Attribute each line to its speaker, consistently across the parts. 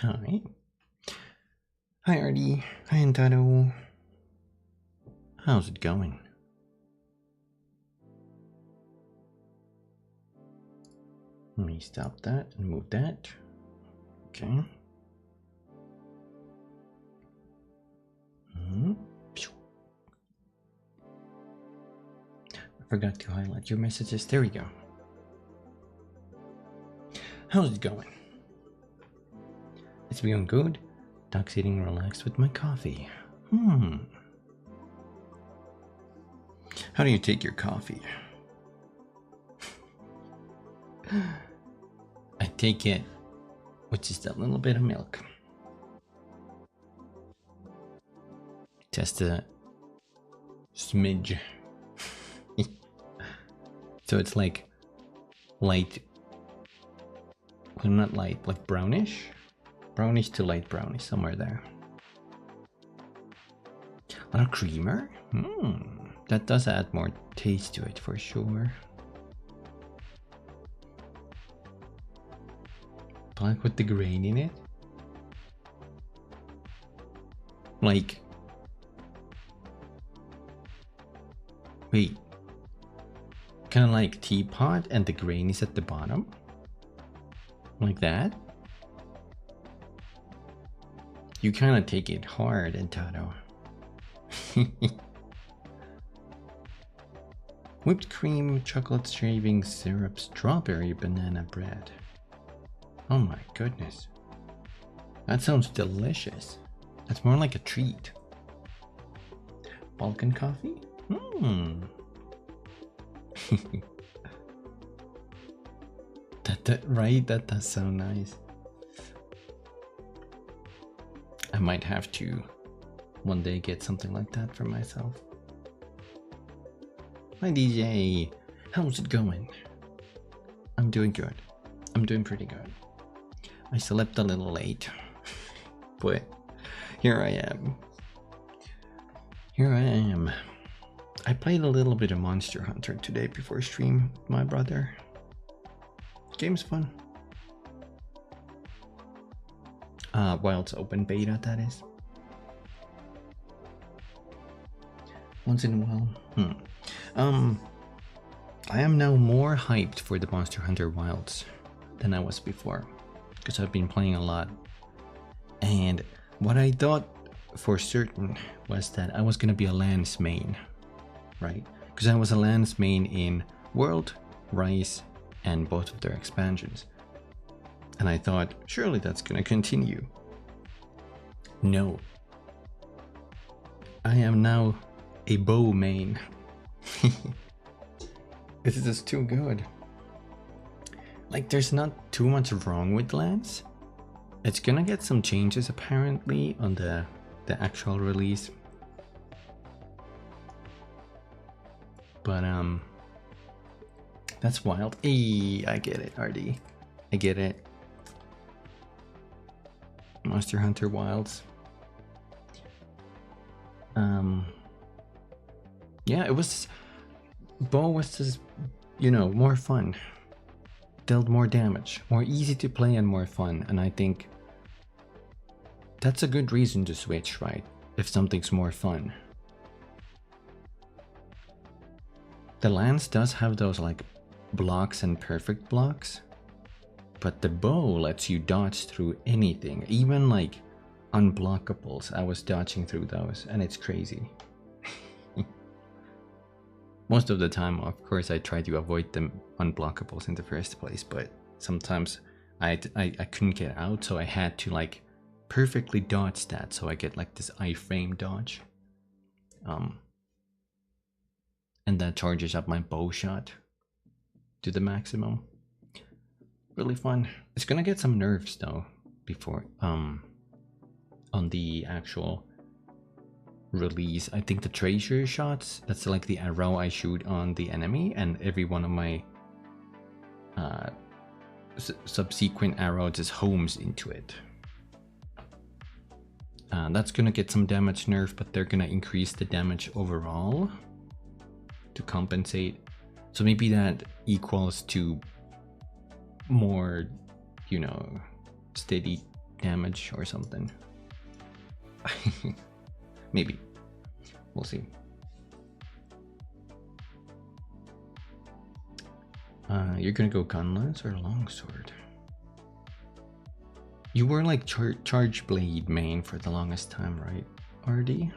Speaker 1: Hi. Hi, Artie. Hi, Antado. How's it going? Let me stop that and move that. Okay. I forgot to highlight your messages. There we go. How's it going? It's been good. Dog sitting relaxed with my coffee. How do you take your coffee? I take it with just a little bit of milk. Just a smidge. So it's like light, well, not light, like brownish? Brownish to light brownish, somewhere there. A little creamer? That does add more taste to it for sure. Black with the grain in it? Like... Wait. Kind of like teapot and the grain is at the bottom? Like that? You kind of take it hard, Entado. Whipped cream, chocolate shaving syrup, strawberry banana bread. Oh my goodness. That sounds delicious. That's more like a treat. Balkan coffee? Right? That does sound nice. I might have to one day get something like that for myself. Hi DJ, how's it going? I'm doing good. I'm doing pretty good. I slept a little late, but here I am. Here I am. I played a little bit of Monster Hunter today before stream with my brother. Game's fun. While it's open beta, that is. Once in a while. I am now more hyped for the Monster Hunter Wilds than I was before, because I've been playing a lot. And what I thought for certain was that I was gonna be a Lance main, right? Because I was a Lance main in World, Rise, and both of their expansions. And I thought, surely that's gonna continue. No. I am now a bow main. This is just too good. Like, there's not too much wrong with Lance. It's gonna get some changes apparently on the actual release. But that's wild. Hey, I get it, RD. I get it. Monster Hunter Wilds. Yeah, it was... Bow was just, you know, more fun. Dealt more damage. More easy to play and more fun. And I think that's a good reason to switch, right? If something's more fun. The Lance does have those like blocks and perfect blocks. But the bow lets you dodge through anything. Even like unblockables. I was dodging through those and it's crazy. Most of the time, of course, I try to avoid the unblockables in the first place, but sometimes I couldn't get out, so I had to like perfectly dodge that, so I get like this iframe dodge. And that charges up my bow shot to the maximum. Really fun. It's gonna get some nerfs though before on the actual release. I think the treasure shots, that's like the arrow I shoot on the enemy, and every one of my subsequent arrows just homes into it. That's gonna get some damage nerf, but they're gonna increase the damage overall to compensate. So maybe that equals to more, you know, steady damage or something. Maybe. We'll see. You're gonna go gunlance or longsword? You were like charge blade main for the longest time, right, RD?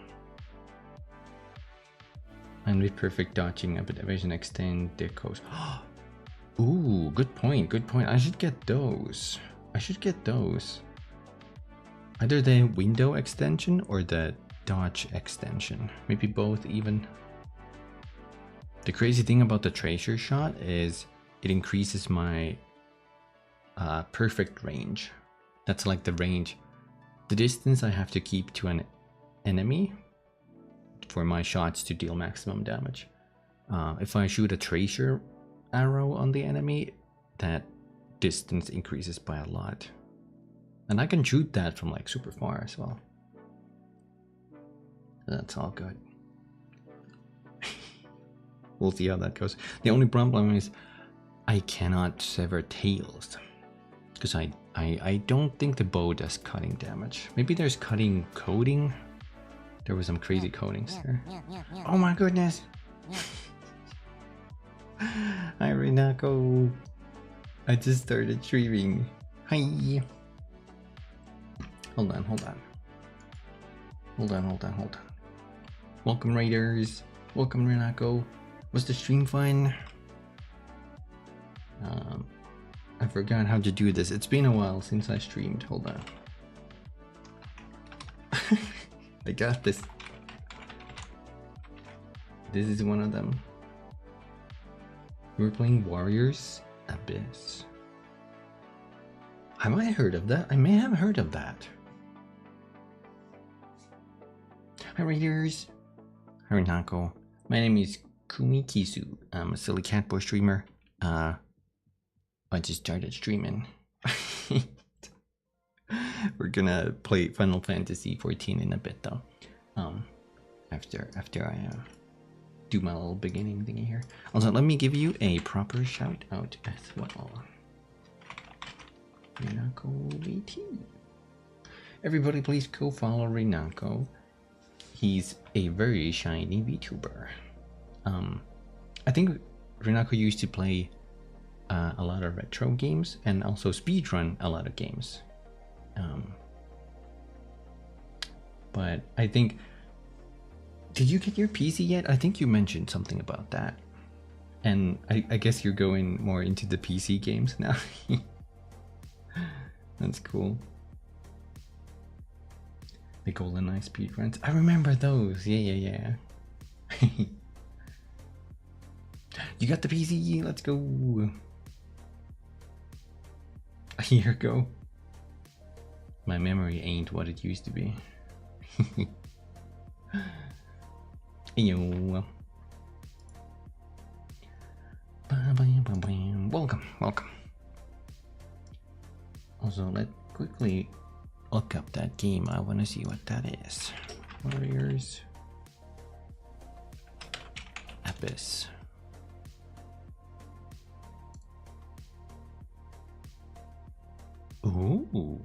Speaker 1: And with perfect dodging, a bit evasion extend, decos. Ooh, good point, good point. I should get those. I should get those. Either the window extension or the dodge extension. Maybe both even. The crazy thing about the tracer shot is it increases my perfect range. That's like the range, the distance I have to keep to an enemy for my shots to deal maximum damage. If I shoot a tracer arrow on the enemy, that distance increases by a lot. And I can shoot that from like super far as well. That's all good. We'll see how that goes. The only problem is I cannot sever tails. Because I don't think the bow does cutting damage. Maybe there's cutting coding. There was some crazy codings there. Oh my goodness! Hi Renako. I just started streaming. Hi. Hold on. Welcome Raiders. Welcome Renako. Was the stream fun? I forgot how to do this. It's been a while since I streamed. Hold on. I got this. This is one of them. We're playing Warriors Abyss. Have I heard of that? I may have heard of that. Hi Raiders. Hi Renako. My name is Kumikisu. I'm a silly Catboy streamer. I just started streaming. We're gonna play Final Fantasy 14 in a bit though. After I do my little beginning thingy here. Also, let me give you a proper shout out as well. Renako VT. Everybody please go follow Renako. He's a very shiny VTuber. I think Renako used to play a lot of retro games and also speedrun a lot of games. But I think, did you get your PC yet? I think you mentioned something about that. And I guess you're going more into the PC games now. That's cool. The GoldenEye speedruns. I remember those. Yeah. You got the PC? Let's go. A year ago. My memory ain't what it used to be. Yo. Welcome. Also, let's quickly look up that game. I want to see what that is. Warriors Abyss. Ooh.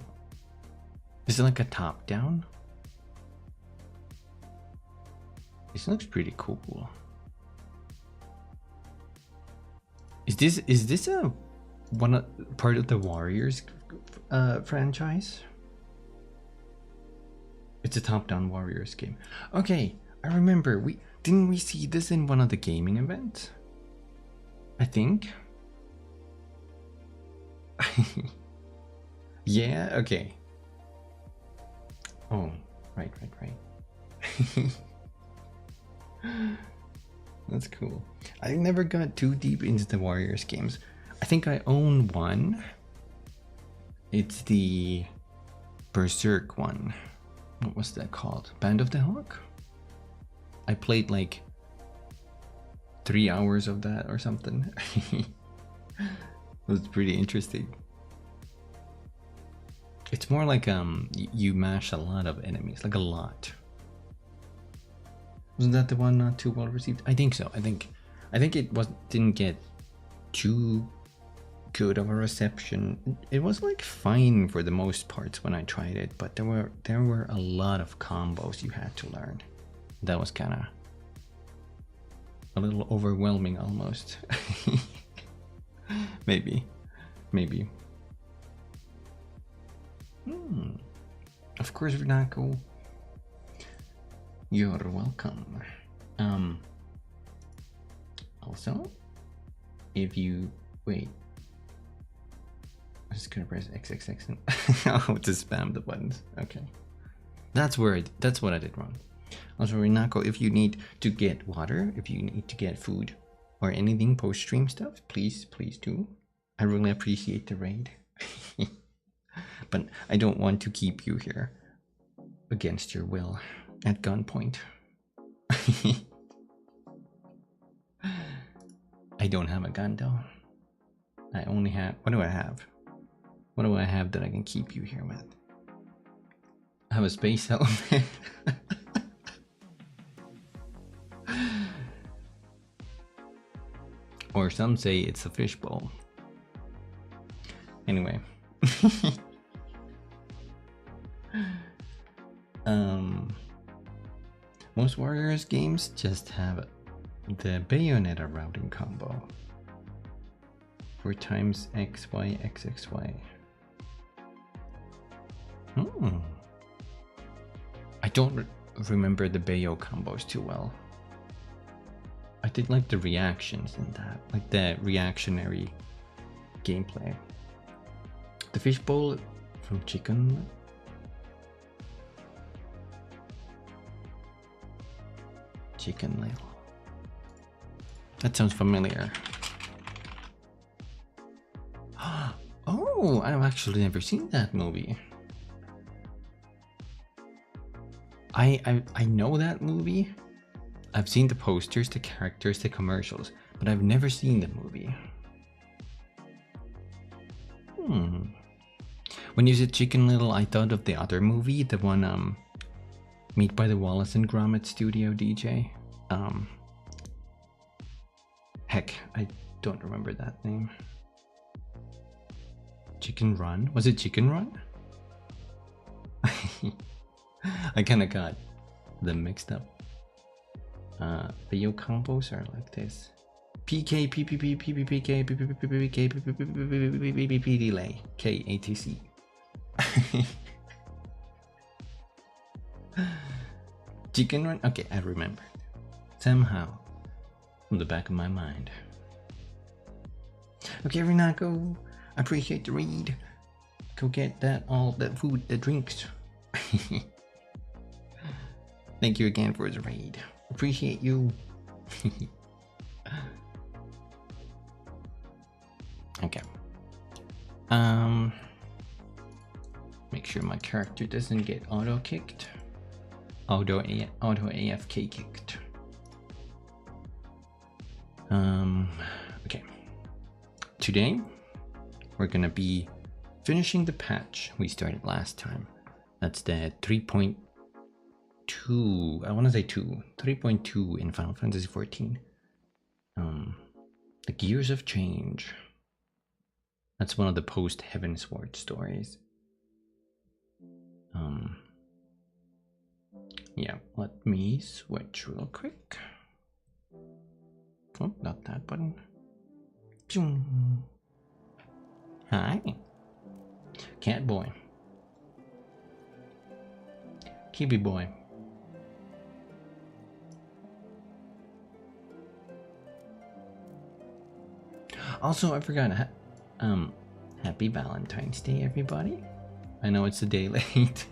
Speaker 1: Is it like a top down? This looks pretty cool. Is this a part of the Warriors franchise? It's a top-down Warriors game. Okay, I remember. Didn't we see this in one of the gaming events? I think. Yeah. Okay. Oh, right. That's cool. I never got too deep into the Warriors games. I think I own one. It's the Berserk one. What was that called? Band of the Hawk? I played like 3 hours of that or something. It was pretty interesting. It's more like you mash a lot of enemies, like a lot. Wasn't that the one not too well received? I think so. I think it didn't get too good of a reception. It was like fine for the most parts when I tried it, but there were a lot of combos you had to learn. That was kind of a little overwhelming almost. maybe. Of course, Vernako. You're welcome. Also, if you wait, I'm just gonna press XXX and I'll just spam the buttons. Okay, that's what I did wrong. Also, Renako, if you need to get water, if you need to get food or anything post-stream stuff, please do. I really appreciate the raid. But I don't want to keep you here against your will at gunpoint. I don't have a gun though. I only have, what do I have? What do I have that I can keep you here with? I have a space helmet. Or some say it's a fishbowl. Anyway. Most Warriors games just have the Bayonetta routing combo. 4 times XY, XXY. I don't remember the Bayo combos too well. I did like the reactions in that, like the reactionary gameplay. The fishbowl from Chicken Little. That sounds familiar. Oh, I've actually never seen that movie. I know that movie. I've seen the posters, the characters, the commercials, but I've never seen the movie. When you said Chicken Little, I thought of the other movie, the one made by the Wallace and Gromit studio DJ. Heck, I don't remember that name. Chicken Run? Was it Chicken Run? I kinda got them mixed up. Video combos are like this. PK, PPP, PPPK, PPPK, PPPK, delay, KATC. Chicken Run? Okay, I remember. Somehow, from the back of my mind. Okay, Renako, I appreciate the read. Go get all that food, the drinks. Thank you again for the raid. Appreciate you. Okay. Make sure my character doesn't get auto kicked. Auto AFK kicked. Okay. Today we're gonna be finishing the patch we started last time. That's the 3.2. I want to say 3.2 in Final Fantasy XIV. The Gears of Change. That's one of the post Heavensward stories. Yeah, let me switch real quick. Oh, not that button. Hi, Catboy. Kiwi boy. Also, I forgot. Happy Valentine's Day, everybody. I know it's a day late.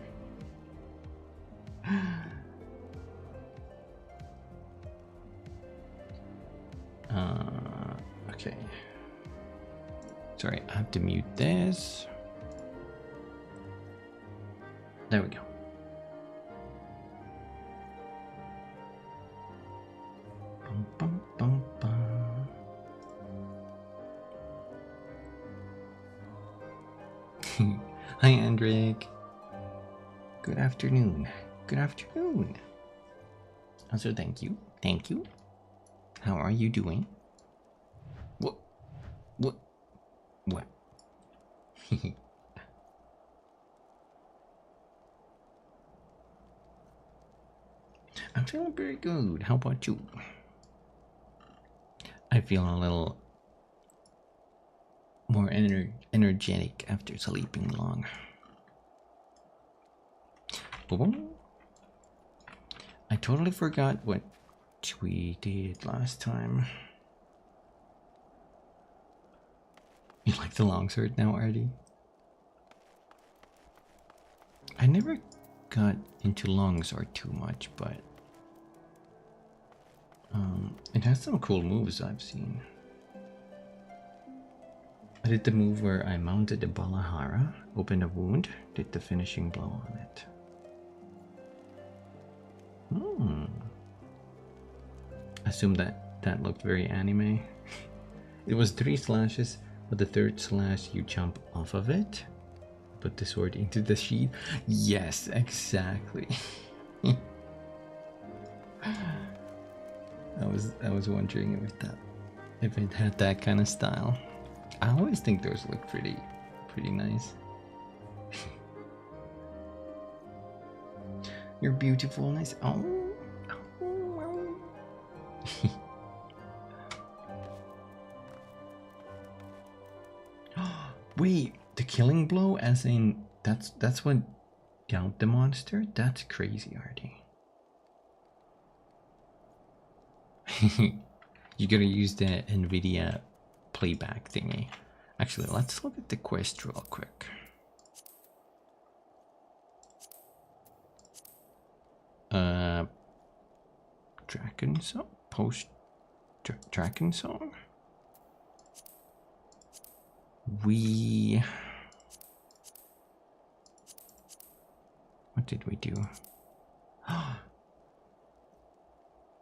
Speaker 1: Okay. Sorry, I have to mute this. There we go. Bum, bum, bum, bum. Hi, Andrick. Good afternoon. Good afternoon. Also, thank you. Thank you. How are you doing? What? What? I'm feeling pretty good. How about you? I feel a little more energetic after sleeping long. I totally forgot what we did last time. You like the longsword now, Artie? I never got into longsword too much, but it has some cool moves I've seen. I did the move where I mounted the Balahara, opened a wound, did the finishing blow on it. Assume that looked very anime. It was 3 slashes, but the 3rd slash you jump off of it, put the sword into the sheath. Yes, exactly. I was wondering if it had that kind of style. I always think those look pretty nice. You're beautiful, nice. Oh. Wait, the killing blow, as in that's what downed the monster? That's crazy, Artie. You gotta use the NVIDIA playback thingy. Actually, let's look at the quest real quick. Dragon Song? Dragon Song? What did we do?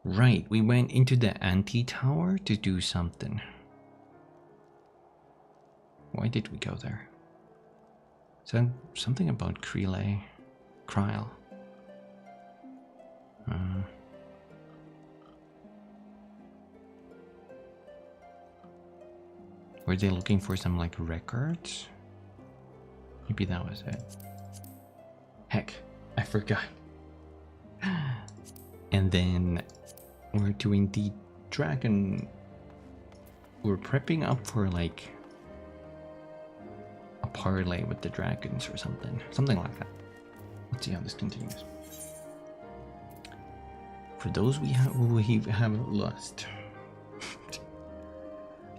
Speaker 1: Right, we went into the anti-tower to do something. Why did we go there? So something about Kryle. Were they looking for some like records? Maybe that was it. Heck, I forgot. And then we're doing the dragon. We're prepping up for like a parlay with the dragons or something. Something like that. Let's see how this continues. For those who have lost.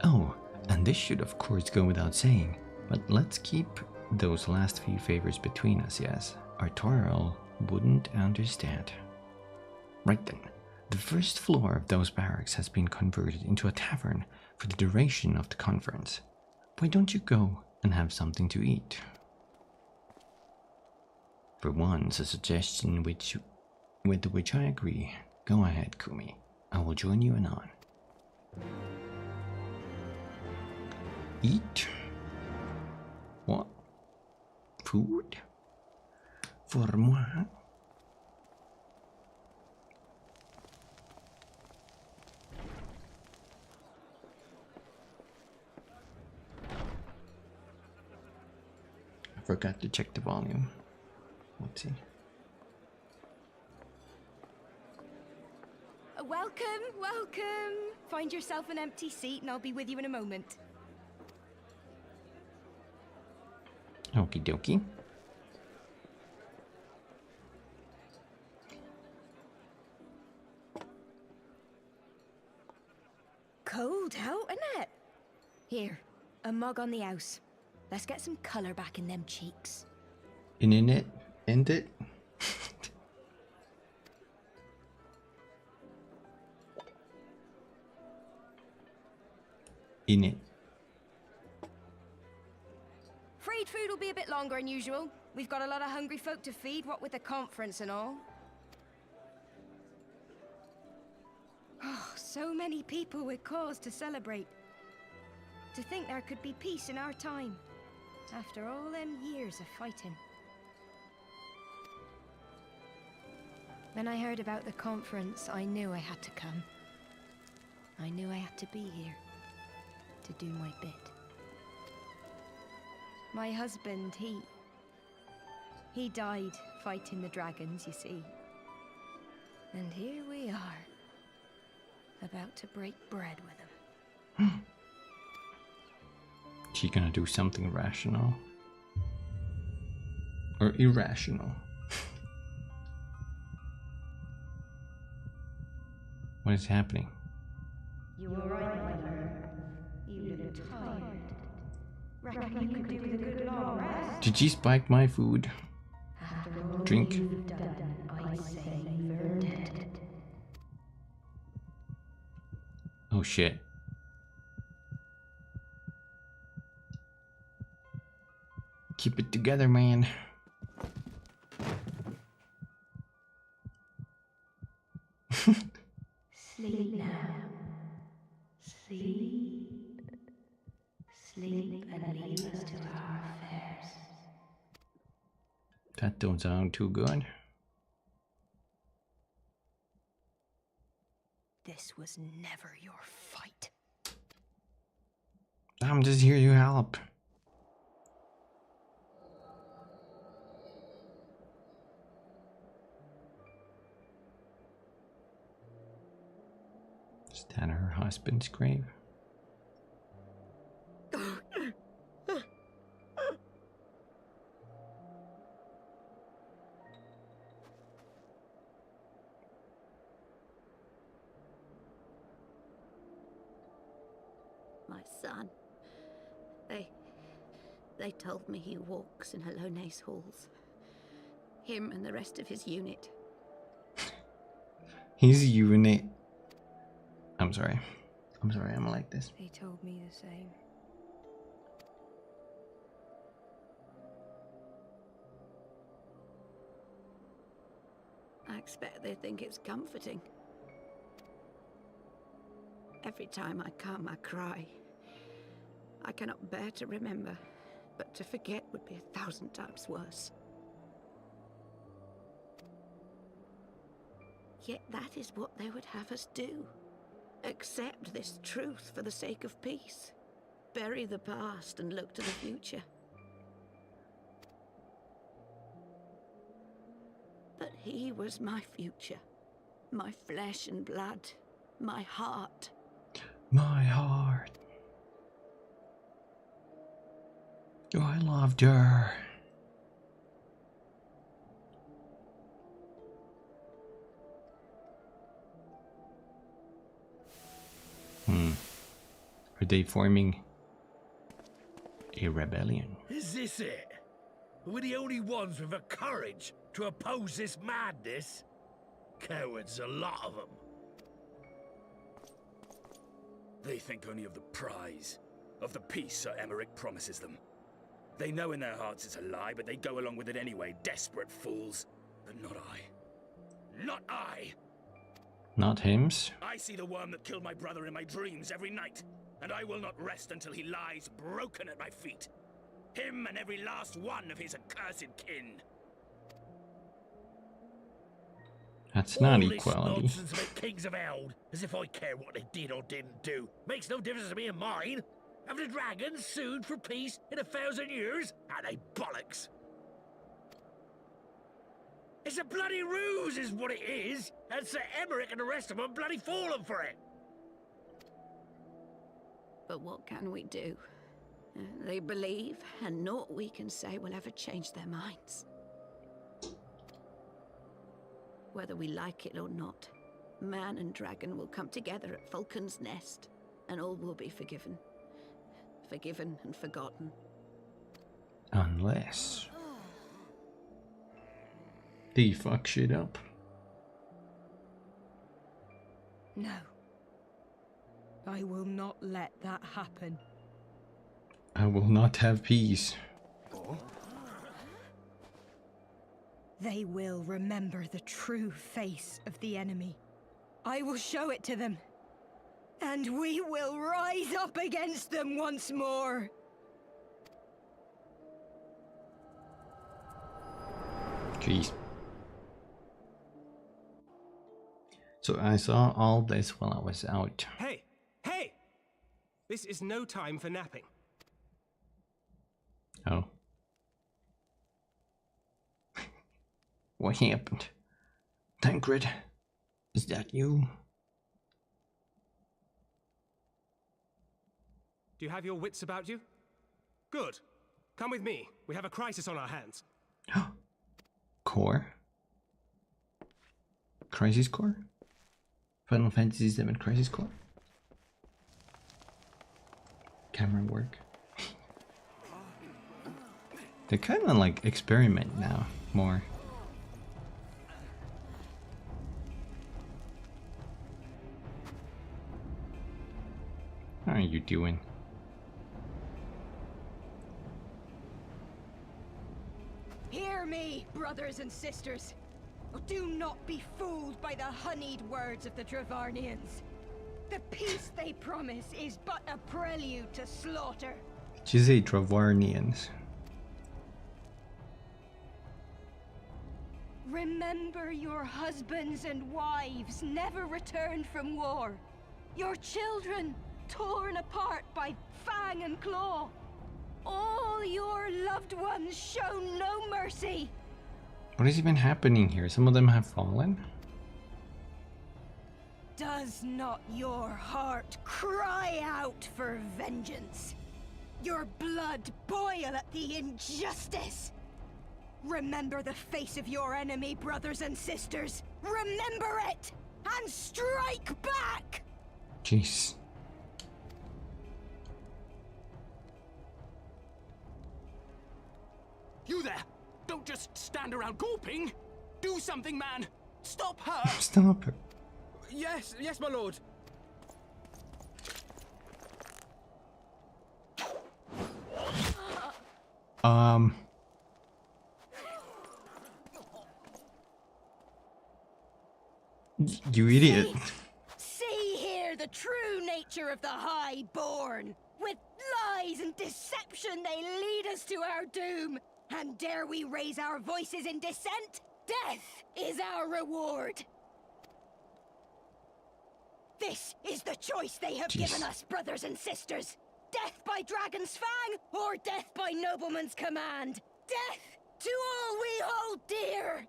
Speaker 1: Oh, and this should of course go without saying, but let's keep those last few favors between us, yes. Artorial wouldn't understand. Right then, the first floor of those barracks has been converted into a tavern for the duration of the conference. Why don't you go and have something to eat? For once, a suggestion with which I agree. Go ahead, Kumi. I will join you anon. Eat? What? Food? For moi? I forgot to check the volume. Let's see.
Speaker 2: Welcome. Find yourself an empty seat and I'll be with you in a moment.
Speaker 1: Okie dokie.
Speaker 2: Cold out, isn't it? Here, a mug on the house. Let's get some colour back in them cheeks.
Speaker 1: In it? End it? In it.
Speaker 2: Freight food will be a bit longer than usual. We've got a lot of hungry folk to feed, what with the conference and all. Oh, so many people with cause to celebrate. To think there could be peace in our time, after all them years of fighting. When I heard about the conference, I knew I had to come. I knew I had to be here, to do my bit. My husband, he died fighting the dragons, you see. And here we are, about to break bread with him.
Speaker 1: She gonna do something rational? Or irrational? What is happening?
Speaker 2: You were right, my friend. You look tired. Reckon you could do with a good long rest?
Speaker 1: Did she spike my food?
Speaker 2: After all
Speaker 1: Drink.
Speaker 2: you've done, I say you've earned it.
Speaker 1: Oh shit. Keep it together, man.
Speaker 2: Sleep now. Sleep. Sleep and leave us to our affairs.
Speaker 1: That don't sound too good.
Speaker 2: This was never your fight.
Speaker 1: I'm just here to help. Is that her husband's grave?
Speaker 3: My son. They told me he walks in Alone's halls. Him and the rest of his unit.
Speaker 1: His unit. I'm sorry. I'm like this.
Speaker 2: They told me the same.
Speaker 3: I expect they think it's comforting. Every time I come, I cry. I cannot bear to remember, but to forget would be 1,000 times worse. Yet that is what they would have us do. Accept this truth for the sake of peace. Bury the past and look to the future. But he was my future. My flesh and blood. My heart.
Speaker 1: My heart. Oh, I loved her. Are they forming a rebellion?
Speaker 4: Is this it? We're the only ones with the courage to oppose this madness? Cowards, a lot of them. They think only of the prize, of the peace Sir Emmerich promises them. They know in their hearts it's a lie, but they go along with it anyway, desperate fools. But not I. Not I!
Speaker 1: Not hims?
Speaker 4: I see the worm that killed my brother in my dreams every night, and I will not rest until he lies broken at my feet. Him and every last one of his accursed kin.
Speaker 1: That's not
Speaker 4: All
Speaker 1: equality.
Speaker 4: This nonsense about kings of Eld, as if I care what they did or didn't do. Makes no difference to me and mine. Have the dragons sued for peace in 1,000 years? Are they bollocks? It's a bloody ruse is what it is, and Sir Emmerich and the rest of them bloody fallen for it.
Speaker 3: But what can we do? They believe, and naught we can say will ever change their minds. Whether we like it or not, man and dragon will come together at Falcon's Nest, and all will be forgiven. Forgiven and forgotten.
Speaker 1: Unless they fuck shit up.
Speaker 2: No. I will not let that happen.
Speaker 1: I will not have peace.
Speaker 2: They will remember the true face of the enemy. I will show it to them. And we will rise up against them once more.
Speaker 1: Jeez. So I saw all this while I was out.
Speaker 5: Hey! Hey! This is no time for napping.
Speaker 1: Oh. What happened? Tancred, is that you?
Speaker 5: Do you have your wits about you? Good. Come with me. We have a crisis on our hands.
Speaker 1: Core? Crisis Core? Final Fantasy VII Crisis Core? Camera work. They kind of like experiment now more. How are you doing?
Speaker 2: Hear me, brothers and sisters. Do not be fooled by the honeyed words of the Dravarnians. The peace they promise is but a prelude to slaughter.
Speaker 1: Did you say Dravarnians?
Speaker 2: Remember your husbands and wives never returned from war. Your children torn apart by fang and claw. All your loved ones shown no mercy.
Speaker 1: What is even happening here? Some of them have fallen?
Speaker 2: Does not your heart cry out for vengeance? Your blood boil at the injustice? Remember the face of your enemy, brothers and sisters. Remember it, and strike back!
Speaker 1: Jeez.
Speaker 4: You there! Don't just stand around gawping! Do something, man! Stop her!
Speaker 1: Stop her.
Speaker 4: Yes, my lord.
Speaker 1: You idiot.
Speaker 2: See here the true nature of the Highborn. With lies and deception they lead us to our doom. And dare we raise our voices in dissent? Death is our reward. This is the choice they have given us, brothers and sisters. Death by dragon's fang, or death by nobleman's command. Death to all we hold dear.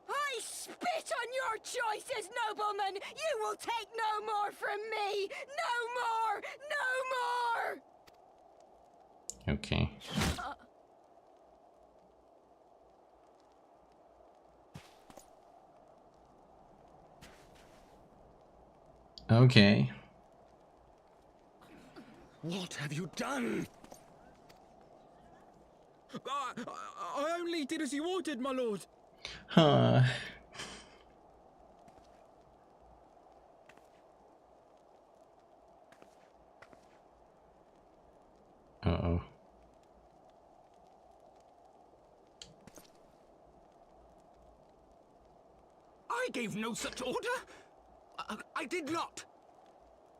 Speaker 2: I spit on your choices, noblemen! You will take no more from me! No more! No more!
Speaker 1: Okay. Okay.
Speaker 4: What have you done? I only did as you ordered, my lord.
Speaker 1: Huh. Uh-oh.
Speaker 4: I gave no such order. I did not.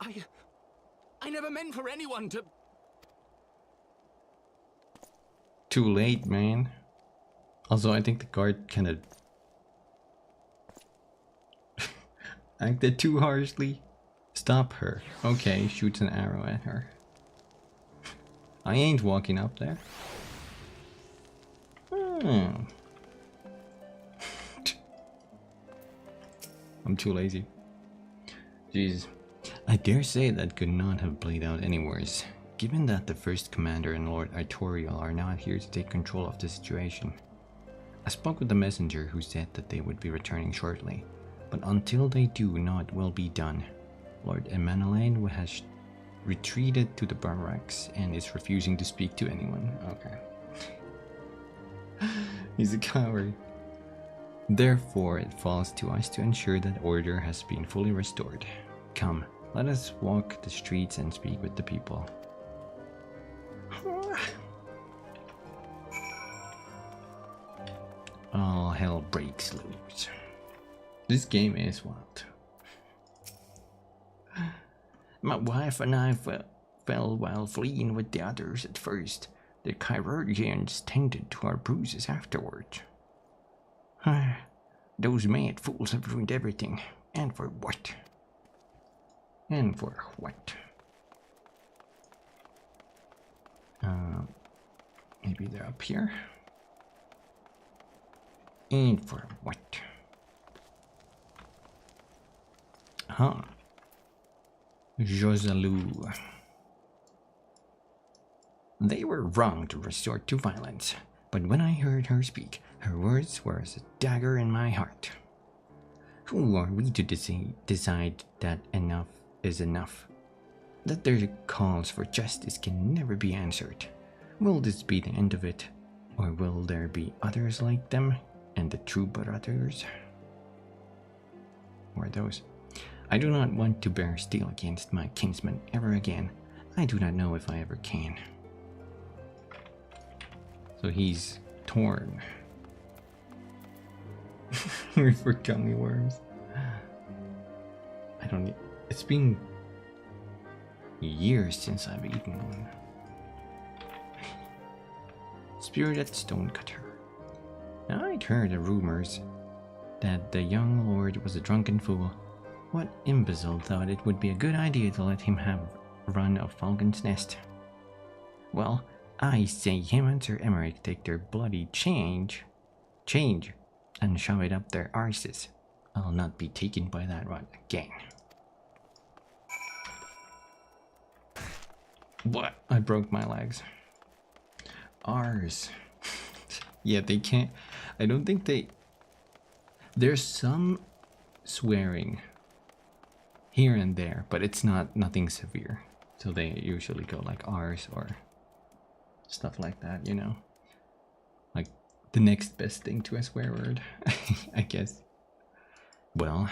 Speaker 4: I never meant for anyone to...
Speaker 1: Too late, man. Also, I think the guard kind of acted too harshly. Stop her. Okay, shoots an arrow at her. I ain't walking up there. I'm too lazy. Jeez. I dare say that could not have played out any worse, given that the First Commander and Lord Artorial are now here to take control of the situation. I spoke with the messenger who said that they would be returning shortly, but until they do, not will be done. Lord Emmanuel has retreated to the barracks and is refusing to speak to anyone. Okay. He's a coward. Therefore, it falls to us to ensure that order has been fully restored. Come, let us walk the streets and speak with the people. All hell breaks loose. This game is wild. My wife and I fell while fleeing with the others at first. The chirurgeons tended to our bruises afterwards. Those mad fools have ruined everything. And for what? And for what? Maybe they're up here. And for what? Huh. Josalou. They were wrong to resort to violence, but when I heard her speak, her words were as a dagger in my heart. Who are we to decide that enough is enough? That their calls for justice can never be answered? Will this be the end of it, or will there be others like them, and the true brothers? Or those? I do not want to bear steel against my kinsman ever again. I do not know if I ever can. So he's torn. For gummy worms. I don't need. It's been years since I've eaten one. Spirited Stonecutter. I'd heard the rumors that the young lord was a drunken fool. What imbecile thought it would be a good idea to let him have a run of Falcon's Nest? Well, I say him and Sir Emmerich take their bloody change, and shove it up their arses. I'll not be taken by that one again. What? I broke my legs. Ours. Yeah, they can't. I don't think they. There's some swearing here and there, but it's nothing severe. So they usually go like ours or stuff like that, you know? Like the next best thing to a swear word, I guess. Well,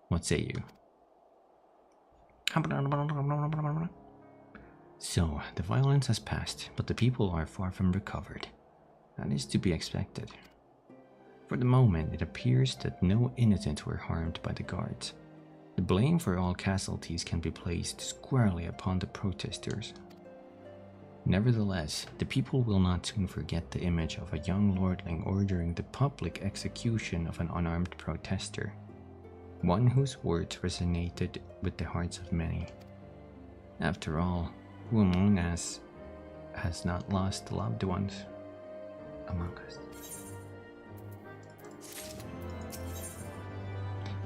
Speaker 1: what say you? So, the violence has passed, but the people are far from recovered. That is to be expected. For the moment, it appears that no innocents were harmed by the guards. The blame for all casualties can be placed squarely upon the protesters. Nevertheless, the people will not soon forget the image of a young lordling ordering the public execution of an unarmed protester, one whose words resonated with the hearts of many. After all, who among us has not lost loved ones among us?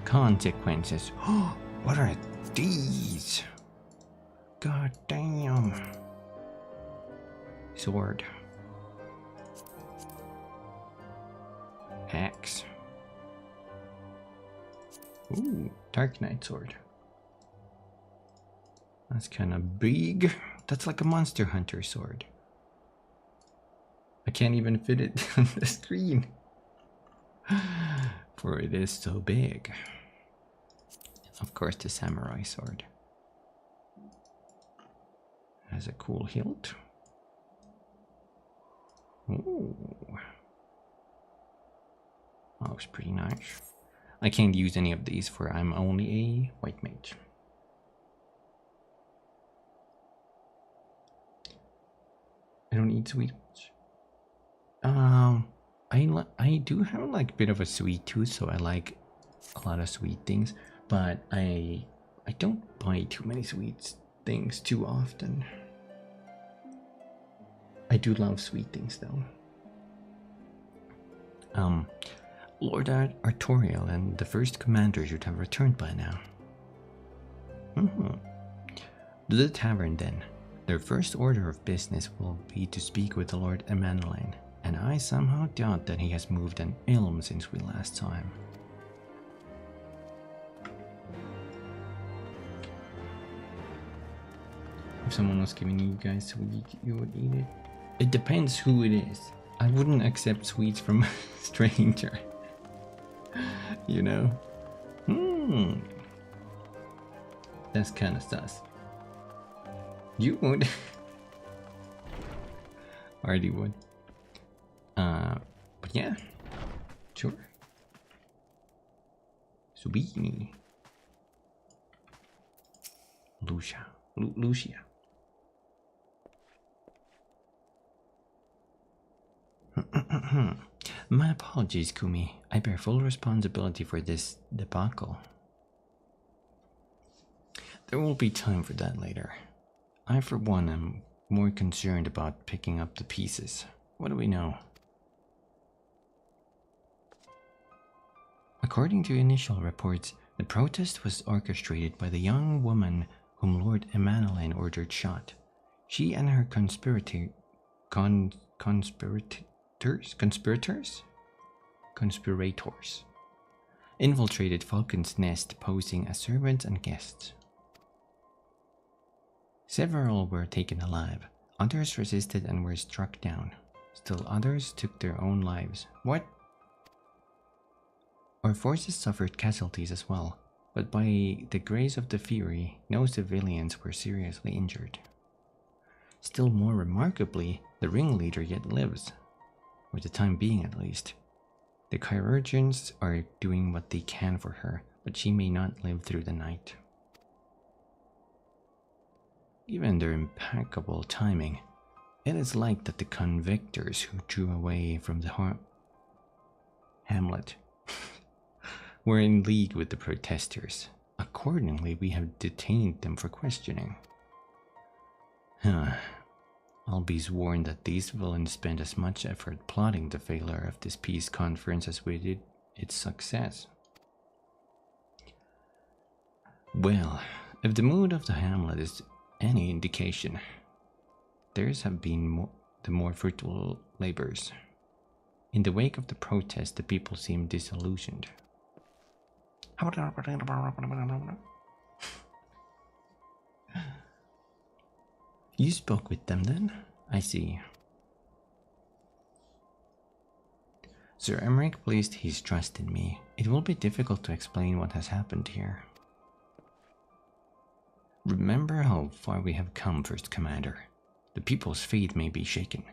Speaker 1: Consequences. What are these? God damn. Sword. Axe. Ooh, Dark Knight sword. That's kind of big. That's like a Monster Hunter sword. I can't even fit it on the screen, for it is so big. Of course, the samurai sword has a cool hilt. Ooh, that looks pretty nice. I can't use any of these, for I'm only a white mage. I don't eat sweet much. I do have like a bit of a sweet tooth, so I like a lot of sweet things, but I don't buy too many sweet things too often. I do love sweet things though. Lord Artorial and the first commander should have returned by now. To the tavern then. Their first order of business will be to speak with the Lord Emmanuel, and I somehow doubt that he has moved an ilm since we last saw him. If someone was giving you guys sweet, you would eat it? It depends who it is. I wouldn't accept sweets from a stranger. You know? That's kind of sus. You would. Already would. But yeah. Sure. Subini. Lucia. My apologies, Kumi. I bear full responsibility for this debacle. There will be time for that later. I, for one, am more concerned about picking up the pieces. What do we know? According to initial reports, the protest was orchestrated by the young woman whom Lord Emmanuel ordered shot. She and her conspirators infiltrated Falcon's Nest, posing as servants and guests. Several were taken alive, others resisted and were struck down. Still others took their own lives. What? Our forces suffered casualties as well, but by the grace of the Fury, no civilians were seriously injured. Still more remarkably, the ringleader yet lives, for the time being at least. The chirurgeons are doing what they can for her, but she may not live through the night. Given their impeccable timing, it is like that the convictors who drew away from the hamlet were in league with the protesters. Accordingly, we have detained them for questioning. I'll be sworn that these villains spent as much effort plotting the failure of this peace conference as we did its success. Well, if the mood of the hamlet is any indication, theirs have been the more fruitful labors. In the wake of the protest, the people seemed disillusioned. You spoke with them then? I see. Sir Emmerich placed his trust in me. It will be difficult to explain what has happened here. Remember how far we have come, First Commander. The people's faith may be shaken,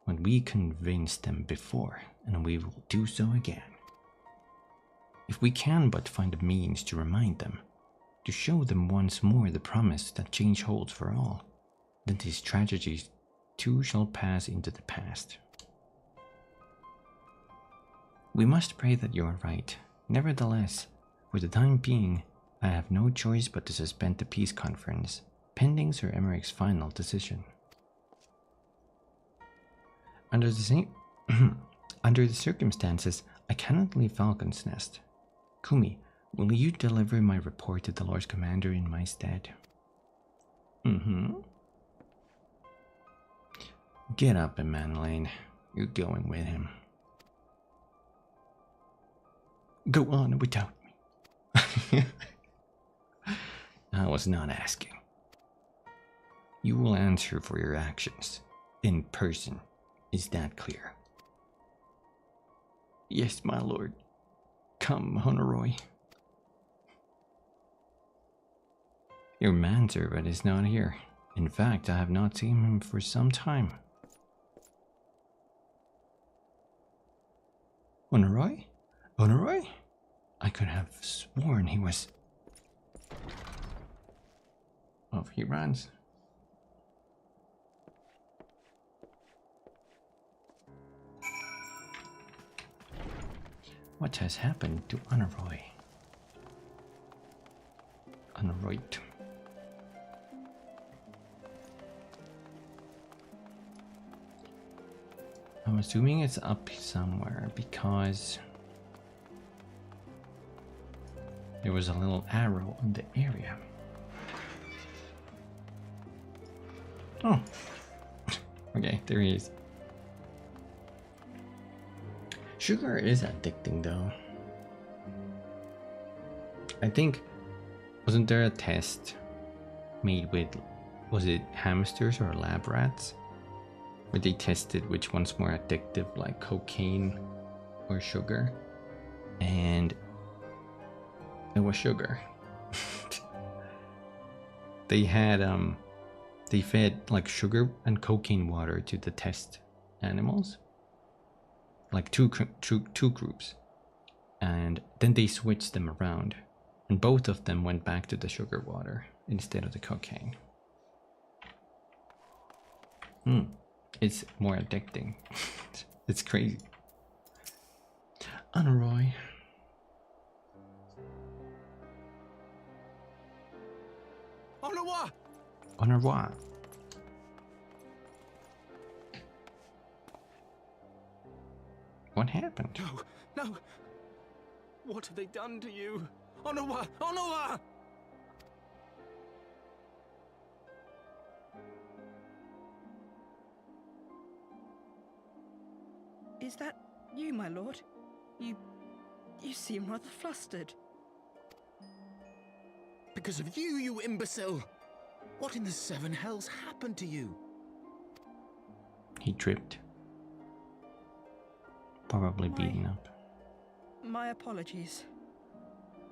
Speaker 1: but we convinced them before, and we will do so again. If we can but find a means to remind them, to show them once more the promise that change holds for all, then these tragedies too shall pass into the past. We must pray that you are right. Nevertheless, for the time being, I have no choice but to suspend the peace conference, pending Sir Emmerich's final decision. Under the circumstances, I cannot leave Falcon's Nest. Kumi, will you deliver my report to the Lord Commander in my stead? Get up, Emmanuel. You're going with him. Go on without me. I was not asking. You will answer for your actions. In person. Is that clear? Yes, my lord. Come, Honoroi. Your manservant is not here. In fact, I have not seen him for some time. Honoroi? Honoroi? I could have sworn he was... Off he runs. What has happened to Honoroi? Honoroit. I'm assuming it's up somewhere because there was a little arrow on the area. Oh, okay, there he is. Sugar is addicting though. I think, wasn't there a test made with, was it hamsters or lab rats? Where they tested which one's more addictive, like cocaine or sugar? And it was sugar. They had, they fed like sugar and cocaine water to the test animals. Like two groups, and then they switched them around, and both of them went back to the sugar water instead of the cocaine. It's more addicting. It's crazy. Honoroi.
Speaker 5: Au revoir.
Speaker 1: Au revoir. What happened?
Speaker 5: No, no! What have they done to you? Onowa! Onowa!
Speaker 6: Is that you, my lord? You seem rather flustered.
Speaker 7: Because of you, you imbecile! What in the seven hells happened to you?
Speaker 1: He tripped. Probably beaten up.
Speaker 6: My apologies.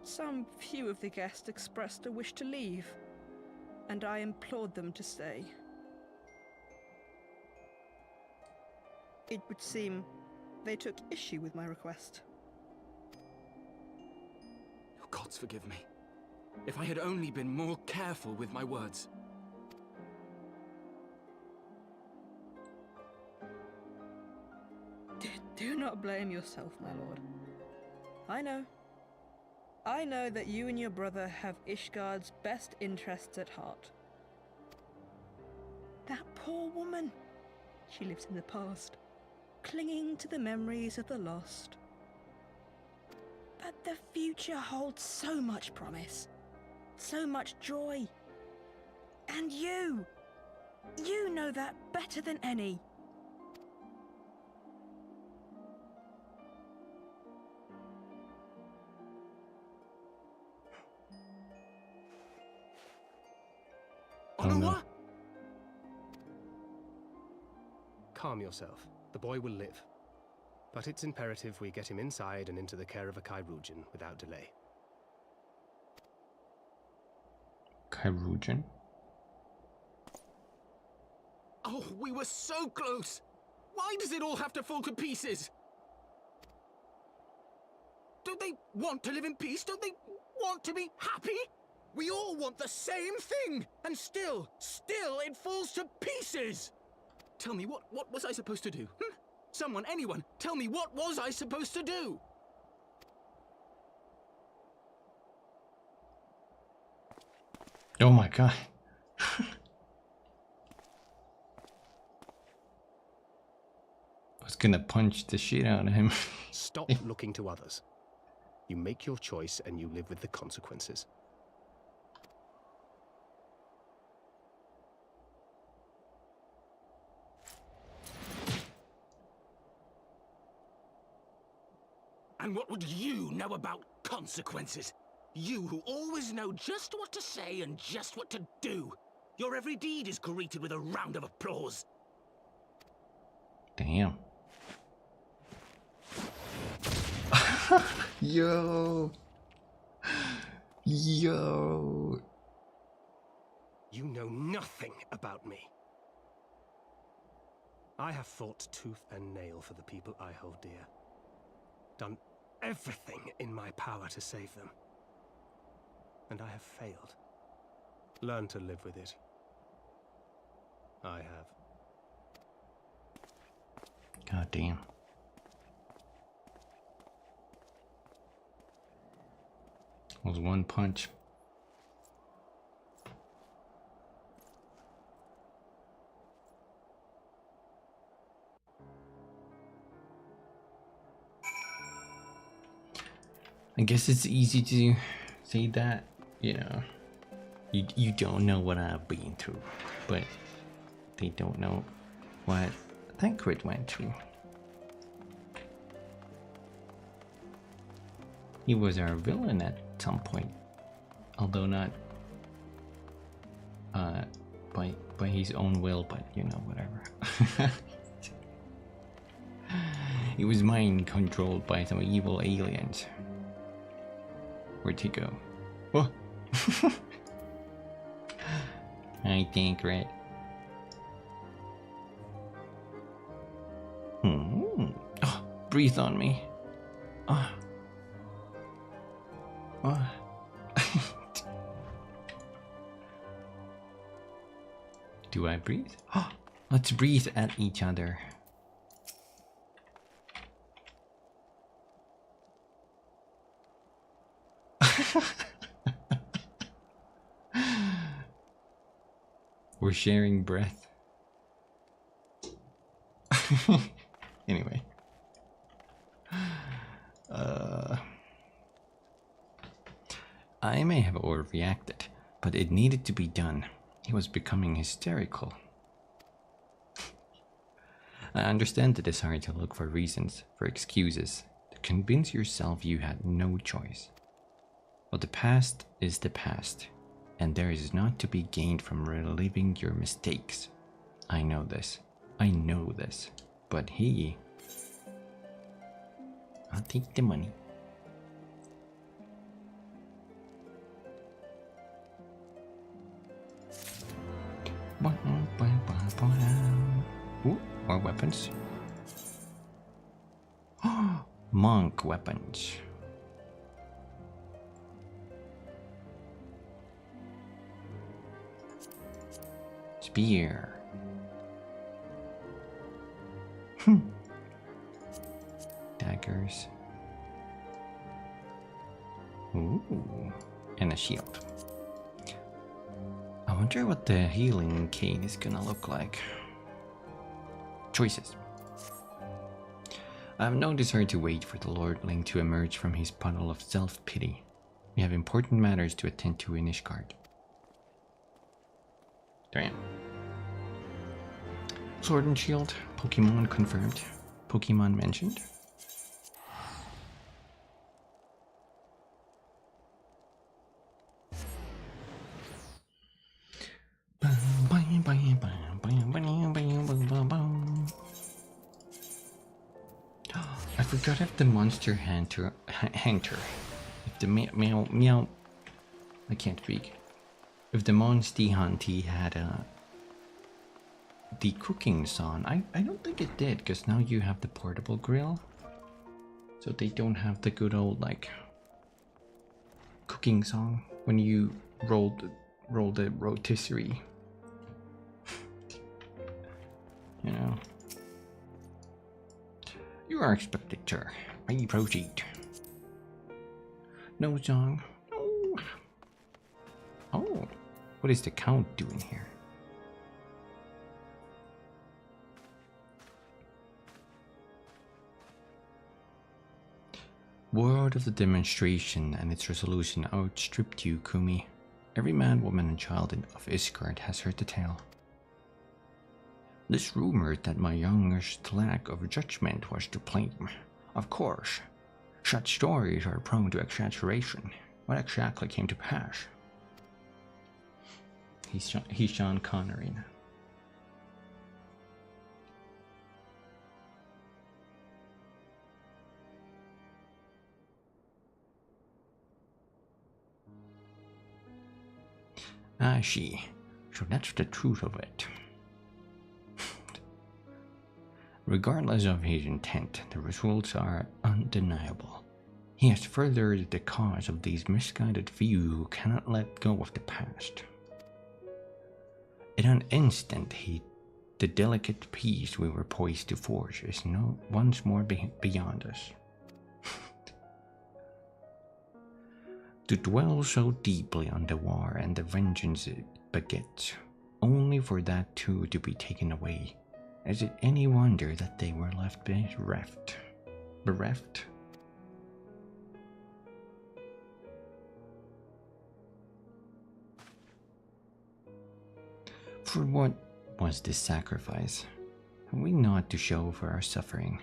Speaker 6: Some few of the guests expressed a wish to leave, and I implored them to stay. It would seem they took issue with my request.
Speaker 7: Oh, gods forgive me. If I had only been more careful with my words.
Speaker 6: Do not blame yourself, my lord. I know that you and your brother have Ishgard's best interests at heart. That poor woman. She lives in the past, clinging to the memories of the lost. But the future holds so much promise, so much joy. And you know that better than any.
Speaker 1: Oh, no.
Speaker 5: Calm yourself. The boy will live. But it's imperative we get him inside and into the care of a Chirurgeon without delay.
Speaker 1: Chirurgeon?
Speaker 7: Oh, we were so close! Why does it all have to fall to pieces? Don't they want to live in peace? Don't they want to be happy? We all want the same thing! And still it falls to pieces! Tell me, what was I supposed to do? Someone, anyone, tell me, what was I supposed to do?
Speaker 1: Oh my god. I was gonna punch the shit out of him.
Speaker 5: Stop looking to others. You make your choice and you live with the consequences.
Speaker 7: And what would you know about consequences? You who always know just what to say and just what to do. Your every deed is greeted with a round of applause.
Speaker 1: Damn. Yo. Yo.
Speaker 5: You know nothing about me. I have fought tooth and nail for the people I hold dear. Done everything in my power to save them. And I have failed. Learn to live with it. I have.
Speaker 1: God damn. That was one punch. I guess it's easy to say that, you know, you don't know what I've been through, but they don't know what Thancred went through. He was our villain at some point, although not by his own will, but you know, whatever. He was mind controlled by some evil aliens. Where'd he go? Oh! I think, right? Oh, breathe on me. Oh. Oh. Do I breathe? Oh, let's breathe at each other. We're sharing breath. Anyway. I may have overreacted, but it needed to be done. He was becoming hysterical. I understand the desire to look for reasons, for excuses, to convince yourself you had no choice. But the past is the past, and there is not to be gained from reliving your mistakes. I know this. But he... I'll take the money. Ooh, more weapons. Monk weapons. Spear. Daggers. Ooh, and a shield. I wonder what the healing cane is gonna look like. Choices. I have no desire to wait for the lordling to emerge from his puddle of self-pity. We have important matters to attend to in Ishard. Damn. Sword and shield. Pokemon confirmed. Pokemon mentioned. I forgot if the monster hunter, if the meow, I can't speak. If the Monsty Hunty had the cooking song, I don't think it did, because now you have the portable grill, so they don't have the good old like cooking song when you roll the rotisserie. You know. You are expected, sir. I proceed. No song. No. Oh, what is the count doing here? Word of the demonstration and its resolution outstripped you, Kumi. Every man, woman, and child of Ishard has heard the tale. This rumor that my youngest lack of judgment was to blame. Of course, such stories are prone to exaggeration. What exactly came to pass? He's Sean Connery now. I see. So that's the truth of it. Regardless of his intent, the results are undeniable. He has furthered the cause of these misguided few who cannot let go of the past. In an instant, the delicate peace we were poised to forge is once more beyond us. To dwell so deeply on the war and the vengeance it begets, only for that too to be taken away. Is it any wonder that they were left bereft? For what was this sacrifice? Have we not to show for our suffering?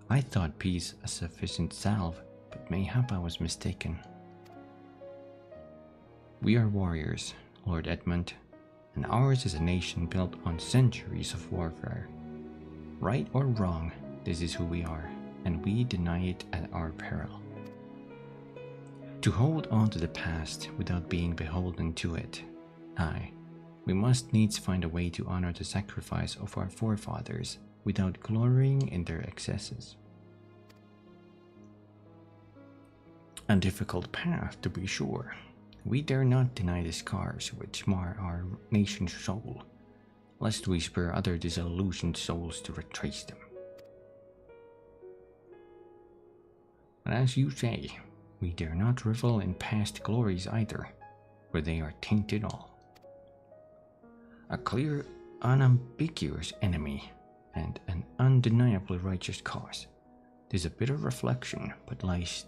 Speaker 1: I thought peace a sufficient salve, but mayhap I was mistaken. We are warriors, Lord Edmund, and ours is a nation built on centuries of warfare. Right or wrong, this is who we are, and we deny it at our peril. To hold on to the past without being beholden to it, we must needs find a way to honor the sacrifice of our forefathers without glorying in their excesses. A difficult path, to be sure. We dare not deny the scars which mar our nation's soul, lest we spur other disillusioned souls to retrace them. But as you say, we dare not revel in past glories either, for they are tainted all. A clear, unambiguous enemy, and an undeniably righteous cause. 'Tis a bitter reflection, but lies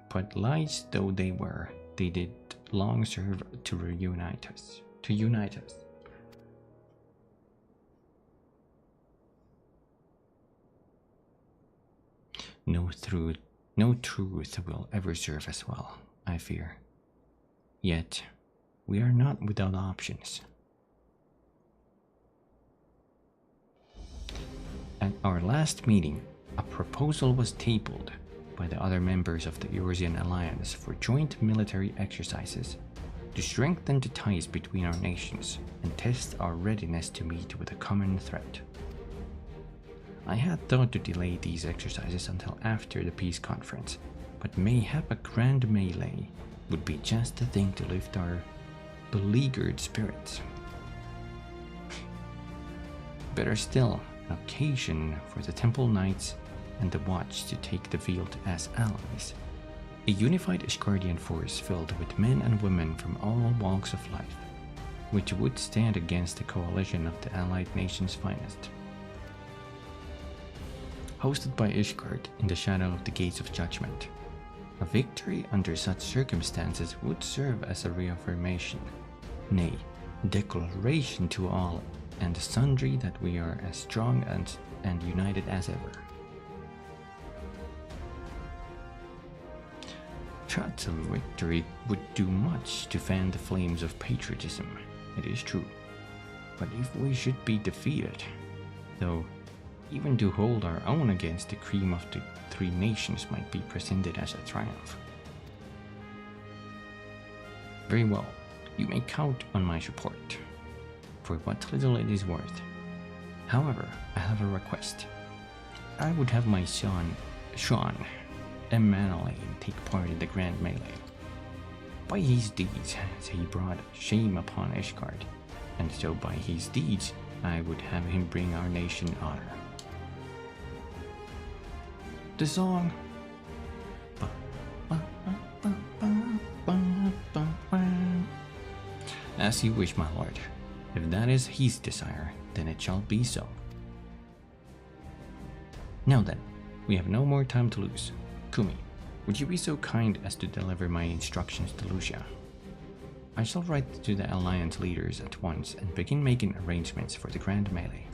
Speaker 1: but lights though they were, they did long serve to reunite us. To unite us. No truth will ever serve us well, I fear. Yet, we are not without options. At our last meeting, a proposal was tabled by the other members of the Eurasian Alliance for joint military exercises to strengthen the ties between our nations and test our readiness to meet with a common threat. I had thought to delay these exercises until after the peace conference, but mayhap a grand melee would be just the thing to lift our beleaguered spirits. Better still, an occasion for the Temple Knights and the Watch to take the field as allies. A unified Ishkardian force filled with men and women from all walks of life, which would stand against the coalition of the allied nations' finest. Hosted by Ishard in the shadow of the Gates of Judgment, a victory under such circumstances would serve as a reaffirmation, nay, declaration to all and sundry that we are as strong and united as ever. Shots of victory would do much to fan the flames of patriotism, it is true. But if we should be defeated, though even to hold our own against the cream of the three nations might be presented as a triumph. Very well, you may count on my support, for what little it is worth. However, I have a request. I would have my son, Sean Emanuel, take part in the grand melee. By his deeds, he brought shame upon Ishard, and so by his deeds, I would have him bring our nation honor. The song. As you wish, my lord. If that is his desire, then it shall be so. Now then, we have no more time to lose. Kumi, would you be so kind as to deliver my instructions to Lucia? I shall write to the Alliance leaders at once and begin making arrangements for the grand melee.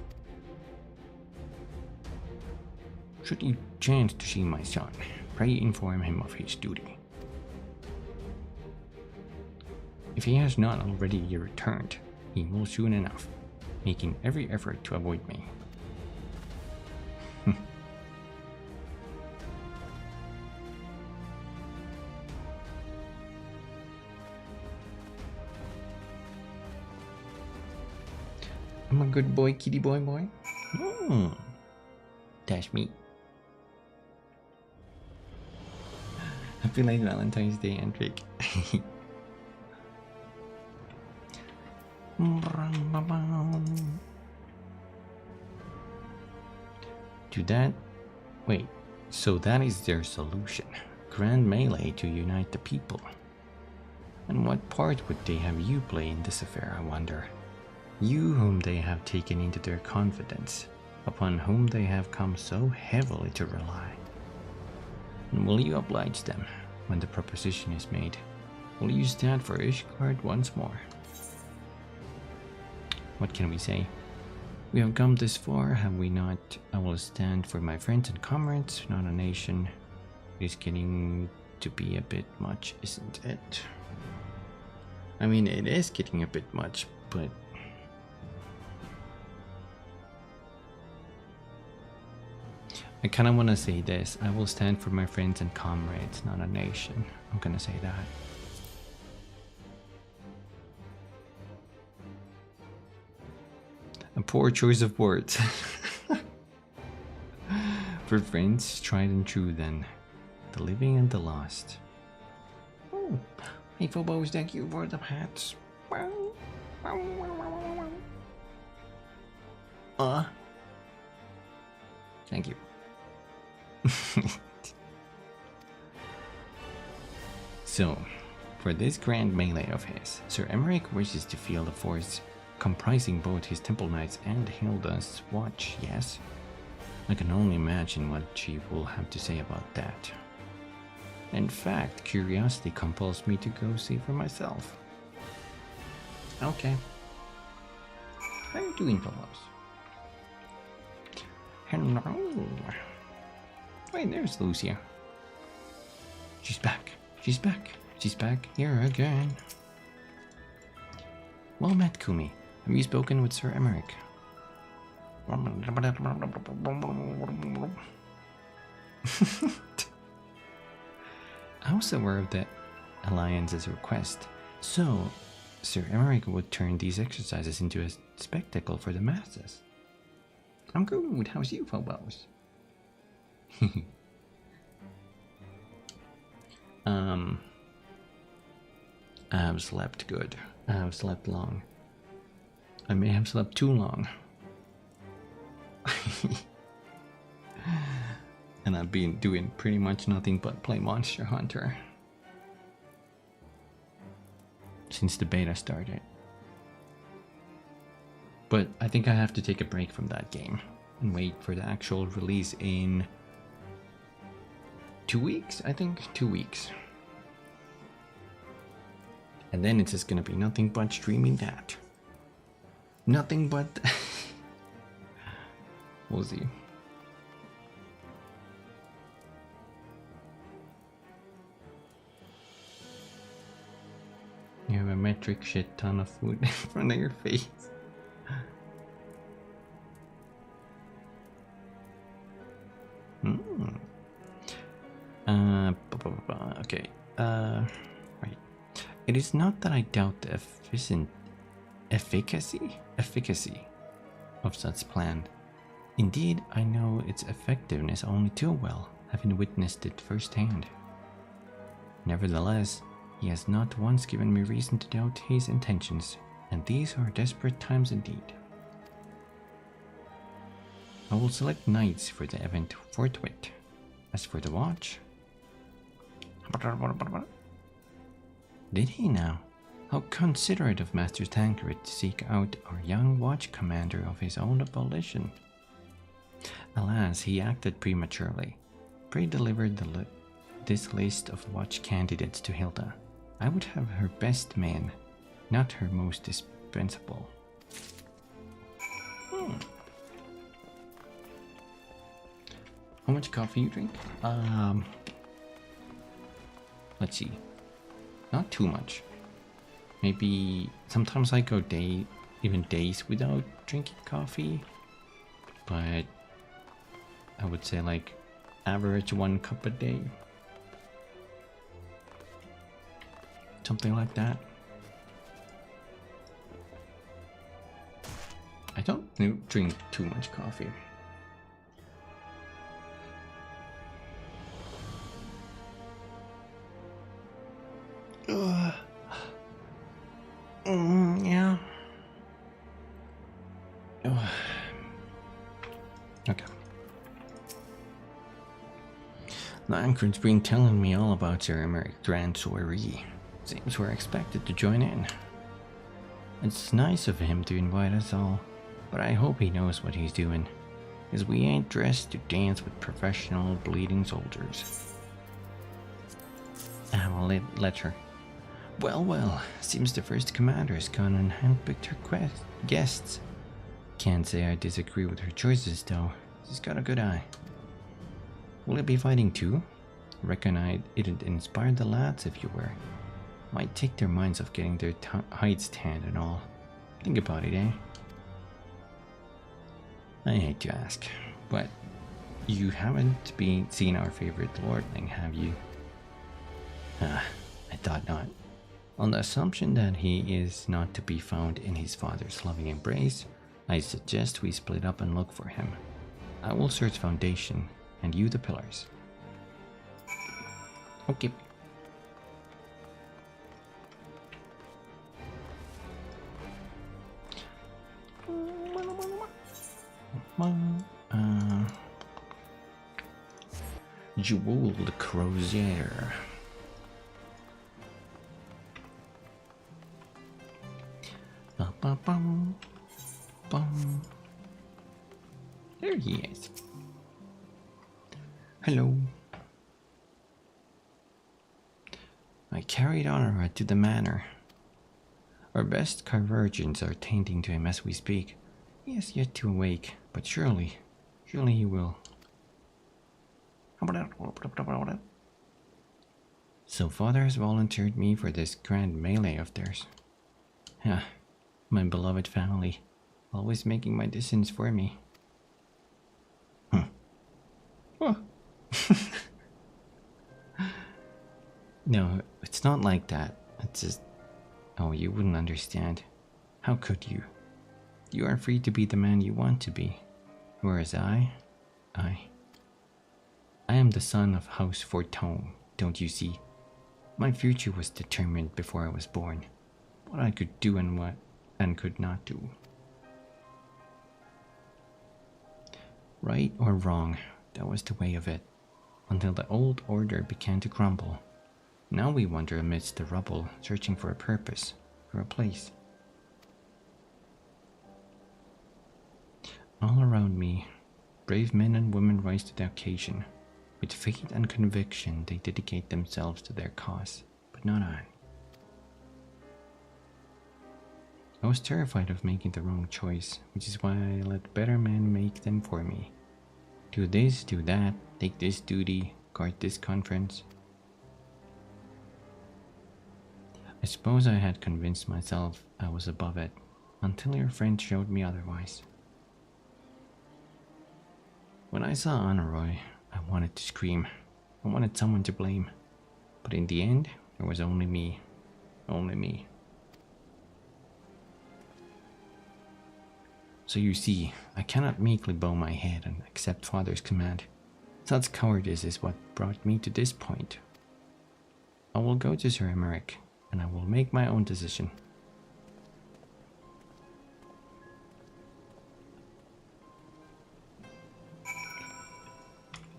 Speaker 1: Should you chance to see my son, pray inform him of his duty. If he has not already returned, he will soon enough, making every effort to avoid me. I'm a good boy, kitty boy. That's me. Happy late Valentine's Day, Enric. To that, wait, so that is their solution. Grand melee to unite the people. And what part would they have you play in this affair, I wonder? You whom they have taken into their confidence, upon whom they have come so heavily to rely. And will you oblige them when the proposition is made? Will you stand for Ishard once more? What can we say? We have come this far, have we not? I will stand for my friends and comrades, not a nation. It is getting to be a bit much, isn't it? I mean, it is getting a bit much, but I kind of want to say this. I will stand for my friends and comrades, not a nation. I'm gonna say that. A poor choice of words. For friends, tried and true then. The living and the lost. Oh, hey Phobos, thank you for the hats. Thank you. So, for this grand melee of his, Sir Emmerich wishes to field a force comprising both his Temple Knights and Hilda's Watch, yes? I can only imagine what she will have to say about that. In fact, curiosity compels me to go see for myself. Okay. How are you doing, fellows? Hello. Wait, there's Lucia. She's back. She's back. She's back here again. Well met, Kumi. Have you spoken with Sir Emmerich? I was aware of the Alliance's request, so Sir Emmerich would turn these exercises into a spectacle for the masses. I'm good. How's you, Phobos? I have slept good. I have slept long. I may have slept too long. And I've been doing pretty much nothing but play Monster Hunter since the beta started. But I think I have to take a break from that game and wait for the actual release in 2 weeks, I think. 2 weeks. And then it's just gonna be nothing but streaming that. Nothing but... We'll see. You have a metric shit ton of food in front of your face. Okay. Right. It is not that I doubt the efficacy of such plan. Indeed, I know its effectiveness only too well, having witnessed it firsthand. Nevertheless, he has not once given me reason to doubt his intentions, and these are desperate times indeed. I will select knights for the event forthwith. As for the watch... Did he now? How considerate of Master Tancred to seek out our young watch commander of his own volition. Alas, he acted prematurely. Pray deliver this list of watch candidates to Hilda. I would have her best man, not her most dispensable. How much coffee you drink? Let's see. Not too much. Maybe sometimes I go even days without drinking coffee. But I would say like average 1 cup a day. Something like that. I don't drink too much coffee. Yeah. Okay. Lancred's been telling me all about Sir Emmerich Grand Soiree. Seems we're expected to join in. It's nice of him to invite us all, but I hope he knows what he's doing, as we ain't dressed to dance with professional bleeding soldiers. I will let her. Well, seems the first commander has gone and handpicked her guests. Can't say I disagree with her choices, though. She's got a good eye. Will it be fighting too? Reckon it'd inspire the lads if you were. Might take their minds off getting their hides tanned and all. Think about it, eh? I hate to ask, but you haven't seen our favorite lordling, have you? I thought not. On the assumption that he is not to be found in his father's loving embrace, I suggest we split up and look for him. I will search foundation, and you the pillars. Okay. Jeweled Crozier. There he is. Hello. carried Honora to the manor. Our best chirurgeons are tending to him as we speak. He is yet to awake, but surely he will. So father has volunteered me for this grand melee of theirs. Ah, my beloved family, always making my decisions for me. Oh. No, it's not like that. It's just... Oh, you wouldn't understand. How could you? You are free to be the man you want to be. Whereas I am the son of House Fortune, don't you see? My future was determined before I was born. What I could do and what and could not do. Right or wrong, that was the way of it. Until the old order began to crumble. Now we wander amidst the rubble, searching for a purpose, for a place. All around me, brave men and women rise to the occasion. With faith and conviction, they dedicate themselves to their cause, but not I. I was terrified of making the wrong choice, which is why I let better men make them for me. Do this, do that, take this duty, guard this conference. I suppose I had convinced myself I was above it, until your friend showed me otherwise. When I saw Honoroi, I wanted to scream. I wanted someone to blame. But in the end, there was only me. Only me. So you see, I cannot meekly bow my head and accept father's command. Such cowardice is what brought me to this point. I will go to Sir Emmerich, and I will make my own decision.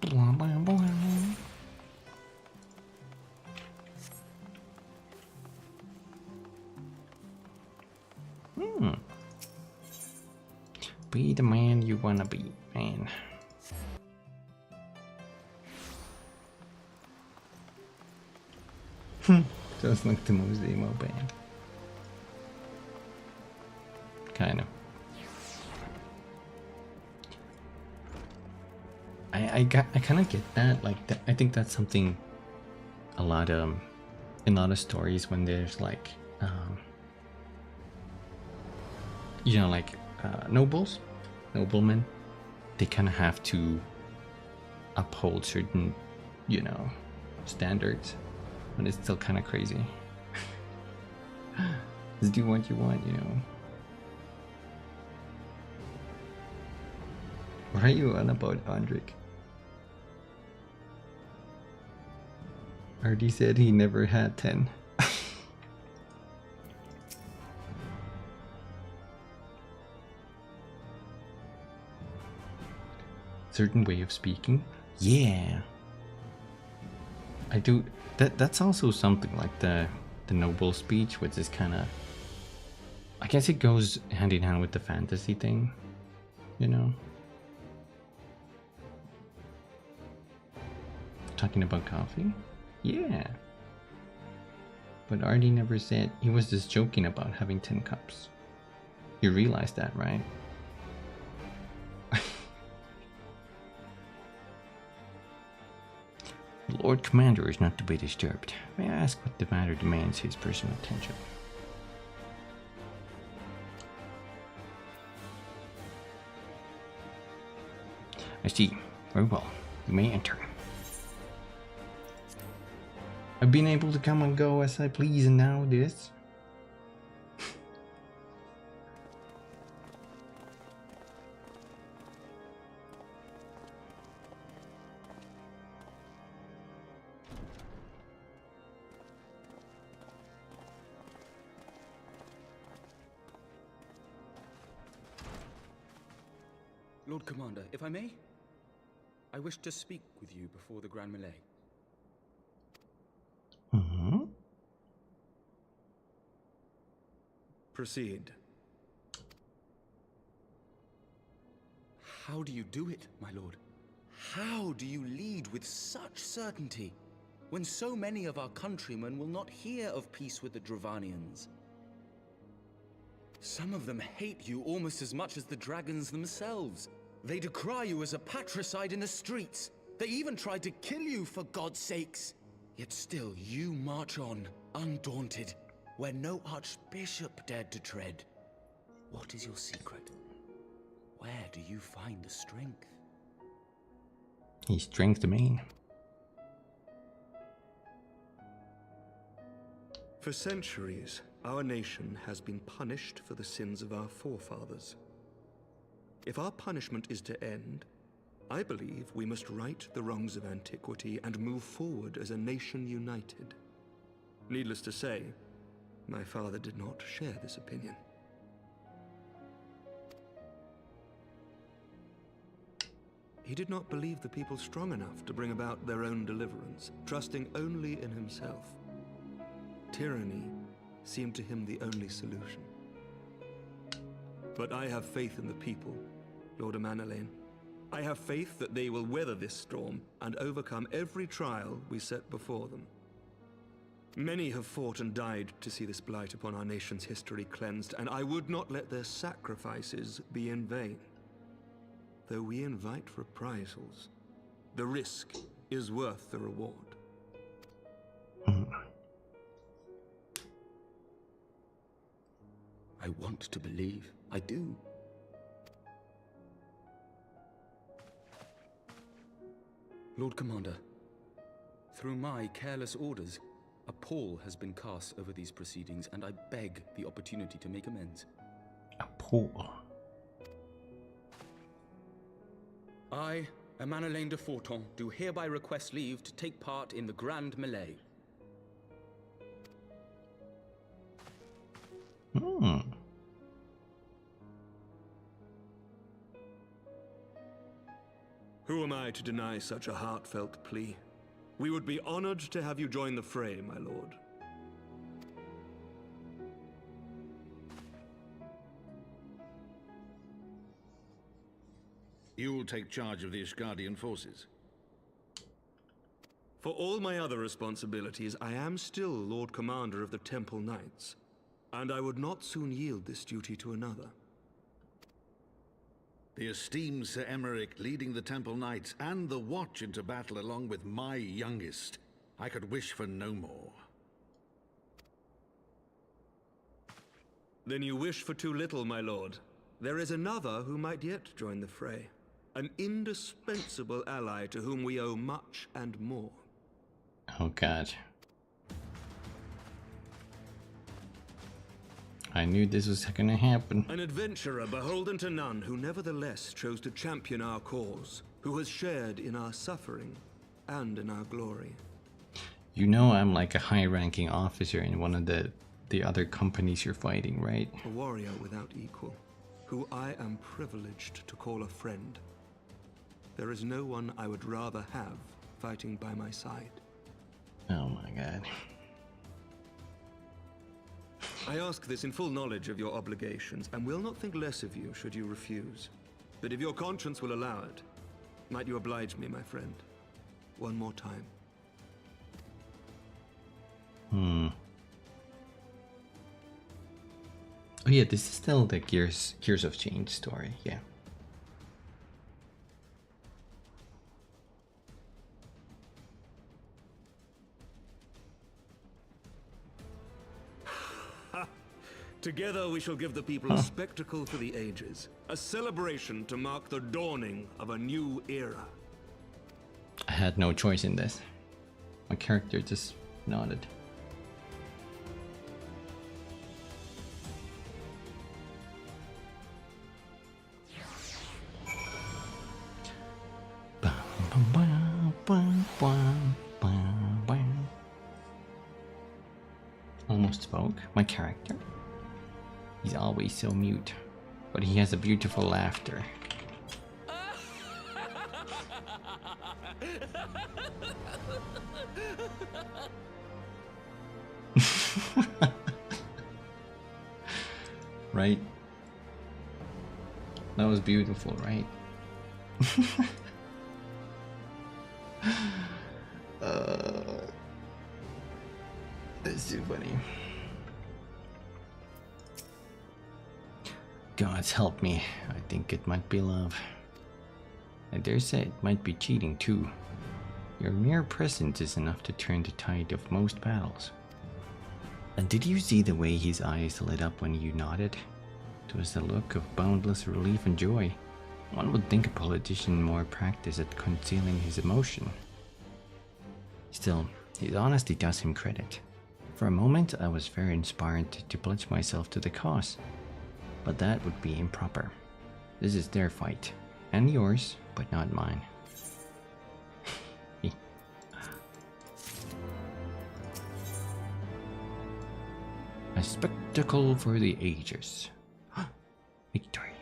Speaker 1: Blah, blah, blah. Be the man you wanna be, man. Sounds like the most emo band. Kind of. I kind of get that. Like, I think that's something a lot in a lot of stories when there's like, you know, like noblemen, they kind of have to uphold certain, you know, standards, but it's still kind of crazy. Just do what you want, you know. What are you on about, Andrik? Artie said he never had 10. Certain way of speaking? Yeah. I do. That's also something like the noble speech, which is kind of... I guess it goes hand in hand with the fantasy thing, you know? Talking about coffee? Yeah. But Artie never said... He was just joking about having 10 cups. You realize that, right? The Lord Commander is not to be disturbed. May I ask what the matter demands his personal attention? I see. Very well. You may enter. I've been able to come and go as I please, and now this.
Speaker 4: Lord Commander, if I may, I wish to speak with you before the Grand Melee.
Speaker 1: Mm-hmm.
Speaker 4: Proceed. How do you do it, my lord? How do you lead with such certainty?
Speaker 7: when so many of our countrymen will not hear of peace with the Dravanians? Some of them hate you almost as much as the dragons themselves. They decry you as a patricide in the streets. They even tried to kill you, for God's sakes. Yet still you march on, undaunted, where no archbishop dared to tread. What is your secret? Where do you find the strength?
Speaker 1: He's strength to main.
Speaker 5: For centuries, our nation has been punished for the sins of our forefathers. If our punishment is to end, I believe we must right the wrongs of antiquity and move forward as a nation united. Needless to say, my father did not share this opinion. He did not believe the people strong enough to bring about their own deliverance, trusting only in himself. Tyranny seemed to him the only solution. But I have faith in the people, Lord Amanalain. I have faith that they will weather this storm and overcome every trial we set before them. Many have fought and died to see this blight upon our nation's history cleansed, and I would not let their sacrifices be in vain. Though we invite reprisals, the risk is worth the reward.
Speaker 7: I want to believe. I do. Lord Commander, through my careless orders, a pall has been cast over these proceedings, and I beg the opportunity to make amends.
Speaker 1: A pall?
Speaker 7: I, Amanalain de Forton, do hereby request leave to take part in the Grand Melee.
Speaker 5: Who am I to deny such a heartfelt plea? We would be honored to have you join the fray, my lord.
Speaker 8: You'll take charge of the Ishgardian forces.
Speaker 5: For all my other responsibilities, I am still Lord Commander of the Temple Knights, and I would not soon yield this duty to another.
Speaker 8: The esteemed Sir Emeric leading the Temple Knights and the Watch into battle along with my youngest. I could wish for no more.
Speaker 5: Then you wish for too little, my lord. There is another who might yet join the fray. An indispensable ally to whom we owe much and more.
Speaker 1: Oh god. I knew this was gonna happen.
Speaker 5: An adventurer beholden to none, who nevertheless chose to champion our cause, who has shared in our suffering and in our glory.
Speaker 1: You know I'm like a high-ranking officer in one of the other companies you're fighting, right?
Speaker 5: A warrior without equal, who I am privileged to call a friend. There is no one I would rather have fighting by my side.
Speaker 1: Oh my god.
Speaker 5: I ask this in full knowledge of your obligations, and will not think less of you should you refuse. But if your conscience will allow it, might you oblige me, my friend, one more time?
Speaker 1: Oh yeah, this is still the Gears of Change story, yeah.
Speaker 5: Together we shall give the people a spectacle for the ages, a celebration to mark the dawning of a new era.
Speaker 1: I had no choice in this. My character just nodded. Almost spoke. My character. He's always so mute, but he has a beautiful laughter. Right? That was beautiful, right? That's too funny. Gods help me. I think it might be love. I dare say it might be cheating too. Your mere presence is enough to turn the tide of most battles. And did you see the way his eyes lit up when you nodded? It was a look of boundless relief and joy. One would think a politician more practiced at concealing his emotion. Still, his honesty does him credit. For a moment, I was very inspired to pledge myself to the cause. But that would be improper. This is their fight, and yours, but not mine. A spectacle for the ages. Victory.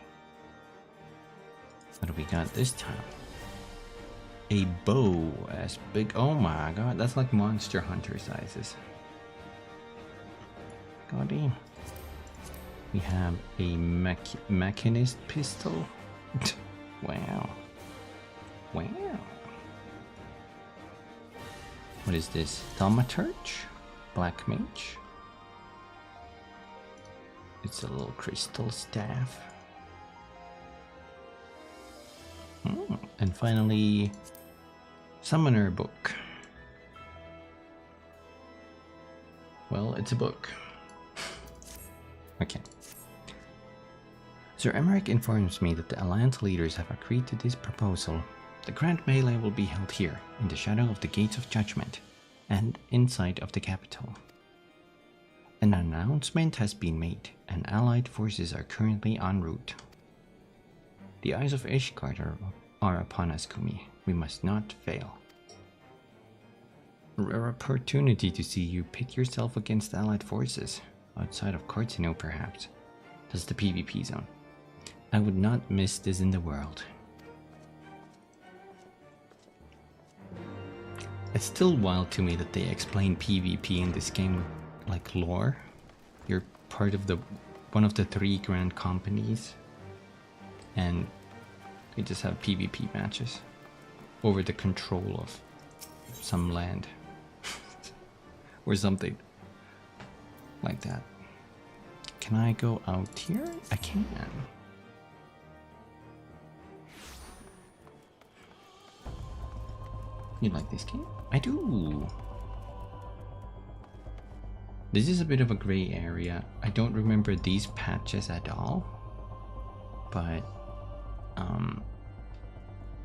Speaker 1: What do we got this time? A bow as big. Oh my god, that's like Monster Hunter sizes. God damn. We have a machinist pistol. Wow. Wow. What is this? Thaumaturge? Black Mage? It's a little crystal staff. And finally, Summoner Book. Well, it's a book. Okay. Sir Emmerich informs me that the Alliance leaders have agreed to this proposal. The Grand Melee will be held here, in the shadow of the Gates of Judgment, and in sight of the capital. An announcement has been made, and Allied forces are currently en route. The eyes of Ishard are upon us, Kumi. We must not fail. A rare opportunity to see you pit yourself against Allied forces, outside of Cortino perhaps. That's the PvP zone. I would not miss this in the world. It's still wild to me that they explain PvP in this game like lore. You're part of one of the 3 grand companies, and you just have PvP matches over the control of some land or something like that. Can I go out here? I can. You like this game? I do. This is a bit of a gray area. I don't remember these patches at all, but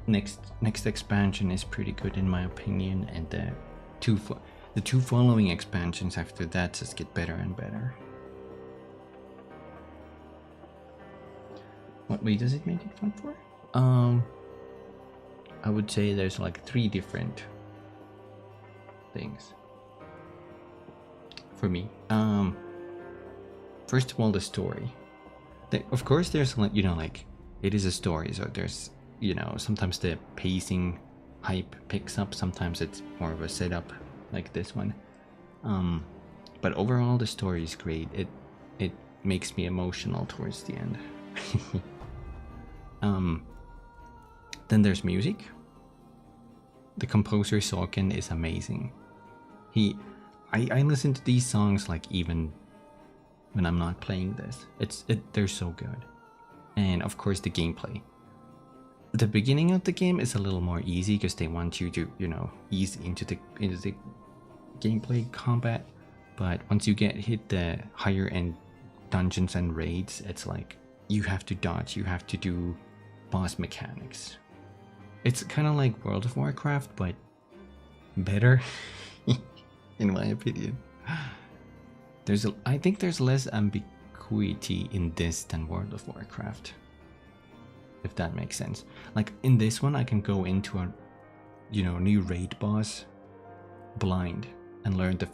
Speaker 1: next expansion is pretty good in my opinion, and the two following expansions after that just get better and better. What way does it make it fun for? I would say there's like 3 different things for me. First of all, the story. Of course, there's like, like it is a story, so there's, sometimes the pacing hype picks up, sometimes it's more of a setup like this one. But overall, the story is great. It makes me emotional towards the end. Then there's music. The composer Sorkin is amazing. I listen to these songs like even when I'm not playing this. They're so good. And of course the gameplay. The beginning of the game is a little more easy because they want you to, ease into the gameplay combat. But once you hit the higher end dungeons and raids, it's like you have to dodge, you have to do boss mechanics. It's kind of like World of Warcraft, but better, in my opinion. I think there's less ambiguity in this than World of Warcraft, if that makes sense. Like in this one, I can go into a, new raid boss blind and learn to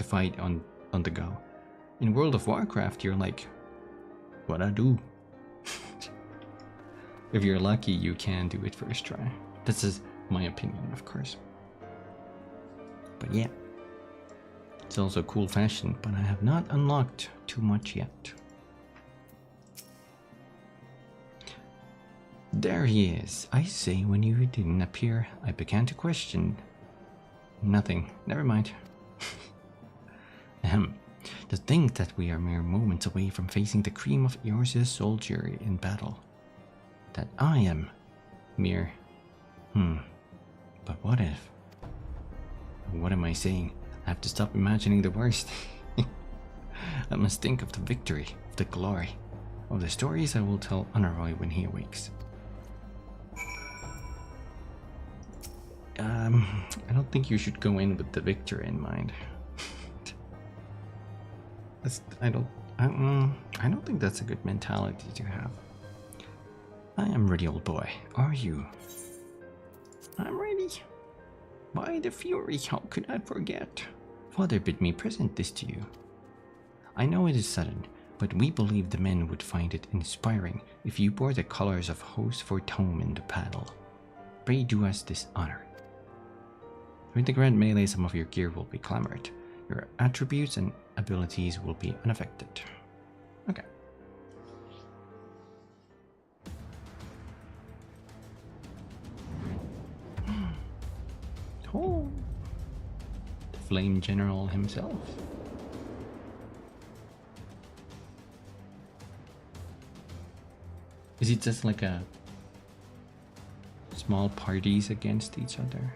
Speaker 1: fight on the go. In World of Warcraft, you're like, what I do? If you're lucky, you can do it first try. This is my opinion, of course. But yeah, it's also cool fashion, but I have not unlocked too much yet. There he is. I say, when you didn't appear, I began to question. Nothing. Never mind. To think that we are mere moments away from facing the cream of Eorzea's soldiery in battle. That I am mere... But what if? What am I saying? I have to stop imagining the worst. I must think of the victory, of the glory, of the stories I will tell Honorroy when he awakes. I don't think you should go in with the victor in mind. I don't think that's a good mentality to have. I am ready, old boy. Are you? I'm ready. By the Fury, how could I forget? Father bid me present this to you. I know it is sudden, but we believe the men would find it inspiring if you bore the colors of Host for Tome in the battle. Pray do us this honor. During the grand melee, some of your gear will be clamored. Your attributes and abilities will be unaffected. Okay. Oh, the Flame General himself. Is it just like a small parties against each other?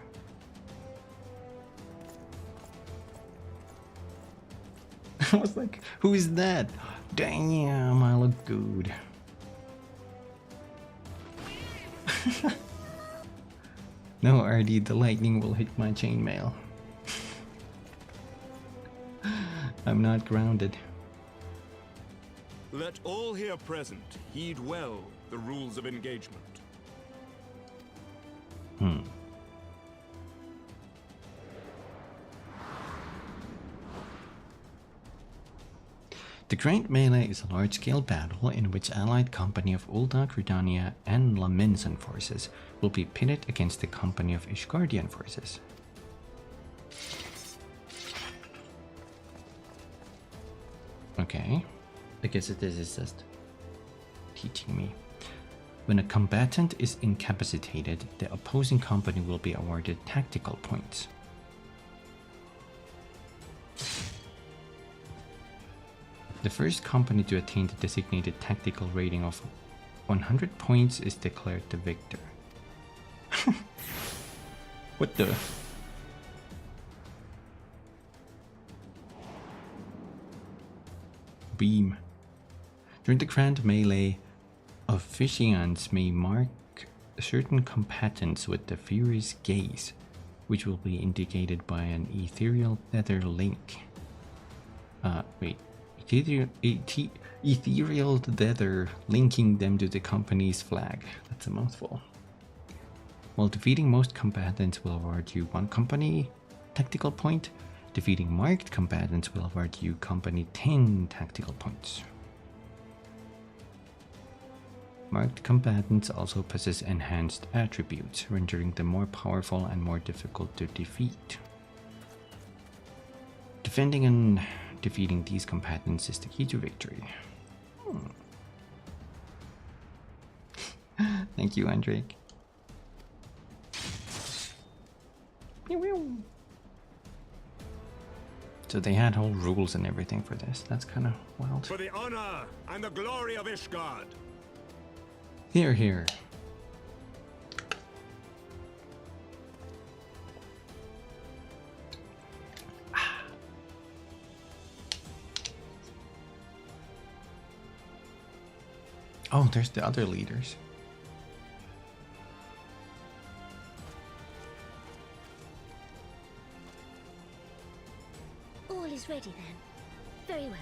Speaker 1: I was like, who is that? Damn, I look good. No, RD, the lightning will hit my chainmail. I'm not grounded.
Speaker 9: Let all here present heed well the rules of engagement.
Speaker 1: The Grand Melee is a large-scale battle in which allied company of Ulda, Gridania, and Lamensan forces will be pitted against the company of Ishgardian forces. Okay, I guess this is just teaching me. When a combatant is incapacitated, the opposing company will be awarded tactical points. The first company to attain the designated tactical rating of 100 points is declared the victor. What the? Beam. During the Grand Melee, officiants may mark certain combatants with the Fury's Gaze, which will be indicated by an ethereal nether link. Ethereal tether linking them to the company's flag. That's a mouthful. While defeating most combatants will award you 1 company tactical point, defeating marked combatants will award you company 10 tactical points. Marked combatants also possess enhanced attributes, rendering them more powerful and more difficult to defeat. Defending and defeating these combatants is the key to victory. Thank you, Andrei. So they had whole rules and everything for this. That's kind of wild.
Speaker 9: For the honor and the glory of Ishard.
Speaker 1: Here, here. Oh, there's the other leaders.
Speaker 2: All is ready then. Very well.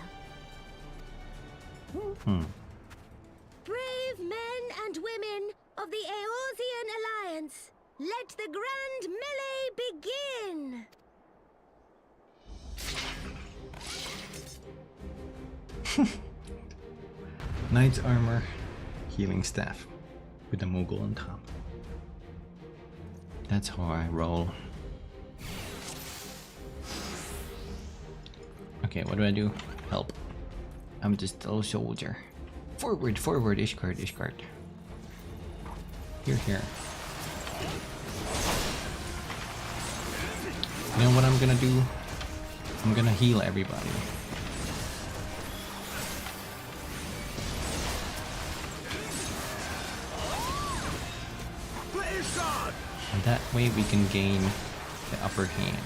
Speaker 2: Brave men and women of the Eorzean Alliance, let the Grand Melee begin!
Speaker 1: Knight's armor, healing staff, with a Moogle on top. That's how I roll. Okay, what do I do? Help. I'm just a little soldier. Forward, forward, Ishard, Ishard. Here, here. You know what I'm gonna do? I'm gonna heal everybody.
Speaker 7: Ishard!
Speaker 1: And that way we can gain the upper hand.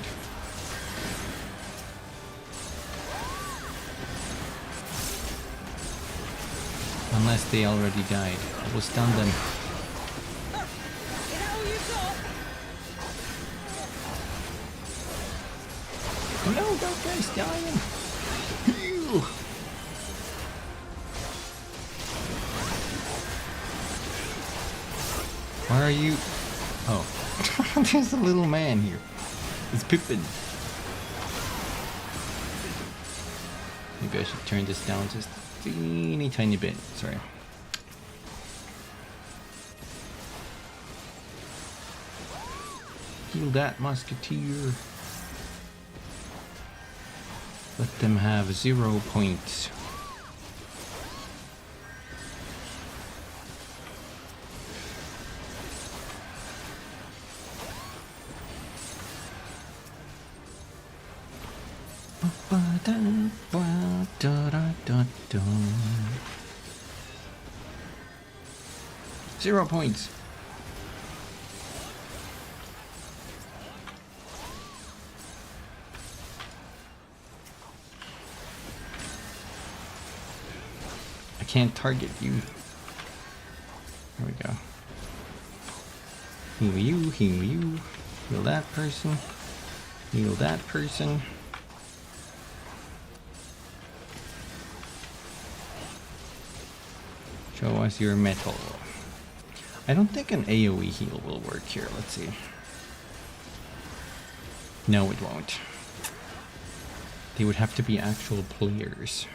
Speaker 1: Unless they already died. I will stun them. Oh no, that guy's dying! Ew. Why are you... Oh. There's a little man here. It's Pippin. Maybe I should turn this down just a teeny tiny bit. Sorry. Heal that musketeer. Let them have 0 points. Zero points. I can't target you. There we go. Heal you, heal you. Heal that person. Heal that person. Show us your metal. I don't think an AoE heal will work here. Let's see. No, it won't. They would have to be actual players.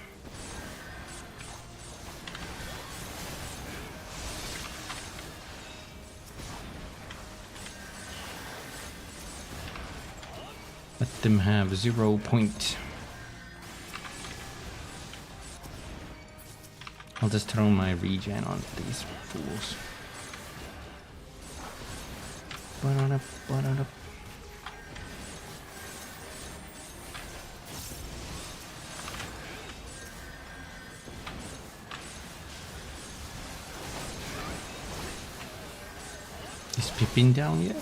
Speaker 1: Let them have 0 point. I'll just throw my regen on these fools. Ba-da-da. Is Pippin down yet?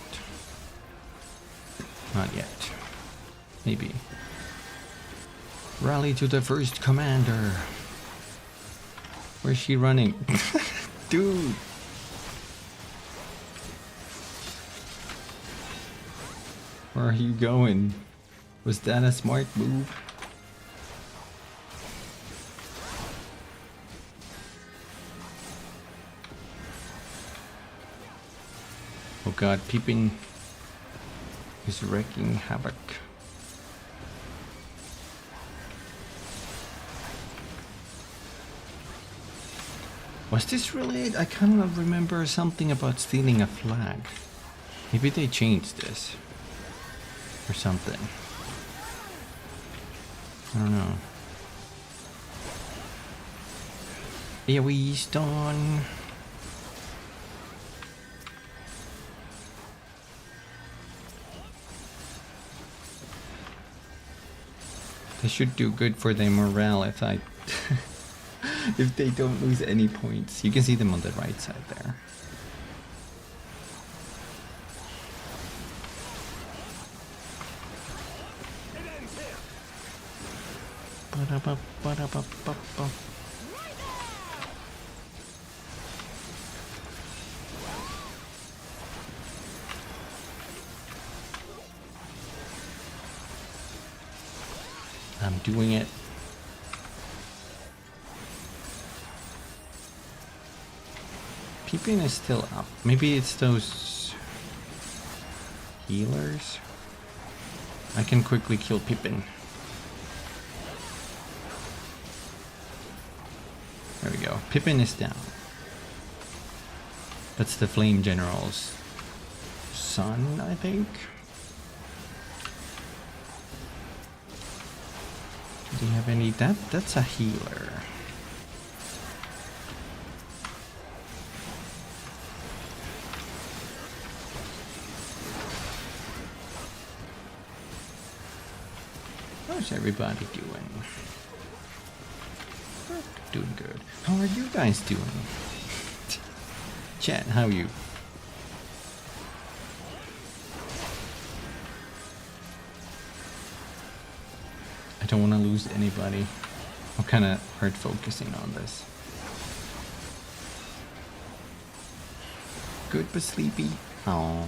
Speaker 1: Not yet. Maybe. Rally to the first commander. Where's she running? Dude! Where are you going? Was that a smart move? Oh god, Pippin is wreaking havoc. Was this really it? I kind of remember something about stealing a flag. Maybe they changed this. Or something. I don't know. AoE stun. This should do good for their morale if I... if they don't lose any points. You can see them on the right side there. I'm doing it. Pippin is still up. Maybe it's those healers. I can quickly kill Pippin. There we go. Pippin is down. That's the Flame General's son, I think. Do you have any? That's a healer. How's everybody doing? Doing good. How are you guys doing? Chat, how are you? don't want to lose anybody. I'm kind of hard focusing on this. Good but sleepy. Oh.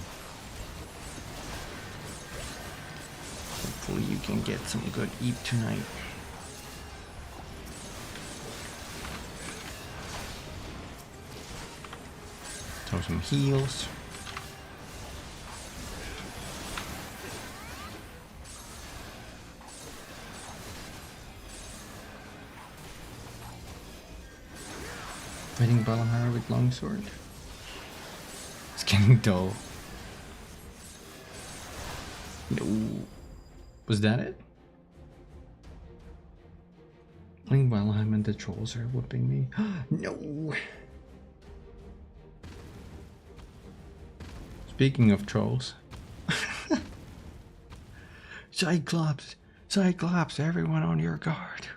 Speaker 1: Hopefully you can get some good eat tonight. Throw some heals. Fighting Balamara with longsword. It's getting dull. No. Was that it? Playing Valheim and the trolls are whipping me. No. Speaking of trolls. Cyclops! Cyclops! Everyone on your guard!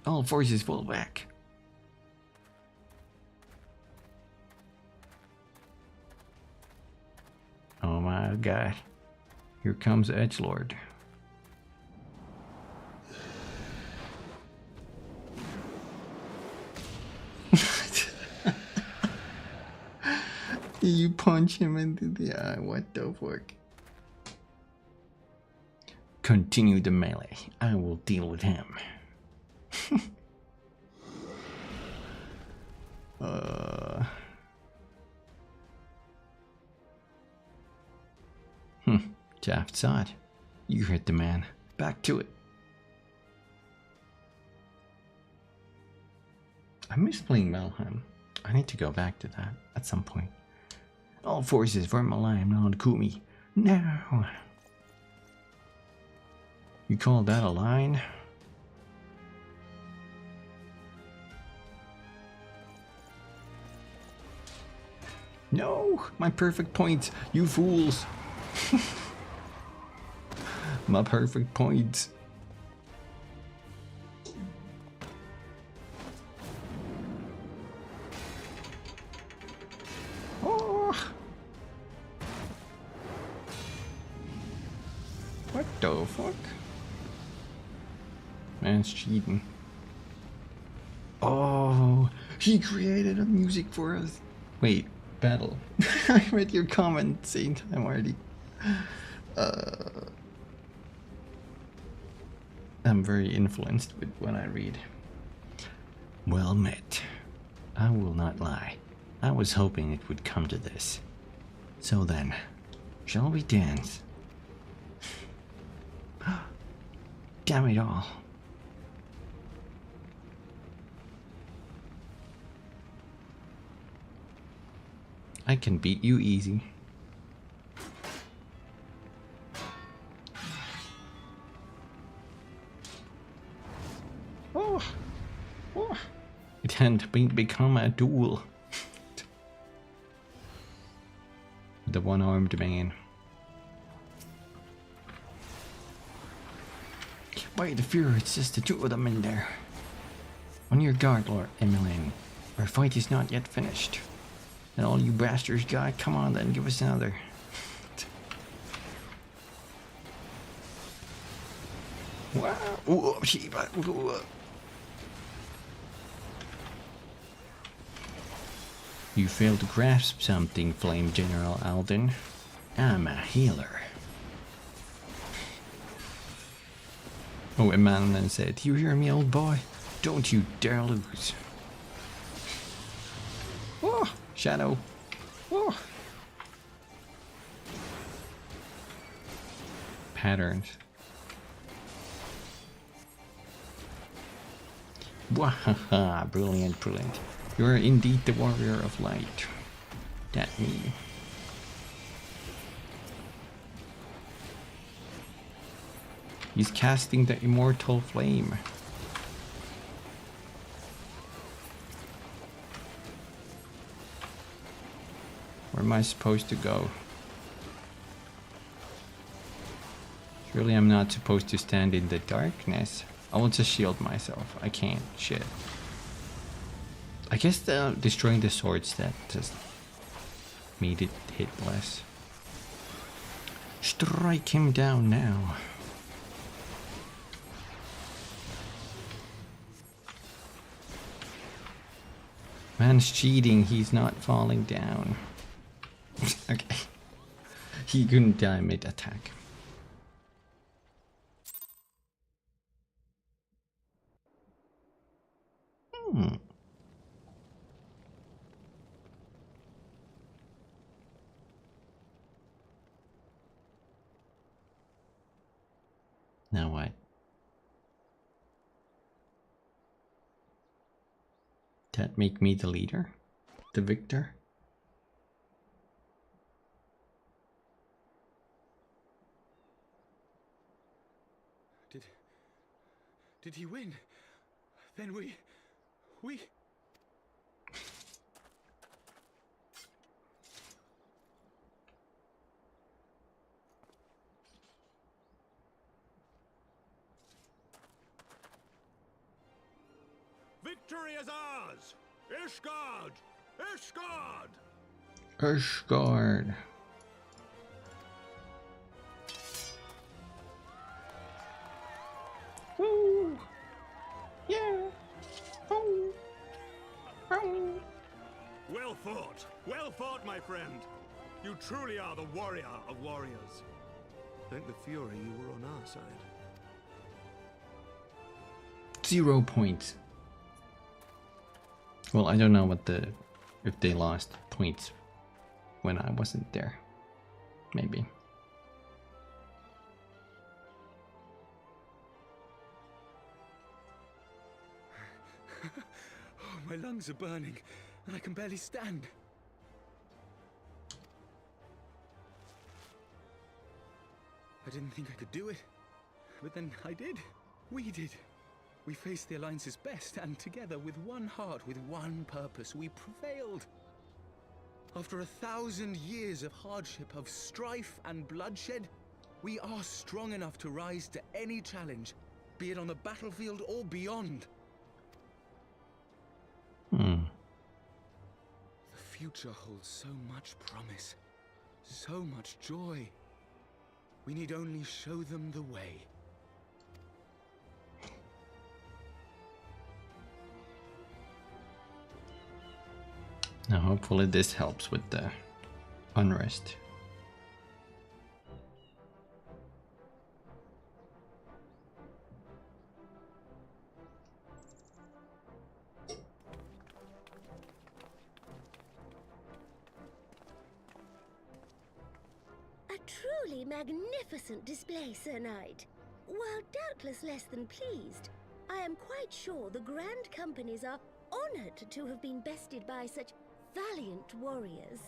Speaker 1: All forces fall back. Oh my god. Here comes Edgelord. You punch him into the eye. What the fuck? Continue the melee. I will deal with him. Jaft saw it. You heard the man. Back to it. I miss playing Valheim. I need to go back to that at some point. All forces form a line on Kumi. Now. You call that a line? No! My perfect points, you fools! My perfect points. Oh. What the fuck? Man's cheating. Oh, he created a music for us. Wait, battle. I read your comment same time already. I'm very influenced with what I read. Well met. I will not lie. I was hoping it would come to this. So then, shall we dance? Damn it all. I can beat you easy. Oh. It hadn't become a duel. The one-armed man. By the fear, it's just the two of them in there. On your guard, Lord Emilian. Our fight is not yet finished. And all you bastards got, come on then, give us another. Wow. You failed to grasp something, Flame General Alden. I'm a healer. Oh, Emmanuel said, you hear me, old boy? Don't you dare lose. Oh, Shadow. Oh. Patterns. Wahaha, brilliant, brilliant. You are indeed the warrior of light. That me. He's casting the immortal flame. Where am I supposed to go? Surely I'm not supposed to stand in the darkness. I will just shield myself. I can't. Shit. I guess destroying the swords that just made it hit less. Strike him down now. Man's cheating, he's not falling down. Okay. He couldn't die mid-attack. Now what? That make me the leader? The victor?
Speaker 7: Did he win? Then we...
Speaker 9: Victory is ours! Ishard! Ishard!
Speaker 1: Ishard. Woo! Yeah! Oh! Oh!
Speaker 9: Well fought! Well fought, my friend! You truly are the warrior of warriors. Thank the Fury you were on our side.
Speaker 1: 0 points. Well, I don't know what if they lost points when I wasn't there. Maybe.
Speaker 7: Oh, my lungs are burning, and I can barely stand. I didn't think I could do it, but then I did. We did. We faced the Alliance's best, and together, with one heart, with one purpose, we prevailed. After 1,000 years of hardship, of strife and bloodshed, we are strong enough to rise to any challenge, be it on the battlefield or beyond. The future holds so much promise, so much joy. We need only show them the way.
Speaker 1: Now hopefully this helps with the unrest.
Speaker 10: A truly magnificent display, Sir Knight. While doubtless less than pleased, I am quite sure the Grand Companies are honored to have been bested by such valiant warriors.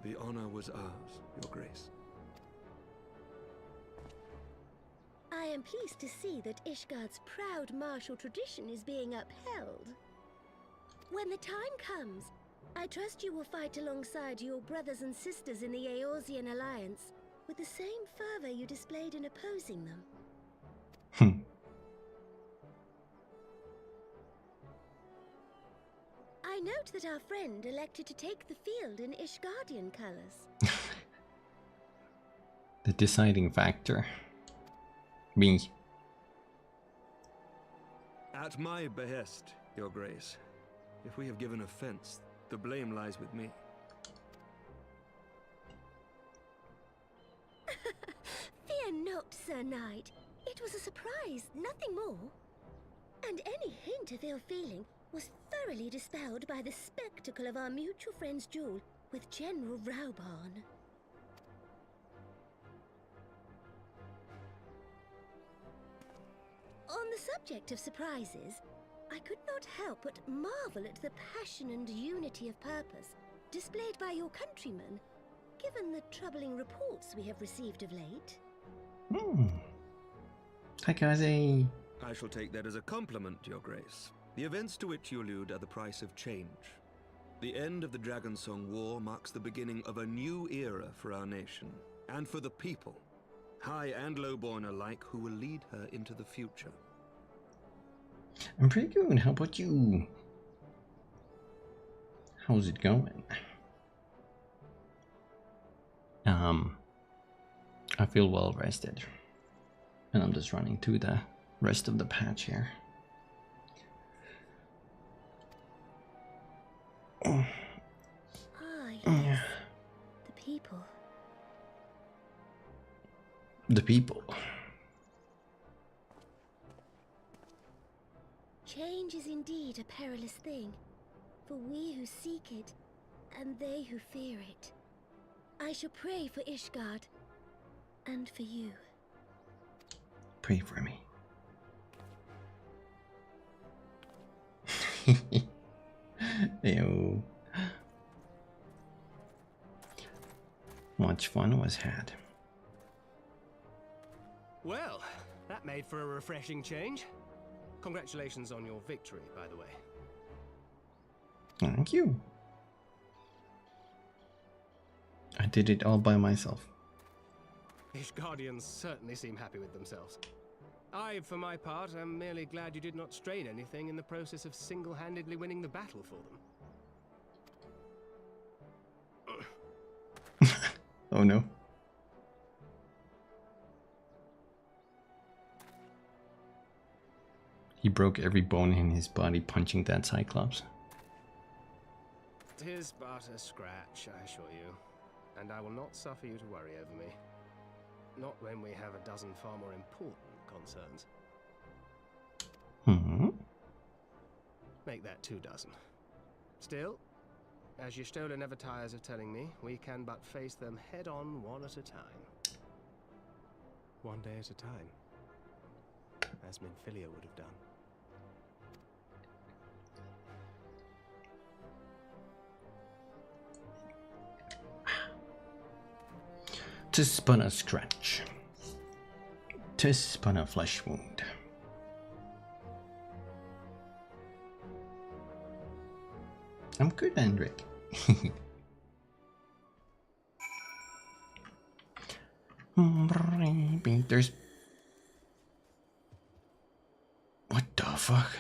Speaker 9: The honor was ours, Your Grace.
Speaker 10: I am pleased to see that Ishgard's proud martial tradition is being upheld. When the time comes, I trust you will fight alongside your brothers and sisters in the Eorzean Alliance with the same fervor you displayed in opposing them. I note that our friend elected to take the field in Ishgardian colors.
Speaker 1: The deciding factor. Me.
Speaker 9: At my behest, Your Grace. If we have given offense, the blame lies with me.
Speaker 10: Fear not, Sir Knight. It was a surprise, nothing more. And any hint of ill feeling was thoroughly dispelled by the spectacle of our mutual friend's duel with General Raubarn. On the subject of surprises, I could not help but marvel at the passion and unity of purpose displayed by your countrymen, given the troubling reports we have received of late.
Speaker 1: Hi, Kaze.
Speaker 9: I shall take that as a compliment, Your Grace. The events to which you allude are the price of change. The end of the Dragonsong War marks the beginning of a new era for our nation, and for the people, high and lowborn alike, who will lead her into the future.
Speaker 1: I'm pretty good. How about you? How's it going? I feel well rested. And I'm just running to the rest of the patch here.
Speaker 10: Ah, yes. The people.
Speaker 1: The people.
Speaker 10: Change is indeed a perilous thing, for we who seek it, and they who fear it. I shall pray for Ishard, and for you.
Speaker 1: Pray for me. Ew. Much fun was had.
Speaker 5: Well, that made for a refreshing change. Congratulations on your victory, by the way.
Speaker 1: Thank you. I did it all by myself.
Speaker 5: Ishgardians certainly seem happy with themselves. I, for my part, am merely glad you did not strain anything in the process of single-handedly winning the battle for them.
Speaker 1: Oh no. He broke every bone in his body punching that Cyclops.
Speaker 5: 'Tis but a scratch, I assure you, and I will not suffer you to worry over me. Not when we have a dozen far more important concerns.
Speaker 9: Make that 2 dozen. Still, as Y'shtola never tires of telling me, we can but face them head-on one at a time.
Speaker 5: One day at a time, as Minfilia would have done.
Speaker 1: Tis but a scratch. Tis but a flesh wound. I'm good, Hendrik. There's... What the fuck?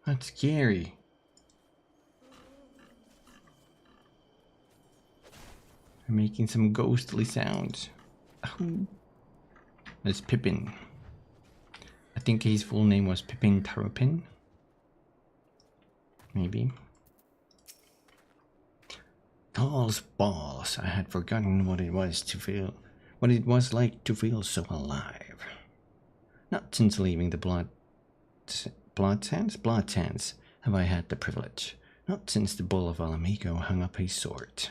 Speaker 1: That's scary. I'm making some ghostly sounds. Oh. That's Pippin. I think his full name was Pippin Taropin. Maybe. Calls balls. I had forgotten what it was to feel, what it was like to feel so alive. Not since leaving the Blood Sands have I had the privilege. Not since the Bull of Alamigo hung up his sword.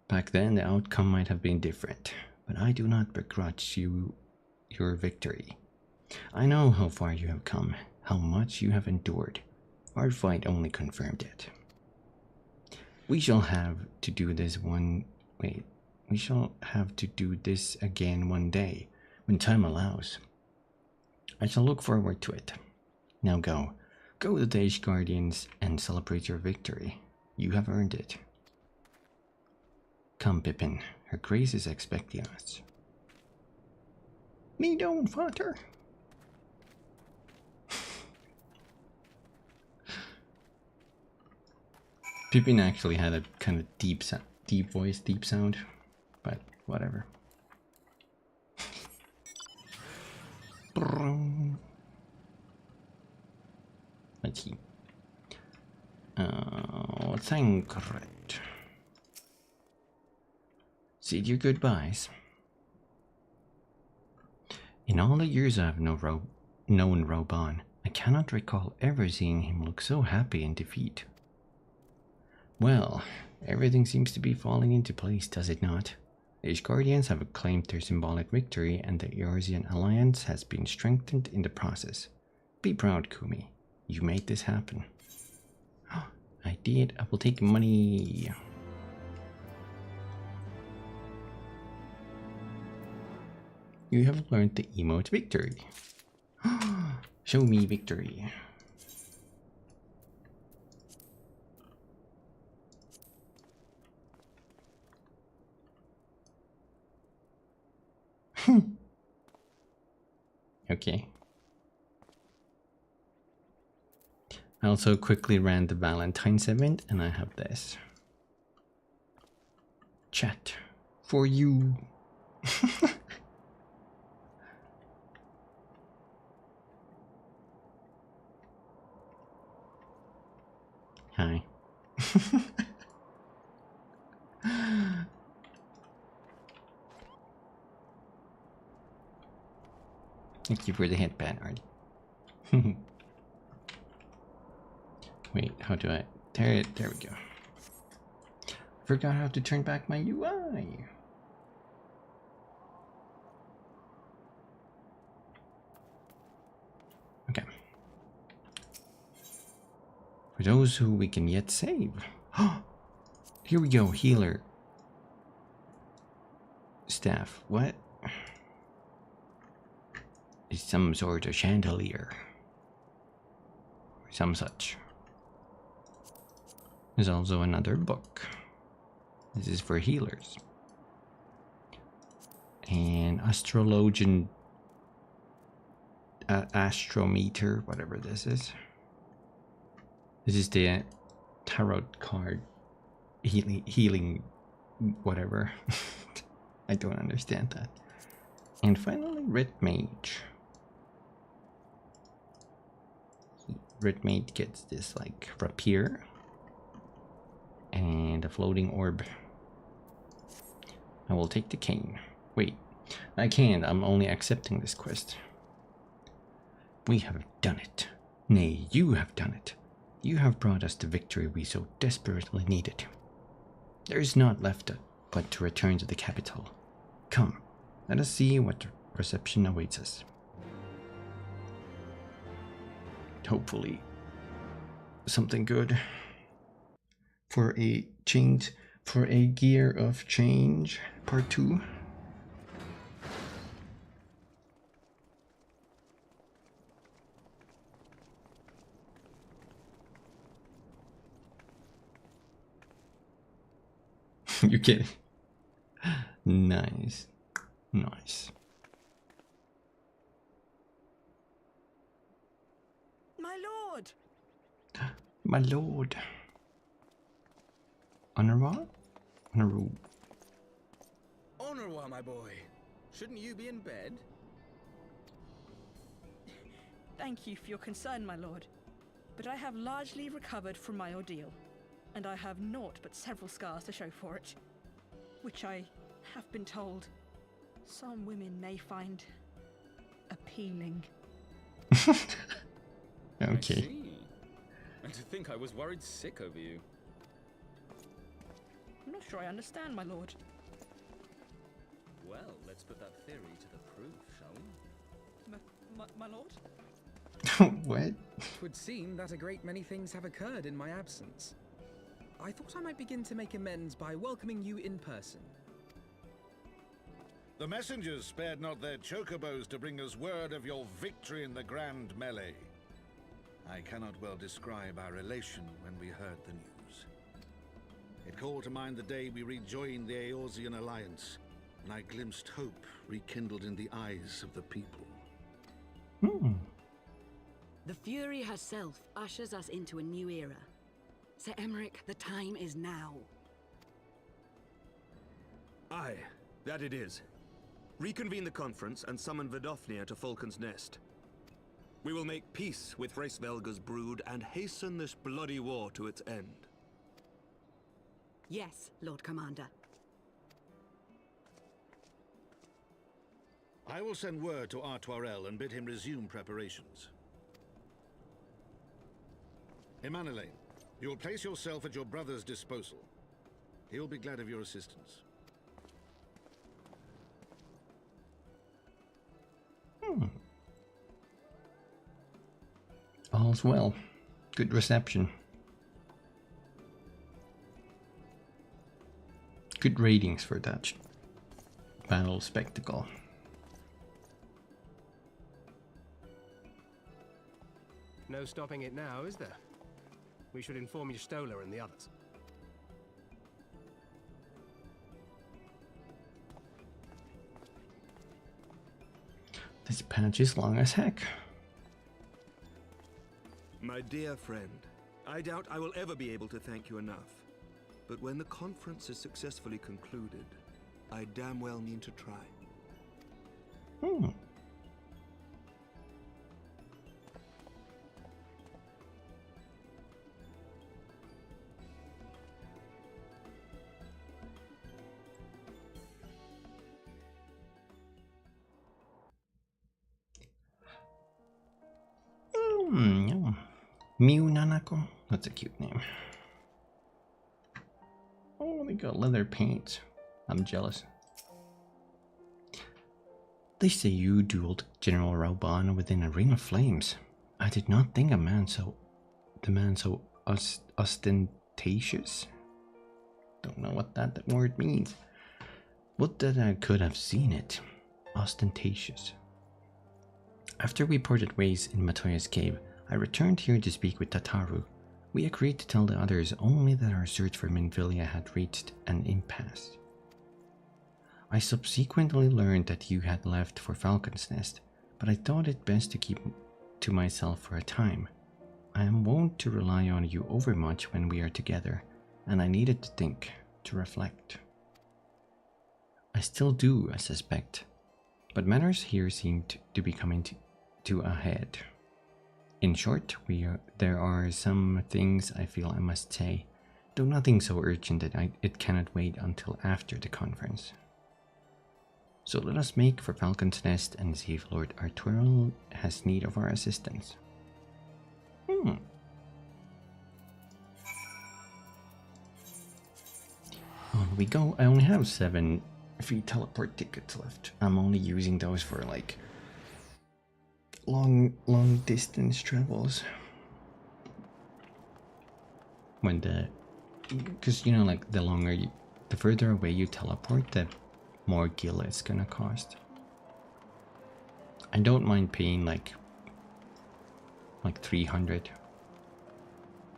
Speaker 1: Back then, the outcome might have been different, but I do not begrudge you your victory. I know how far you have come, how much you have endured. Our fight only confirmed it. We shall have to do this we shall have to do this again one day, when time allows. I shall look forward to it. Now go to the Ishgardians and celebrate your victory. You have earned it. Come, Pippin, her grace is expecting us. Me don't, Father. Pippin actually had a kind of deep voice, deep sound, but whatever. Let's see. Thancred. Said your goodbyes. In all the years I have known Roban, I cannot recall ever seeing him look so happy in defeat. Well, everything seems to be falling into place, does it not? The Ishgardians have claimed their symbolic victory, and the Eorzean alliance has been strengthened in the process. Be proud, Kumi. You made this happen. I did. I will take money. You have learned the emote victory. Show me victory. Okay. I also quickly ran the Valentine's event and I have this. Chat for you. Hi. Thank you for the headband art. Wait, how do I? There we go. Forgot how to turn back my UI. Okay. For those who we can yet save. Here we go, healer. Staff, what? It's some sort of chandelier. Some such. There's also another book. This is for healers. And astrologian astrometer, whatever this is. This is the tarot card healing whatever. I don't understand that. And finally, White Mage. White Mage gets this like rapier and a floating orb. I will take the cane. Wait, I can't. I'm only accepting this quest. We have done it. Nay, you have done it. You have brought us the victory we so desperately needed. There is naught left but to return to the capital. Come, let us see what reception awaits us. Hopefully, something good. For a change, for a gear of change, part 2. You kidding? Nice. Nice.
Speaker 6: My lord!
Speaker 1: My lord. Honorwa? Honoru.
Speaker 7: Honorwa, my boy. Shouldn't you be in bed?
Speaker 6: Thank you for your concern, my lord. But I have largely recovered from my ordeal, and I have naught but several scars to show for it, which I have been told some women may find appealing.
Speaker 1: Okay.
Speaker 4: I see. And to think I was worried sick over you.
Speaker 6: I'm not sure I understand, my lord.
Speaker 4: Well, let's put that theory to the proof, shall we?
Speaker 6: My lord?
Speaker 1: What?
Speaker 11: Twould seem that a great many things have occurred in my absence. I thought I might begin to make amends by welcoming you in person.
Speaker 8: The messengers spared not their chocobos to bring us word of your victory in the grand melee. I cannot well describe our elation when we heard the news. It called to mind the day we rejoined the Eorzean alliance, and I glimpsed hope rekindled in the eyes of the people.
Speaker 3: The Fury herself ushers us into a new era. Sir Emmerich, the time is now.
Speaker 9: Aye, that it is. Reconvene the conference and summon Vidofnir to Falcon's Nest. We will make peace with Hraesvelga's brood and hasten this bloody war to its end.
Speaker 3: Yes, Lord Commander.
Speaker 8: I will send word to Artoirel and bid him resume preparations. Emmanuel, you will place yourself at your brother's disposal. He will be glad of your assistance.
Speaker 1: All's well. Good reception. Good ratings for that battle spectacle.
Speaker 5: No stopping it now, is there? We should inform Stola and the others.
Speaker 1: This patch is long as heck.
Speaker 9: My dear friend, I doubt I will ever be able to thank you enough. But when the conference is successfully concluded, I damn well mean to try.
Speaker 1: Mew Nanako? That's a cute name. Oh, they got leather paint. I'm jealous. They say you dueled General Rauban within a ring of flames. I did not think the man so ostentatious. Don't know what that word means. But that I could have seen it. Ostentatious. After we parted ways in Matoya's cave, I returned here to speak with Tataru. We agreed to tell the others only that our search for Minfilia had reached an impasse. I subsequently learned that you had left for Falcon's Nest, but I thought it best to keep to myself for a time. I am wont to rely on you overmuch when we are together, and I needed to think, to reflect. I still do, I suspect, but matters here seem to be coming to a head. In short, there are some things I feel I must say, though nothing so urgent that it cannot wait until after the conference. So let us make for Falcon's Nest and see if Lord Arturo has need of our assistance. On we go. I only have 7 free teleport tickets left. I'm only using those for like long distance travels. Because you know, like the further away you teleport, the more gil it's gonna cost. I don't mind paying like 300,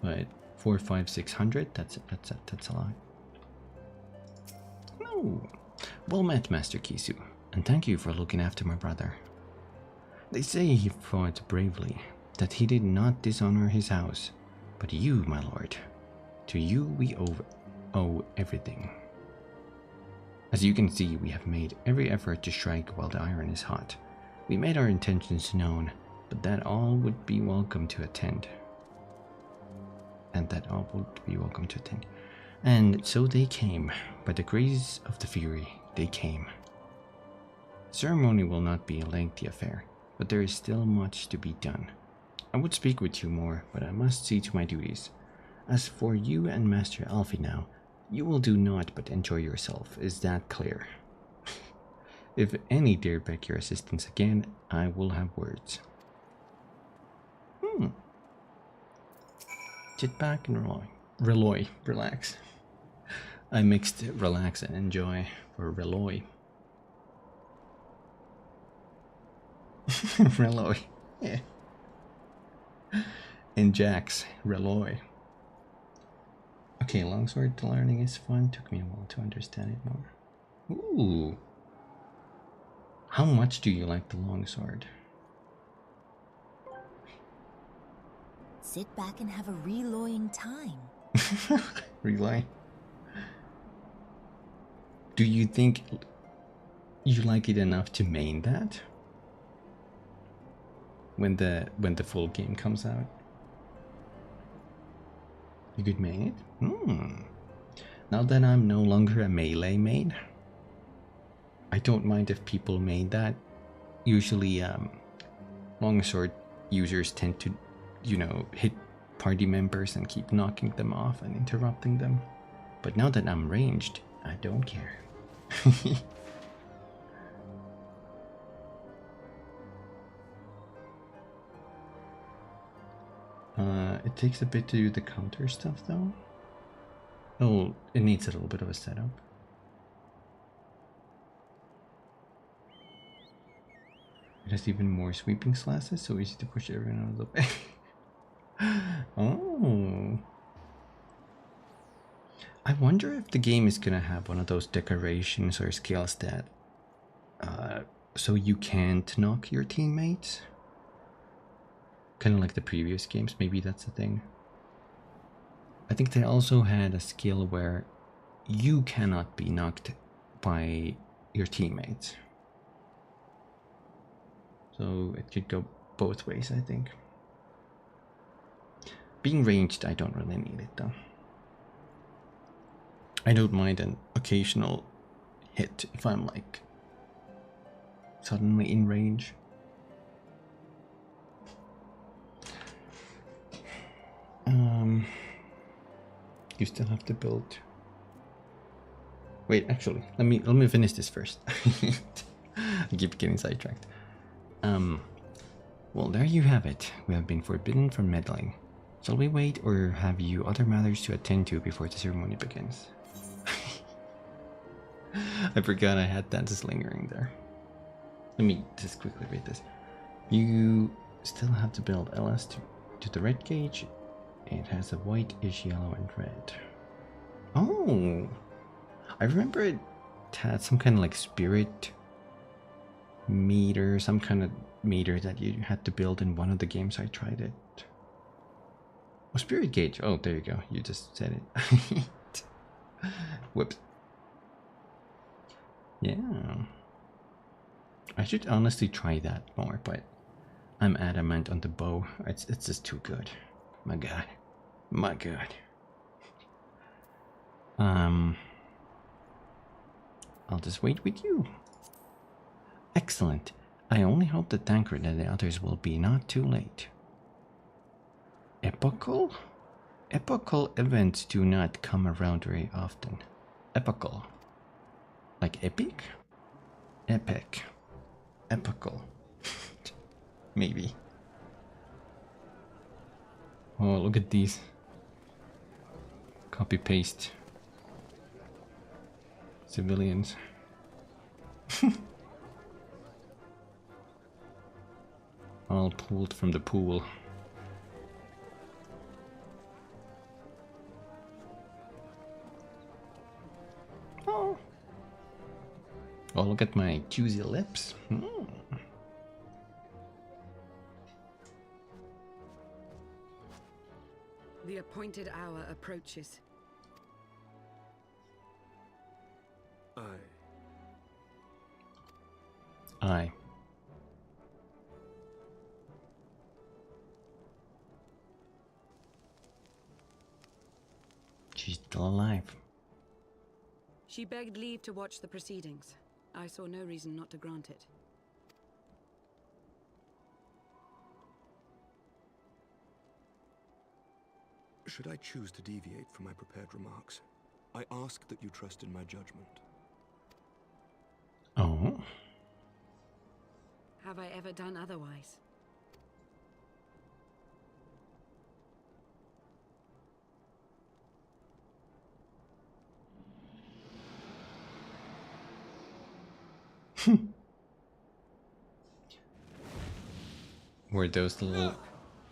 Speaker 1: but 400, 500, 600. That's a lot. No. Well met, Master Kisu, and thank you for looking after my brother. They say he fought bravely, that he did not dishonor his house, but you, my lord, to you we owe everything. As you can see, we have made every effort to strike while the iron is hot. We made our intentions known, but that all would be welcome to attend. And so they came. By the grace of the Fury, they came. The ceremony will not be a lengthy affair, but there is still much to be done. I would speak with you more, but I must see to my duties. As for you and Master Alfie now, you will do naught but enjoy yourself, is that clear? If any dare beg your assistance again, I will have words. Sit back and relax. I mixed relax and enjoy for reloy. Reloy, yeah. And Jax, reloy. Okay, longsword learning is fun. Took me a while to understand it more. Ooh. How much do you like the longsword?
Speaker 12: Sit back and have a reloying time.
Speaker 1: Reloy? Do you think you like it enough to main that? When the full game comes out? You could main it? Now that I'm no longer a melee main, I don't mind if people main that. Usually longsword users tend to, you know, hit party members and keep knocking them off and interrupting them. But now that I'm ranged, I don't care. It takes a bit to do the counter stuff though. Oh, it needs a little bit of a setup. It has even more sweeping slashes, so easy to push everyone out of the way. Oh. I wonder if the game is gonna have one of those decorations or skills that so you can't knock your teammates. Kind of like the previous games, maybe that's the thing. I think they also had a skill where you cannot be knocked by your teammates. So it could go both ways, I think. Being ranged, I don't really need it though. I don't mind an occasional hit if I'm like suddenly in range. You still have to build. Wait, actually, let me finish this first. I keep getting sidetracked. Well, there you have it. We have been forbidden from meddling. Shall we wait, or have you other matters to attend to before the ceremony begins? I forgot I had that just lingering there. Let me just quickly read this. You still have to build LS to the red gauge. It has a white-ish yellow and red. Oh! I remember it had some kind of like spirit meter, some kind of meter that you had to build in one of the games I tried it. Oh, spirit gauge. Oh, there you go. You just said it. Whoops. Yeah. I should honestly try that more, but I'm adamant on the bow. It's just too good. My god. My god. I'll just wait with you. Excellent. I only hope that Tancred and the others will be not too late. Epochal? Epochal events do not come around very often. Epochal. Like epic? Epic. Epochal. Maybe. Oh, look at these. Copy paste. Civilians. All pulled from the pool. Oh. Oh, look at my juicy lips.
Speaker 13: The appointed hour approaches.
Speaker 1: Aye. She's still alive.
Speaker 13: She begged leave to watch the proceedings. I saw no reason not to grant it.
Speaker 9: Should I choose to deviate from my prepared remarks, I ask that you trust in my judgment.
Speaker 1: Oh?
Speaker 13: Have I ever done otherwise?
Speaker 1: Were those little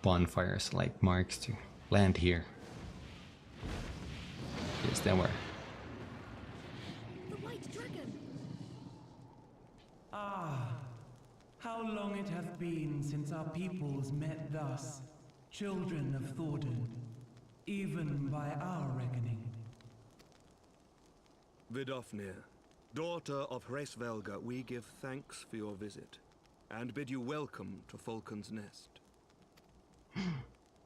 Speaker 1: bonfires like marks to land here? Yes, they were.
Speaker 10: The White Dragon!
Speaker 14: Ah, how long it hath been since our peoples met thus, children of Thordan, even by our reckoning.
Speaker 9: Vidofnir, daughter of Hraesvelga, we give thanks for your visit, and bid you welcome to Falcon's Nest.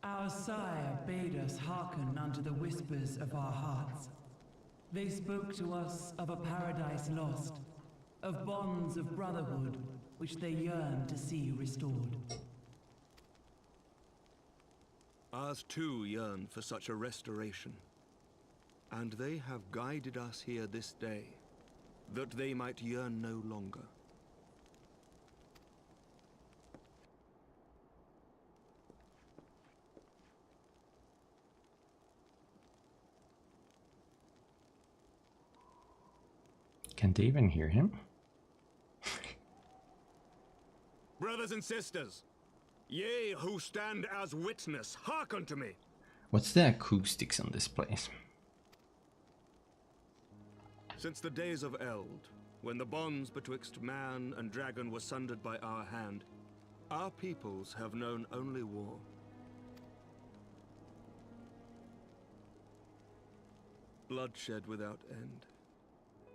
Speaker 14: Our sire bade us hearken unto the whispers of our hearts. They spoke to us of a paradise lost, of bonds of brotherhood which they yearn to see restored.
Speaker 9: Ours too yearn for such a restoration, and they have guided us here this day, that they might yearn no longer.
Speaker 1: Can't even hear him.
Speaker 9: Brothers and sisters, ye who stand as witness, hearken to me.
Speaker 1: What's the acoustics on this place?
Speaker 9: Since the days of Eld, when the bonds betwixt man and dragon were sundered by our hand, Our peoples have known only war. Bloodshed without end.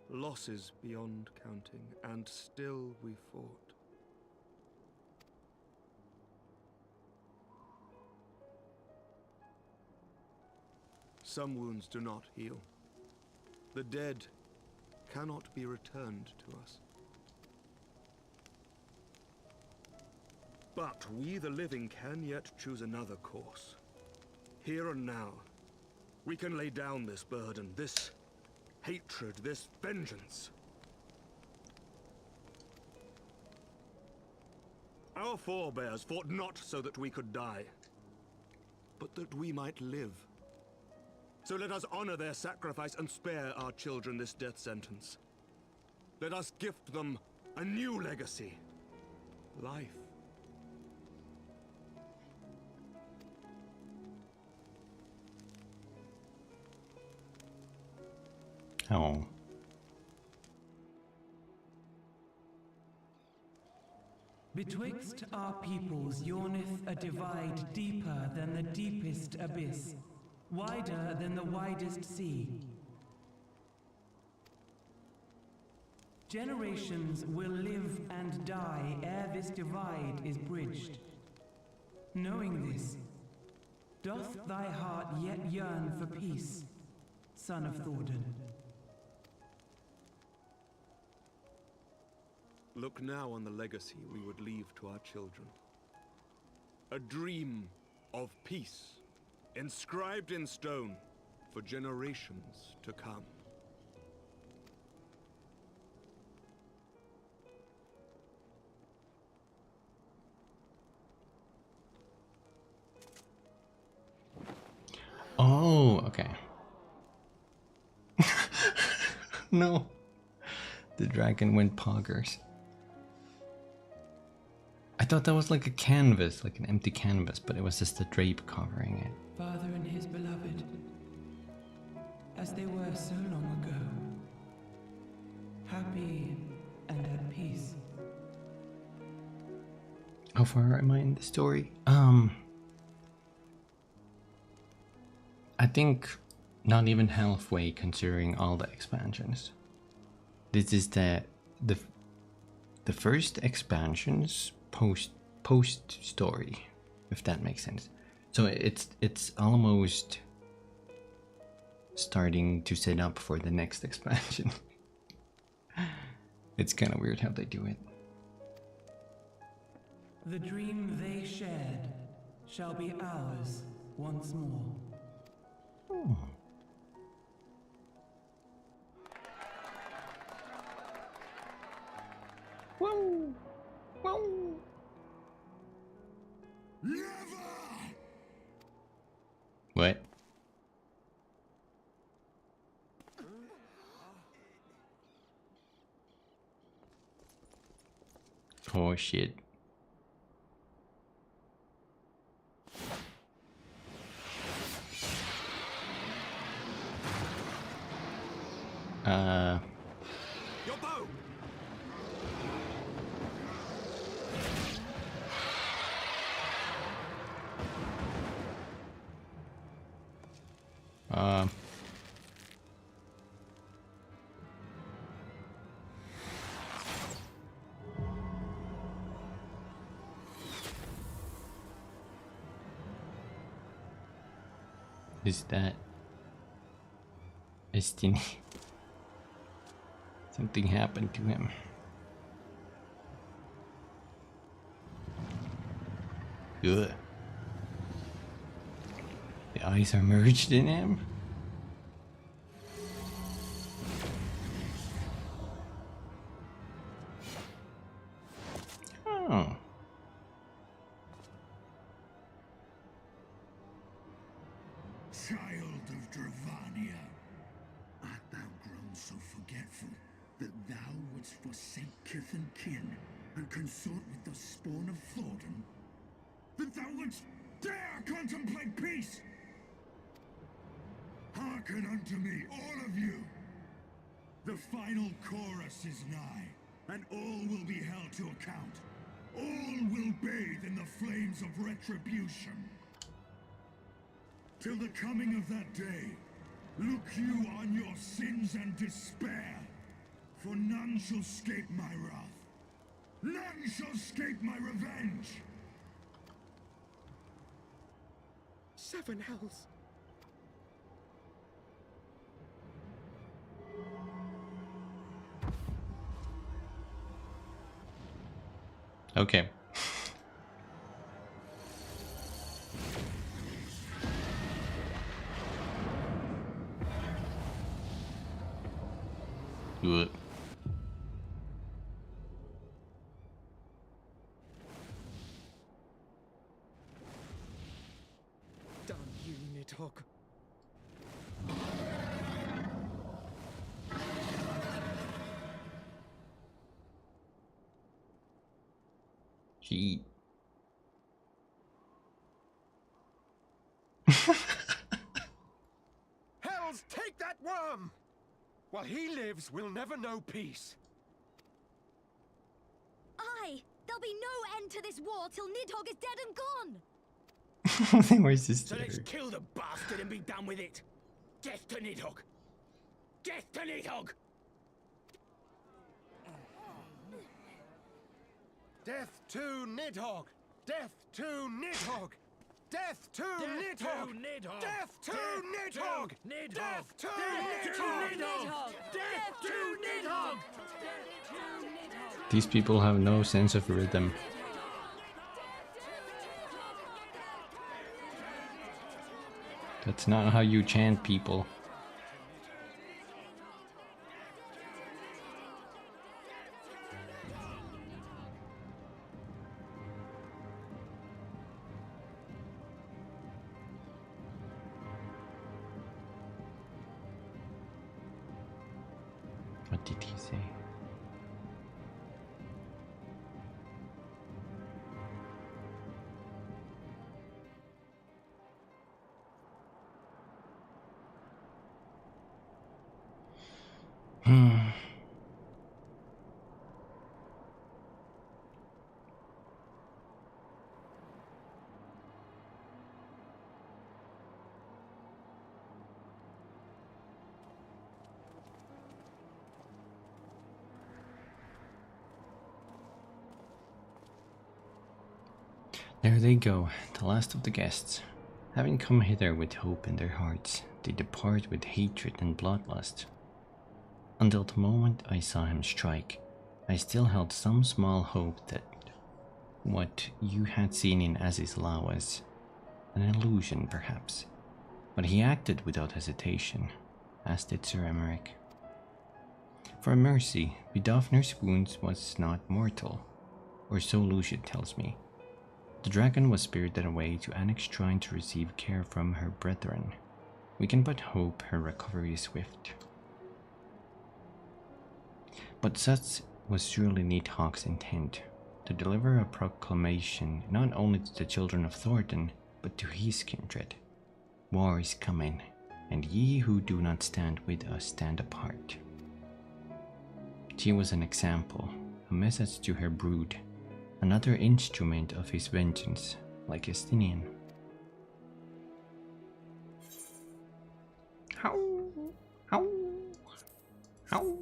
Speaker 9: Losses beyond counting, and still we fought. Some wounds do not heal. The dead cannot be returned to us. But we, the living, can yet choose another course. Here and now, we can lay down this burden, this hatred, this vengeance. Our forebears fought not so that we could die, but that we might live. So let us honor their sacrifice and spare our children this death sentence. Let us gift them a new legacy. Life.
Speaker 1: Oh.
Speaker 14: Betwixt our peoples yawneth a divide deeper than the deepest abyss, wider than the widest sea. Generations will live and die ere this divide is bridged. Knowing this, doth thy heart yet yearn for peace, son of Thordan?
Speaker 9: Look now on the legacy we would leave to our children. A dream of peace, inscribed in stone for generations to come.
Speaker 1: Oh, okay. No. The dragon went poggers. I thought that was like a canvas, like an empty canvas, but it was just a drape covering it.
Speaker 14: Father and his beloved, as they were so long ago, happy and at peace.
Speaker 1: How far am I in the story? I think not even halfway, considering all the expansions. This is the first expansions post story, if that makes sense. So it's almost starting to set up for the next expansion. It's kind of weird how they do it.
Speaker 14: The dream they shared shall be ours once more.
Speaker 1: Oh. Whoa! Whoa!
Speaker 8: Never!
Speaker 1: What? Oh shit.
Speaker 9: Your bow!
Speaker 1: Is that destiny? Something happened to him. Ugh. The eyes are merged in him. Oh.
Speaker 15: Child of Dravania, art thou grown so forgetful that thou wouldst forsake kith and kin and consort with the spawn of Thordan? That thou wouldst dare contemplate peace? Hearken unto me, all of you! The final chorus is nigh, and all will be held to account. All will bathe in the flames of retribution. Till the coming of that day, look you on your sins and despair, for none shall escape my wrath. None shall escape my revenge!
Speaker 7: 7 hells.
Speaker 1: Okay. Good.
Speaker 7: Damn you, Nidhogg.
Speaker 1: Gee.
Speaker 5: Hells, take that worm! While he lives, we'll never know peace.
Speaker 2: Aye! There'll be no end to this war till Nidhogg is dead and gone!
Speaker 1: Where's this
Speaker 4: So let's
Speaker 1: dude?
Speaker 4: kill the bastard and be done with it. Death to Nidhogg! Death to Nidhogg!
Speaker 5: Death to Nidhogg! Death to Nidhogg! Death to Nidhogg! Death to Nidhogg! Death to Nidhogg!
Speaker 7: Death to Nidhogg!
Speaker 1: These people have no sense of rhythm. That's not how you chant, people. What did he say? There they go, the last of the guests. Having come hither with hope in their hearts, they depart with hatred and bloodlust. Until the moment I saw him strike, I still held some small hope that what you had seen in Azizla was an illusion, perhaps. But he acted without hesitation, as did Sir Emmerich. For a mercy, Vidofnir's wounds was not mortal, or so Lucian tells me. The dragon was spirited away to Annex Shrine to receive care from her brethren. We can but hope her recovery is swift. But such was surely Nidhogg's intent, to deliver a proclamation not only to the children of Thornton, but to his kindred. War is coming, and ye who do not stand with us stand apart. She was an example, a message to her brood, another instrument of his vengeance, like Estinian. How? How? How?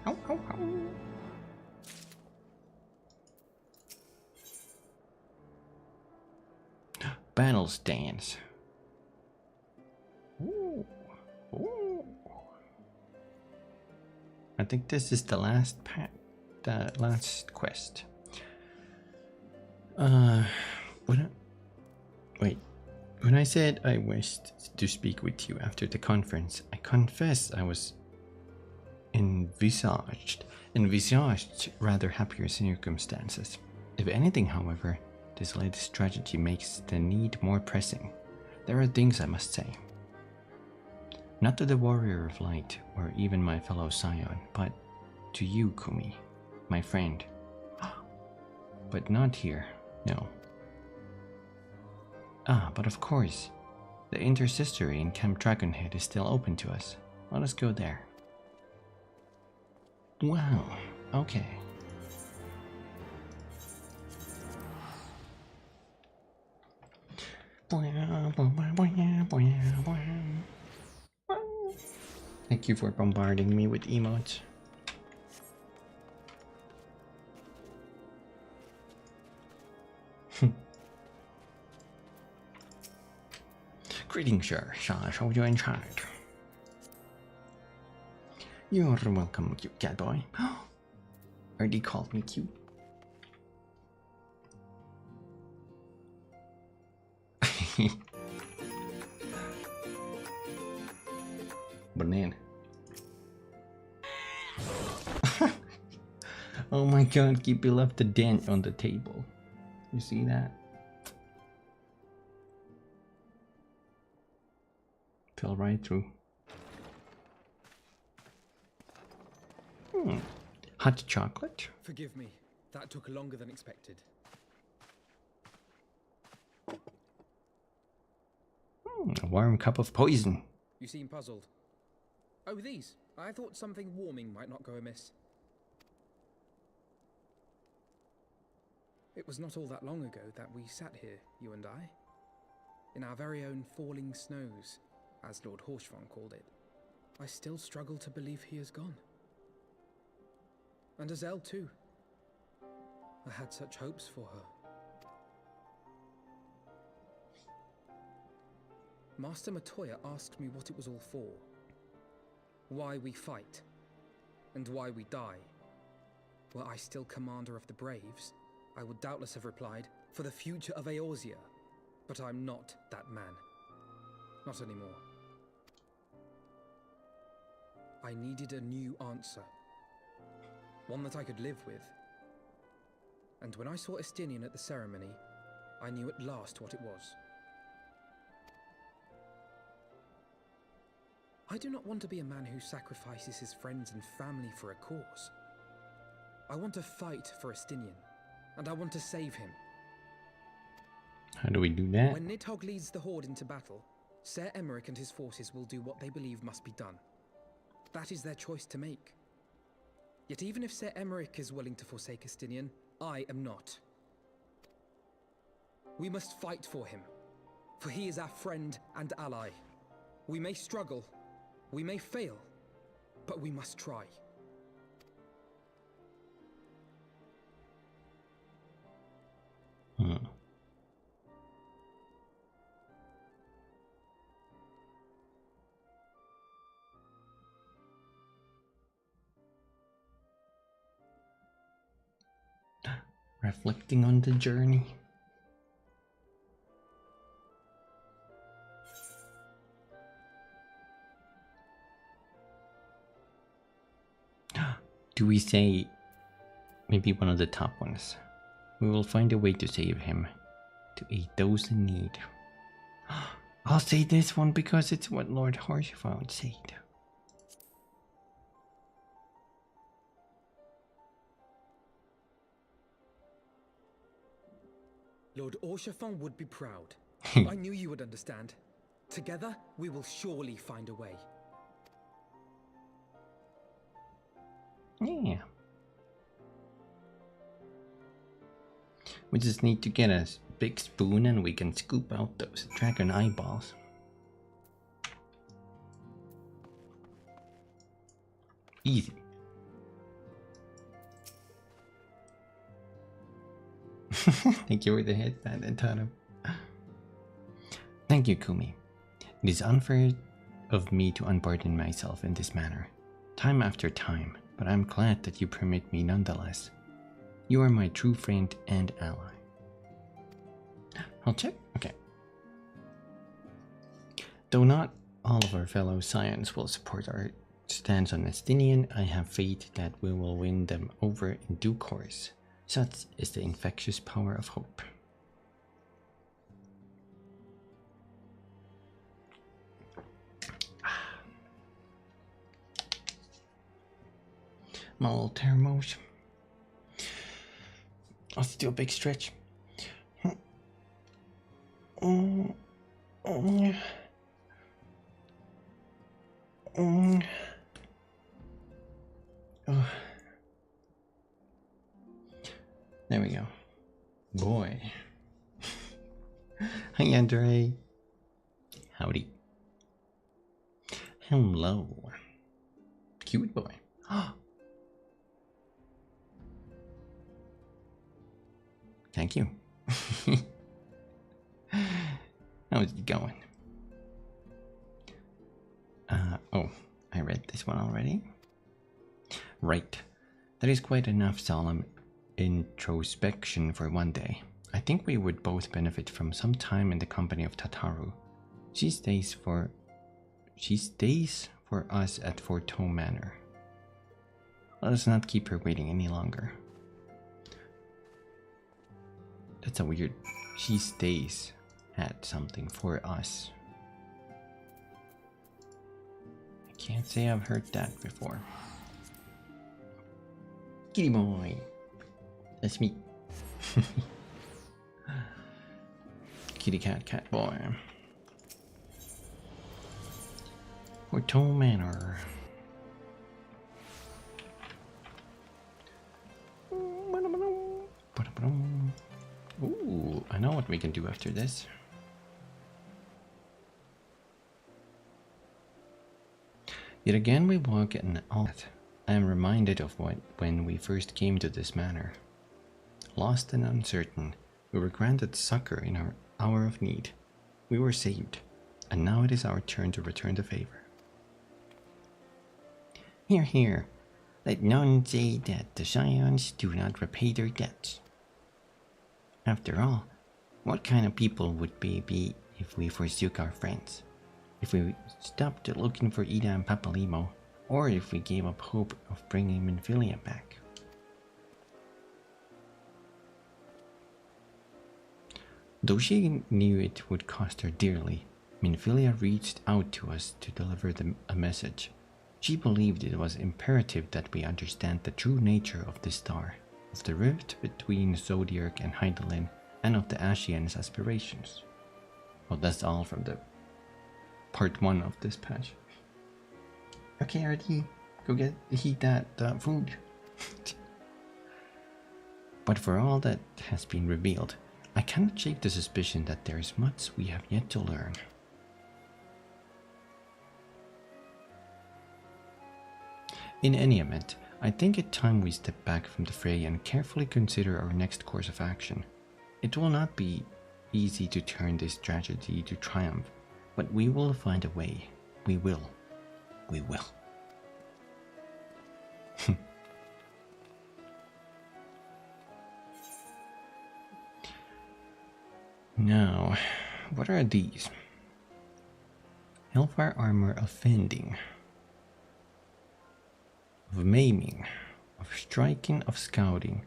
Speaker 1: How? How? How? Battle stance. Ooh. Ooh. I think this is the last last quest. When I said I wished to speak with you after the conference, I confess I was envisaged rather happier circumstances. If anything, however, this latest tragedy makes the need more pressing. There are things I must say. Not to the warrior of light, or even my fellow scion, but to you, Kumi, my friend. But not here, no. Ah, but of course, the intersistory in Camp Dragonhead is still open to us. Let us go there. Wow, Okay. Thank you for bombarding me with emotes. Greetings, sir. Shall I show you inside? You're welcome, cute Catboy. Already called me cute. Banana. Oh my god, Kippy left a dent on the table. You see that? Fell right through. Hot chocolate?
Speaker 11: Forgive me. That took longer than expected.
Speaker 1: A warm cup of poison.
Speaker 11: You seem puzzled. Oh, these. I thought something warming might not go amiss. It was not all that long ago that we sat here, you and I, in our very own falling snows, as Lord Horshfon called it. I still struggle to believe he is gone. And Azelle too. I had such hopes for her. Master Matoya asked me what it was all for. Why we fight. And why we die. Were I still commander of the Braves, I would doubtless have replied, for the future of Eorzea. But I'm not that man. Not anymore. I needed a new answer. One that I could live with. And when I saw Estinian at the ceremony, I knew at last what it was. I do not want to be a man who sacrifices his friends and family for a cause. I want to fight for Estinian, and I want to save him.
Speaker 1: How do we do that?
Speaker 11: When Nidhogg leads the Horde into battle, Ser Emeric and his forces will do what they believe must be done. That is their choice to make. Yet even if Ser Emeric is willing to forsake Estinian, I am not. We must fight for him, for he is our friend and ally. We may struggle, we may fail, but we must try.
Speaker 1: Reflecting on the journey. Do we say maybe one of the top ones? We will find a way to save him, to aid those in need. I'll say this one because it's what Lord Horshfon said.
Speaker 11: Lord Horshfon would be proud. I knew you would understand. Together, we will surely find a way.
Speaker 1: Yeah. We just need to get a big spoon and we can scoop out those dragon eyeballs. Easy. Thank you for the headband and Tano. Thank you, Kumi. It is unfair of me to unburden myself in this manner, time after time, but I'm glad that you permit me nonetheless. You are my true friend and ally. I'll check. Okay. Though not all of our fellow Scions will support our stance on Estinian, I have faith that we will win them over in due course. Such is the infectious power of hope. My little thermos. Let's do a big stretch. Andre. Howdy. Hello. Cute boy. Thank you. How's it going? Oh, I read this one already. Right. That is quite enough solemn introspection for one day. I think we would both benefit from some time in the company of Tataru. She stays for us at Forteau Manor. Let us not keep her waiting any longer. That's a weird... She stays at something for us. I can't say I've heard that before. Kitty boy. That's me. Kitty cat, cat boy. Forteau Manor. Ooh, I know what we can do after this. Yet again we walk in all that. I am reminded of when we first came to this manor. Lost and uncertain, we were granted succor in our hour of need. We were saved, and now it is our turn to return the favor. Hear, hear. Let none say that the Scions do not repay their debts. After all, what kind of people would we be if we forsook our friends? If we stopped looking for Ida and Papalimo, or if we gave up hope of bringing Minfilia back? Though she knew it would cost her dearly, Minfilia reached out to us to deliver a message. She believed it was imperative that we understand the true nature of this star, of the rift between Zodiac and Hydaelyn, and of the Ashian's aspirations. Well, that's all from the part 1 of this patch. Okay, RD, go heat that food. But for all that has been revealed, I cannot shake the suspicion that there is much we have yet to learn. In any event, I think it time we step back from the fray and carefully consider our next course of action. It will not be easy to turn this tragedy to triumph, but we will find a way. We will. We will. Now, what are these? Hellfire armor of fending, of maiming, of striking, of scouting.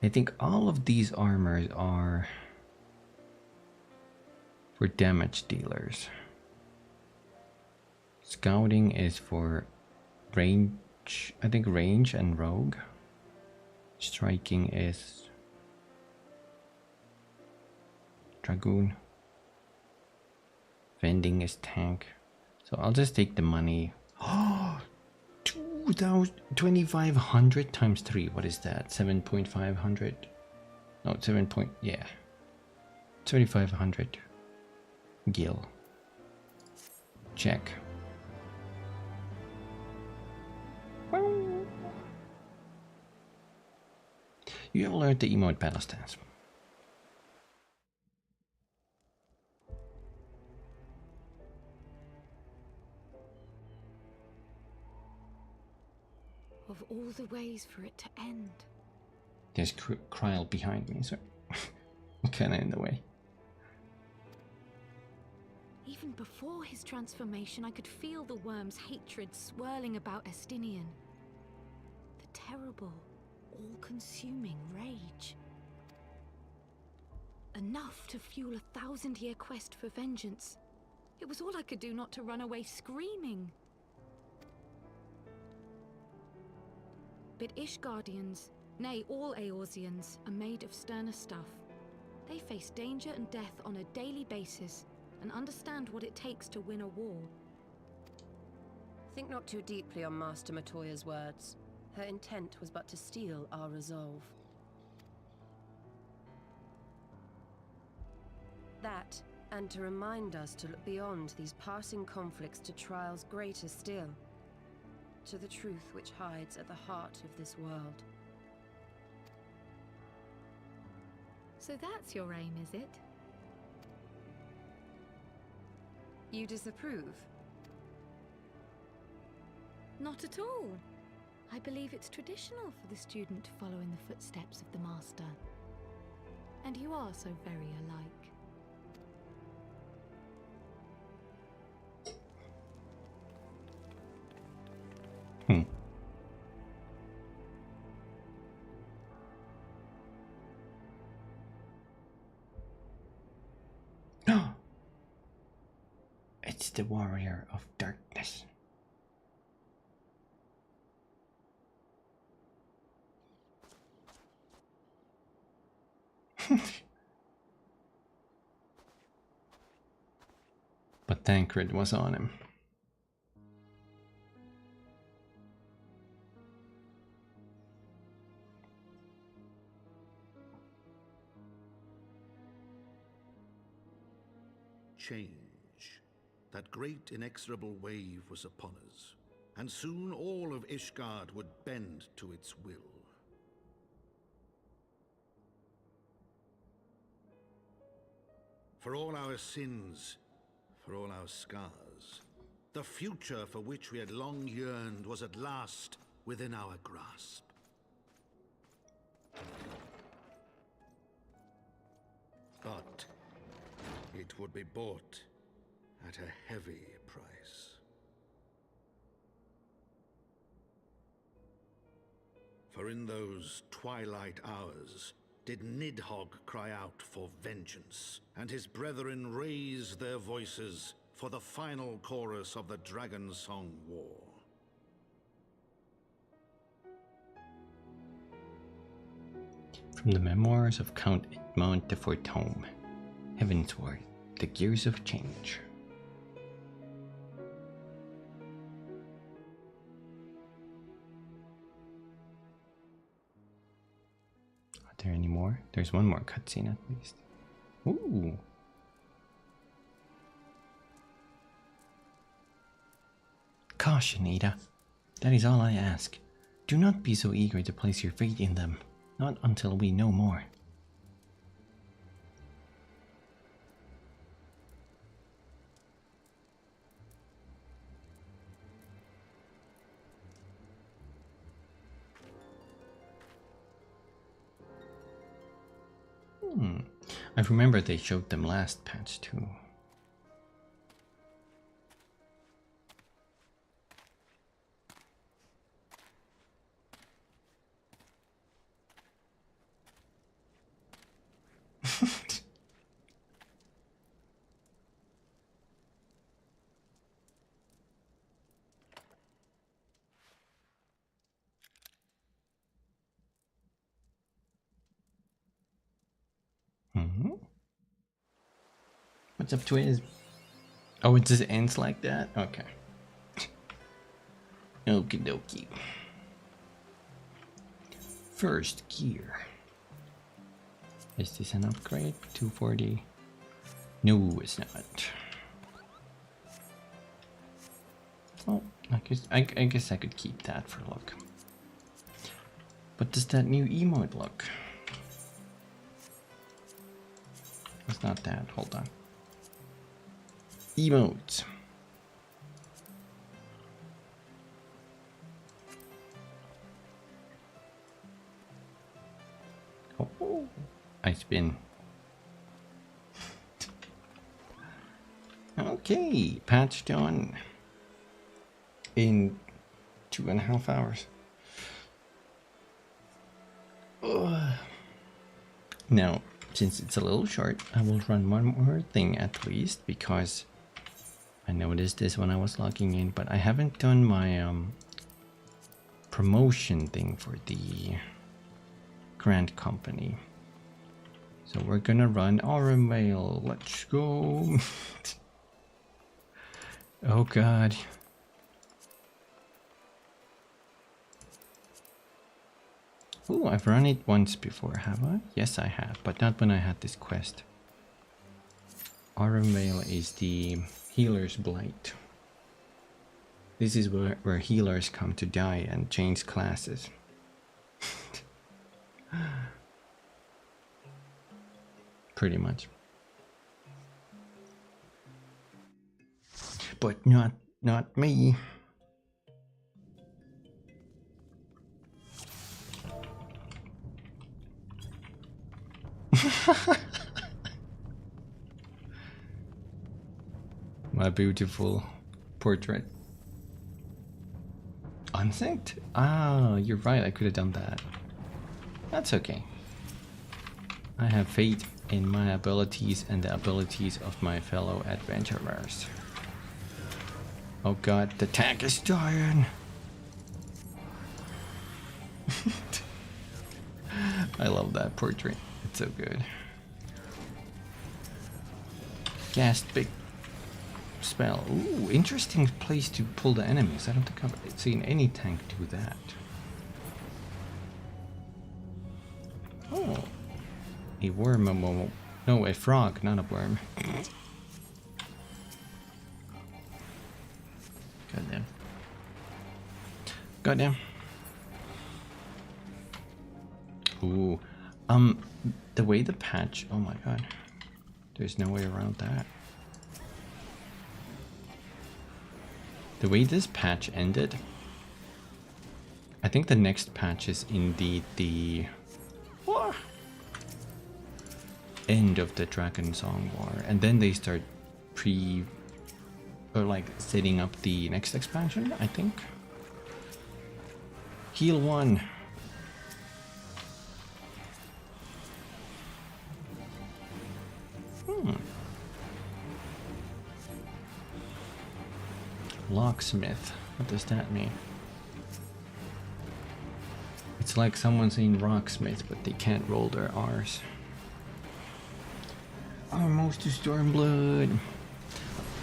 Speaker 1: I think all of these armors are for damage dealers. Scouting is for range, I think range and rogue. Striking is dragoon. Vending is tank. So I'll just take the money. 2,500 times 3. What is that? 7,500? No, 7. Yeah. 7,500. Gil. Check. You have learned the emote battle stance.
Speaker 2: Of all the ways for it to end.
Speaker 1: There's Kryl behind me, so I'm kinda in the way.
Speaker 2: Even before his transformation, I could feel the worm's hatred swirling about Estinian. The terrible, all-consuming rage. Enough to fuel a 1,000-year quest for vengeance. It was all I could do not to run away screaming. But Ishgardians, nay, all Eorzeans, are made of sterner stuff. They face danger and death on a daily basis, and understand what it takes to win a war.
Speaker 16: Think not too deeply on Master Matoya's words. Her intent was but to steal our resolve. That, and to remind us to look beyond these passing conflicts to trials greater still, to the truth which hides at the heart of this world.
Speaker 2: So that's your aim, is it?
Speaker 16: You disapprove?
Speaker 2: Not at all. I believe it's traditional for the student to follow in the footsteps of the master. And you are so very alike.
Speaker 1: It's the warrior of darkness. But Tancred was on him.
Speaker 8: Change. That great inexorable wave was upon us, and soon all of Ishard would bend to its will. For all our sins, for all our scars, the future for which we had long yearned was at last within our grasp. But it would be bought at a heavy price. For in those twilight hours did Nidhogg cry out for vengeance, and his brethren raise their voices for the final chorus of the Dragon Song War.
Speaker 1: From the memoirs of Count Edmond de Fortome, Heavensward, the Gears of Change. Are there any more? There's one more cutscene at least. Ooh. Caution, Ada. That is all I ask. Do not be so eager to place your fate in them. Not until we know more. I remember they showed them last patch too. What's up, Twiz? Oh, it just ends like that? Okay. Okie dokie. First gear. Is this an upgrade? 240? No, it's not. Oh, I guess I could keep that for luck. But does that new emote look? It's not that. Hold on. Emotes. Oh, I spin. Okay, patch done in 2.5 hours. Now, since it's a little short, I will run one more thing at least, because I noticed this when I was logging in, but I haven't done my promotion thing for the Grant Company. So we're gonna run our mail. Let's go. Oh god. Ooh, I've run it once before, have I? Yes, I have, but not when I had this quest. Autumn Veil is the healer's blight. This is where healers come to die and change classes. Pretty much. But not me. My beautiful portrait. Unsynced? Ah, you're right, I could have done that. That's okay. I have faith in my abilities and the abilities of my fellow adventurers. Oh god, the tank is dying! I love that portrait. It's so good. Cast big spell. Ooh, interesting place to pull the enemies. I don't think I've seen any tank do that. Oh. A worm, no, a frog, not a worm. Goddamn. Goddamn. Ooh. The way the patch, oh my god. There's no way around that. The way this patch ended, I think the next patch is indeed the end of the Dragon Song War, and then they start setting up the next expansion, I think. Heal 1. Locksmith. What does that mean? It's like someone saying rocksmith, but they can't roll their R's. Almost to Stormblood.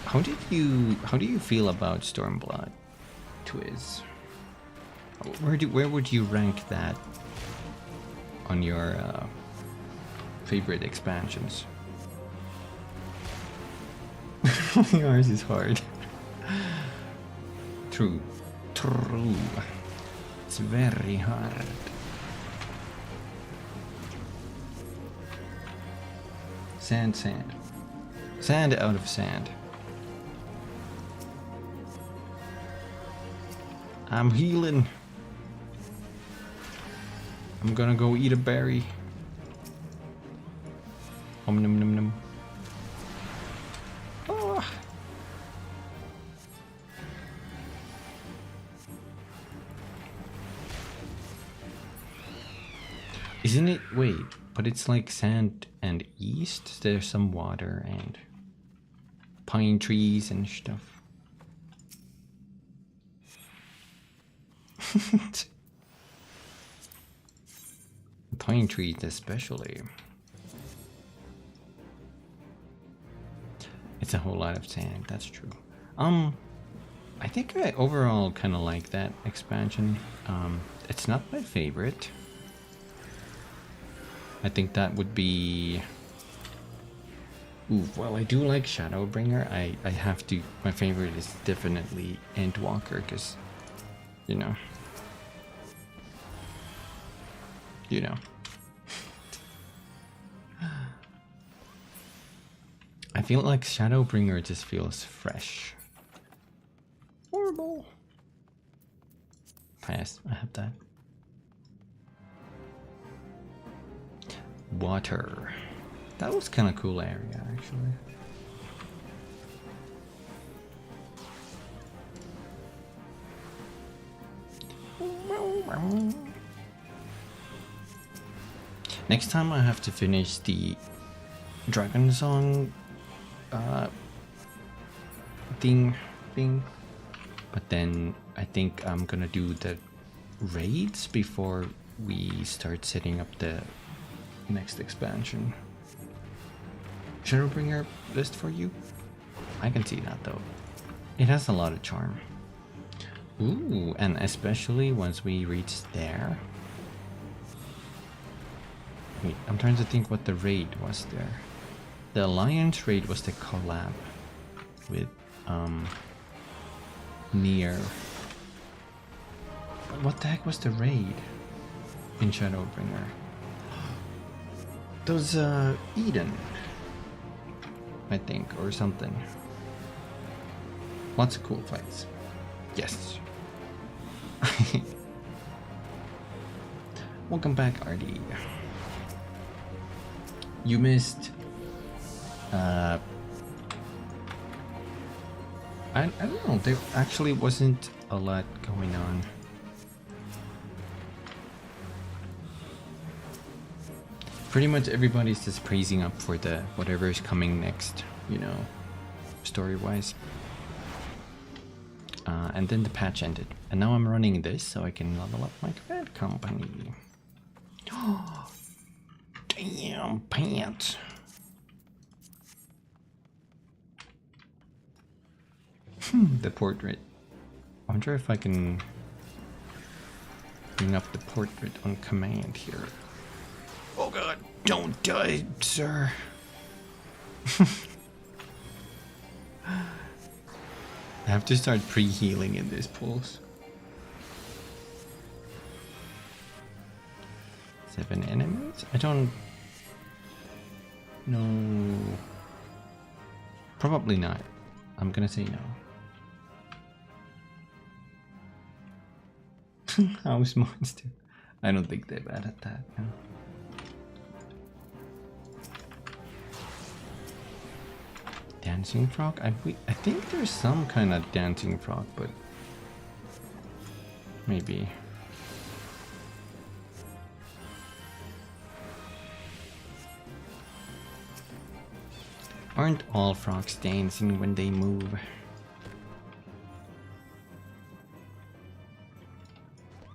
Speaker 1: How do you feel about Stormblood, Twiz? Where would you rank that on your favorite expansions? Yours is hard. True. It's very hard. Sand. Sand out of sand. I'm healing. I'm gonna go eat a berry. Nom nom nom. Oh. Isn't it? Wait, but it's like sand and east? There's some water and pine trees and stuff. Pine trees especially. It's a whole lot of sand, that's true. I think I overall kind of like that expansion. It's not my favorite. I think that would be... Ooh, well, I do like Shadowbringer. I have to... My favorite is definitely Endwalker, because, you know. You know. I feel like Shadowbringer just feels fresh. Horrible. Pass, I have that. Water. That was kind of cool area, actually. Next time I have to finish the Dragon Song thing, but then I think I'm gonna do the raids before we start setting up the next expansion. Shadowbringer list for you? I can see that though. It has a lot of charm. Ooh, and especially once we reach there. Wait, I'm trying to think what the raid was there. The alliance raid was the collab with near. What the heck was the raid in Shadowbringer? Those Eden, I think, or something. Lots of cool fights. Yes. Welcome back, RD. You missed. I don't know. There actually wasn't a lot going on. Pretty much everybody's just praising up for the whatever is coming next, you know, story-wise. And then the patch ended, and now I'm running this so I can level up my cred company. Oh, damn pants! The portrait. I wonder if I can bring up the portrait on command here. Oh god, don't die, sir. I have to start pre-healing in this pulse. 7 enemies? I don't know. Probably not. I'm gonna say no. House monster. I don't think they're bad at that. No. Dancing frog? I think there's some kind of dancing frog, but maybe. Aren't all frogs dancing when they move?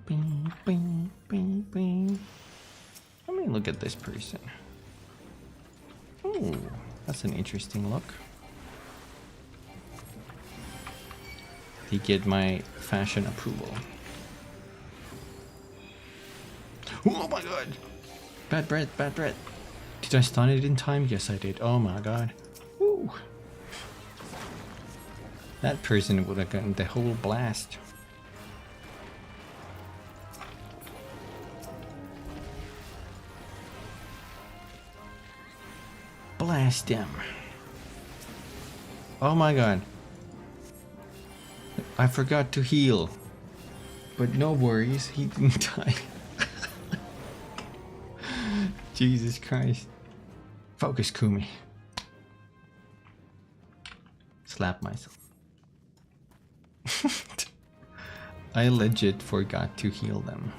Speaker 1: Bing, bing, bing, bing. Let me look at this person. Ooh, that's an interesting look. He get my fashion approval. Oh my god! Bad breath, bad breath. Did I stun it in time? Yes, I did. Oh my god. Woo! That person would have gotten the whole blast. Blast him. Oh my god. I forgot to heal. But no worries, he didn't die. Jesus Christ. Focus, Kumi. Slap myself. I legit forgot to heal them.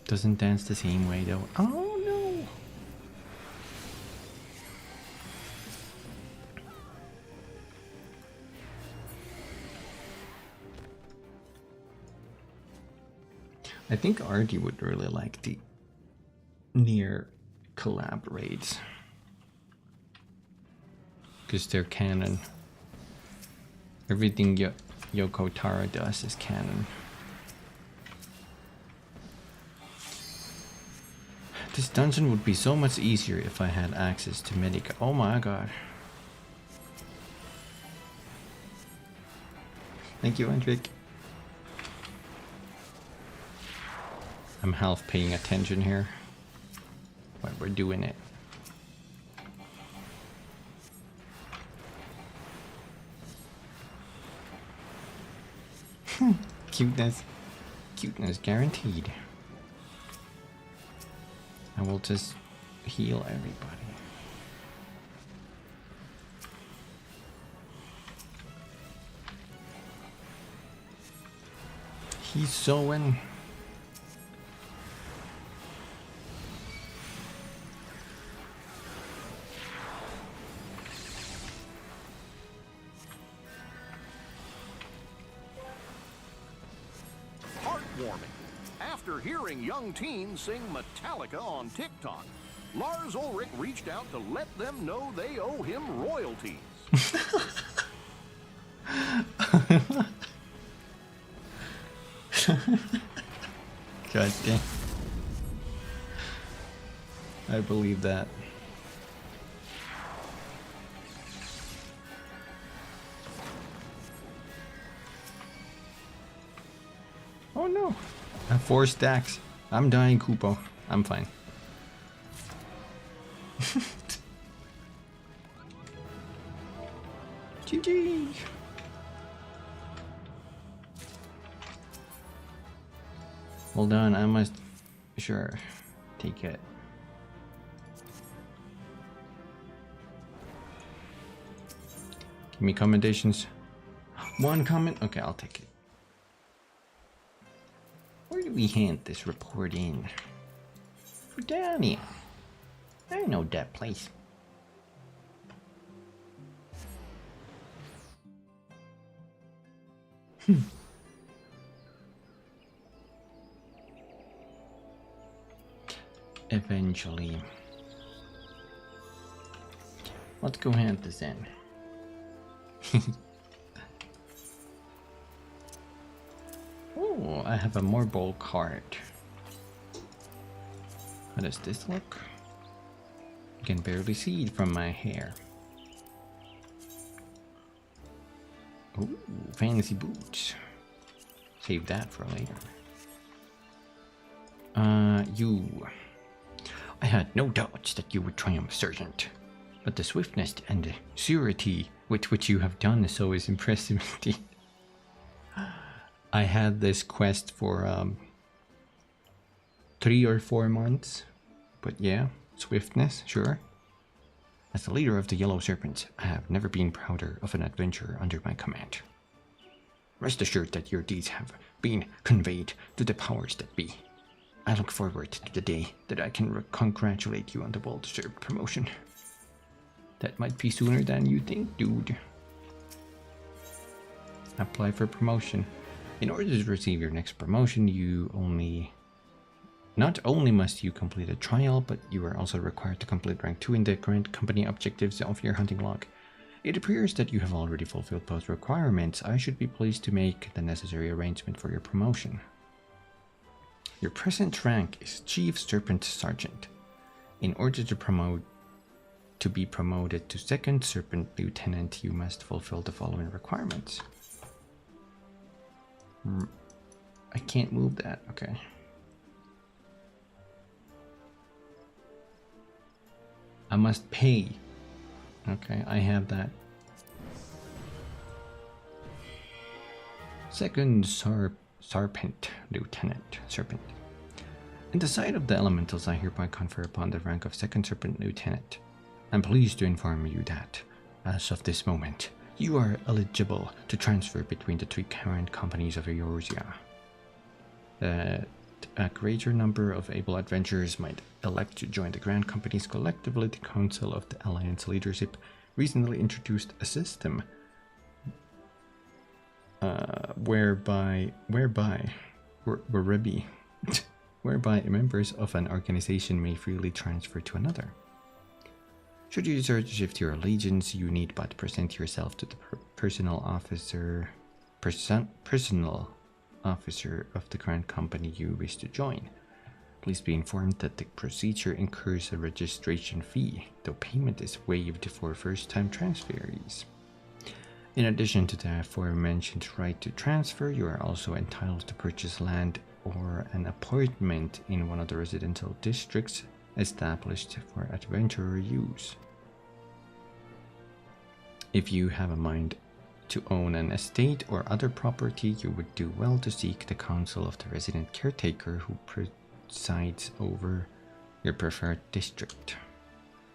Speaker 1: Doesn't dance the same way though. Oh no! I think Artie would really like the near collab raids. Because they're canon. Everything Yoko Taro does is canon. This dungeon would be so much easier if I had access to medic. Oh my god. Thank you, Hendrik. I'm half paying attention here. While we're doing it. Cuteness. Cuteness guaranteed. I will just heal everybody. He's sewing.
Speaker 17: Heartwarming. After hearing young teens sing Metallica on TikTok, Lars Ulrich reached out to let them know they owe him royalties.
Speaker 1: God damn. I believe that. Oh no. I have 4 stacks. I'm dying, Kupo. I'm fine. GG. Hold on, I must sure take it. Give me commendations. 1 comment? Okay, I'll take it. Where do we hand this report in? Down here. I know that place. Eventually. Let's go hand this in. Oh, I have a more bold card. How does this look? I can barely see it from my hair. Ooh, fancy boots. Save that for later. You. I had no doubts that you would triumph, Sergeant. But the swiftness and the surety with which you have done so is impressive indeed. I had this quest for 3 or 4 months, but yeah, swiftness, sure. As the leader of the Yellow Serpents, I have never been prouder of an adventurer under my command. Rest assured that your deeds have been conveyed to the powers that be. I look forward to the day that I can congratulate you on the well-deserved promotion. That might be sooner than you think, dude. Apply for promotion. In order to receive your next promotion, not only must you complete a trial, but you are also required to complete rank 2 in the current company objectives of your hunting log. It appears that you have already fulfilled both requirements. I should be pleased to make the necessary arrangement for your promotion. Your present rank is Chief Serpent Sergeant. In order to be promoted to Second Serpent Lieutenant, you must fulfill the following requirements. I can't move that, okay. I must pay. Okay, I have that. Second Serpent Lieutenant. Serpent. In the sight of the elementals, I hereby confer upon the rank of Second Serpent Lieutenant. I'm pleased to inform you that, as of this moment, you are eligible to transfer between the 3 current companies of Eorzea. A greater number of able adventurers might elect to join the Grand Companies. Collectively, the Council of the Alliance Leadership recently introduced a system whereby members of an organization may freely transfer to another. Should you desire to shift your allegiance, you need but present yourself to the personal officer of the Grand Company you wish to join. Please be informed that the procedure incurs a registration fee, though payment is waived for first-time transferees. In addition to the aforementioned right to transfer, you are also entitled to purchase land or an apartment in one of the residential districts established for adventurer use. If you have a mind to own an estate or other property, you would do well to seek the counsel of the resident caretaker who presides over your preferred district.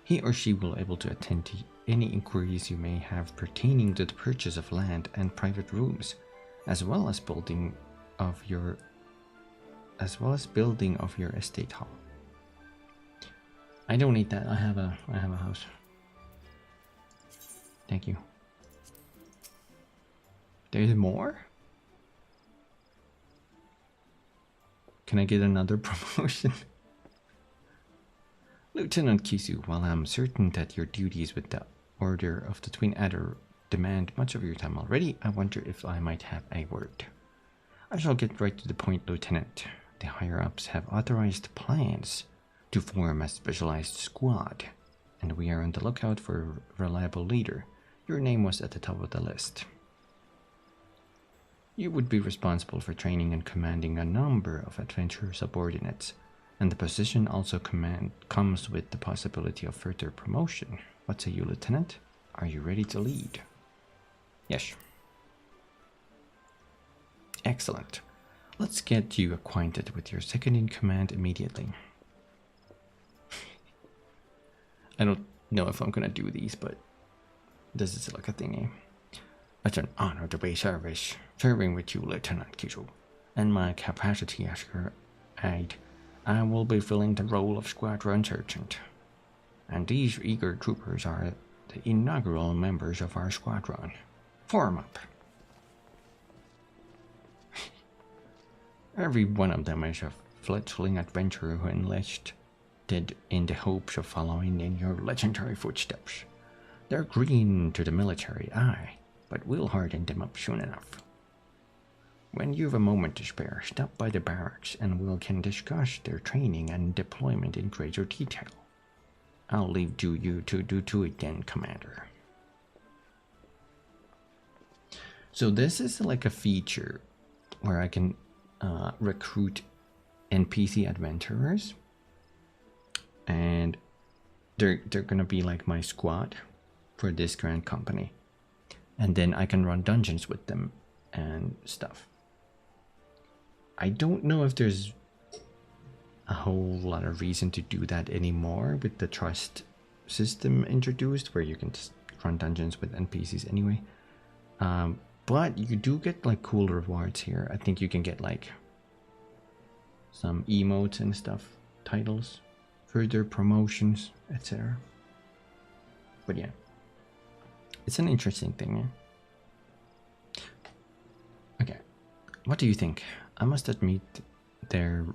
Speaker 1: He or she will be able to attend to any inquiries you may have pertaining to the purchase of land and private rooms, as well as building of your estate hall. I don't need that. I have a house. Thank you. There's more? Can I get another promotion? Lieutenant Kisu, while I'm certain that your duties with the Order of the Twin Adder demand much of your time already, I wonder if I might have a word. I shall get right to the point, Lieutenant. The higher-ups have authorized plans to form a specialized squad, and we are on the lookout for a reliable leader. Your name was at the top of the list. You would be responsible for training and commanding a number of adventurer subordinates, and the position also comes with the possibility of further promotion. What say you, Lieutenant? Are you ready to lead? Yes. Excellent. Let's get you acquainted with your second-in-command immediately. I don't know if I'm gonna do these, but this is like a thingy. It's an honor to be serving with you, Lieutenant Kishu. In my capacity as your aide, I will be filling the role of Squadron Sergeant. And these eager troopers are the inaugural members of our squadron. Form up. Every one of them is a fledgling adventurer who enlisted in the hopes of following in your legendary footsteps. They're green to the military eye, but we'll harden them up soon enough. When you've a moment to spare, stop by the barracks and we can discuss their training and deployment in greater detail. I'll leave you to do to it then, Commander. So this is like a feature where I can recruit NPC adventurers, and they're gonna be like my squad for this grand company, and then I can run dungeons with them and stuff. I don't know if there's a whole lot of reason to do that anymore with the trust system introduced, where you can just run dungeons with NPCs anyway. But you do get like cool rewards here. I think you can get like some emotes and stuff, titles, further promotions, etc. But yeah, it's an interesting thing. Yeah? Okay, what do you think? I must admit they're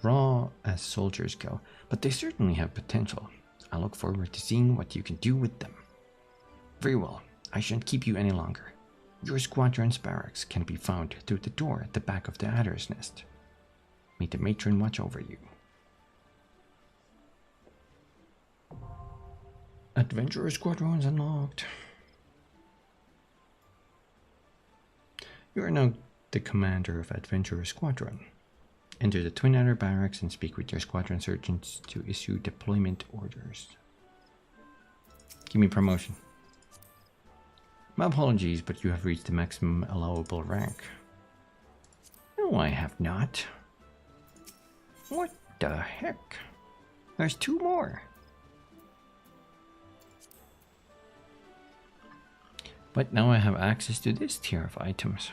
Speaker 1: raw as soldiers go, but they certainly have potential. I look forward to seeing what you can do with them. Very well, I shan't keep you any longer. Your squadron's barracks can be found through the door at the back of the Adder's Nest. May the matron watch over you. Adventurer squadrons unlocked. You are now the commander of Adventurer Squadron. Enter the Twin Adder barracks and speak with your squadron sergeants to issue deployment orders. Give me promotion. My apologies, but you have reached the maximum allowable rank. No, I have not. What the heck? There's 2 more. But now I have access to this tier of items.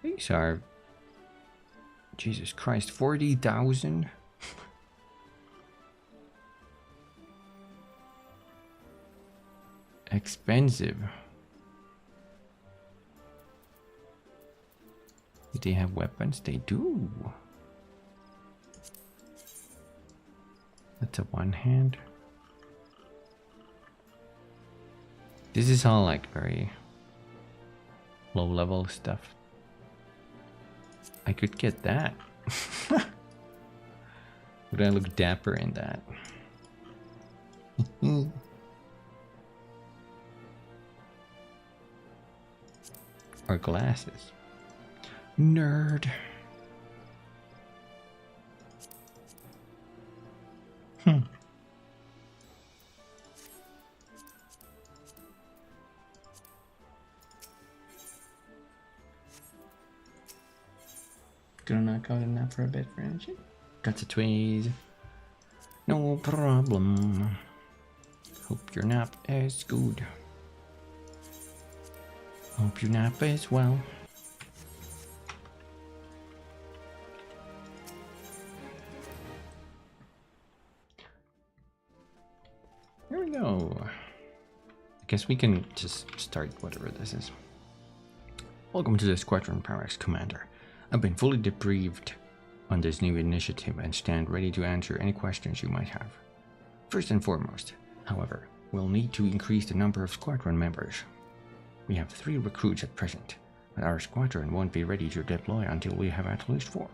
Speaker 1: These are... Jesus Christ, 40,000? Expensive. Do they have weapons? They do. That's a one hand. This is all like very low level stuff. I could get that. Would I look dapper in that? Or glasses. Nerd. Gonna knock out a nap for a bit for energy. Got to tweeze. No problem. Hope your nap is good. Hope your nap is well. Here we go. I guess we can just start whatever this is. Welcome to the Squadron Barracks, Commander. I've been fully debriefed on this new initiative and stand ready to answer any questions you might have. First and foremost, however, we'll need to increase the number of squadron members. We have 3 recruits at present, but our squadron won't be ready to deploy until we have at least 4.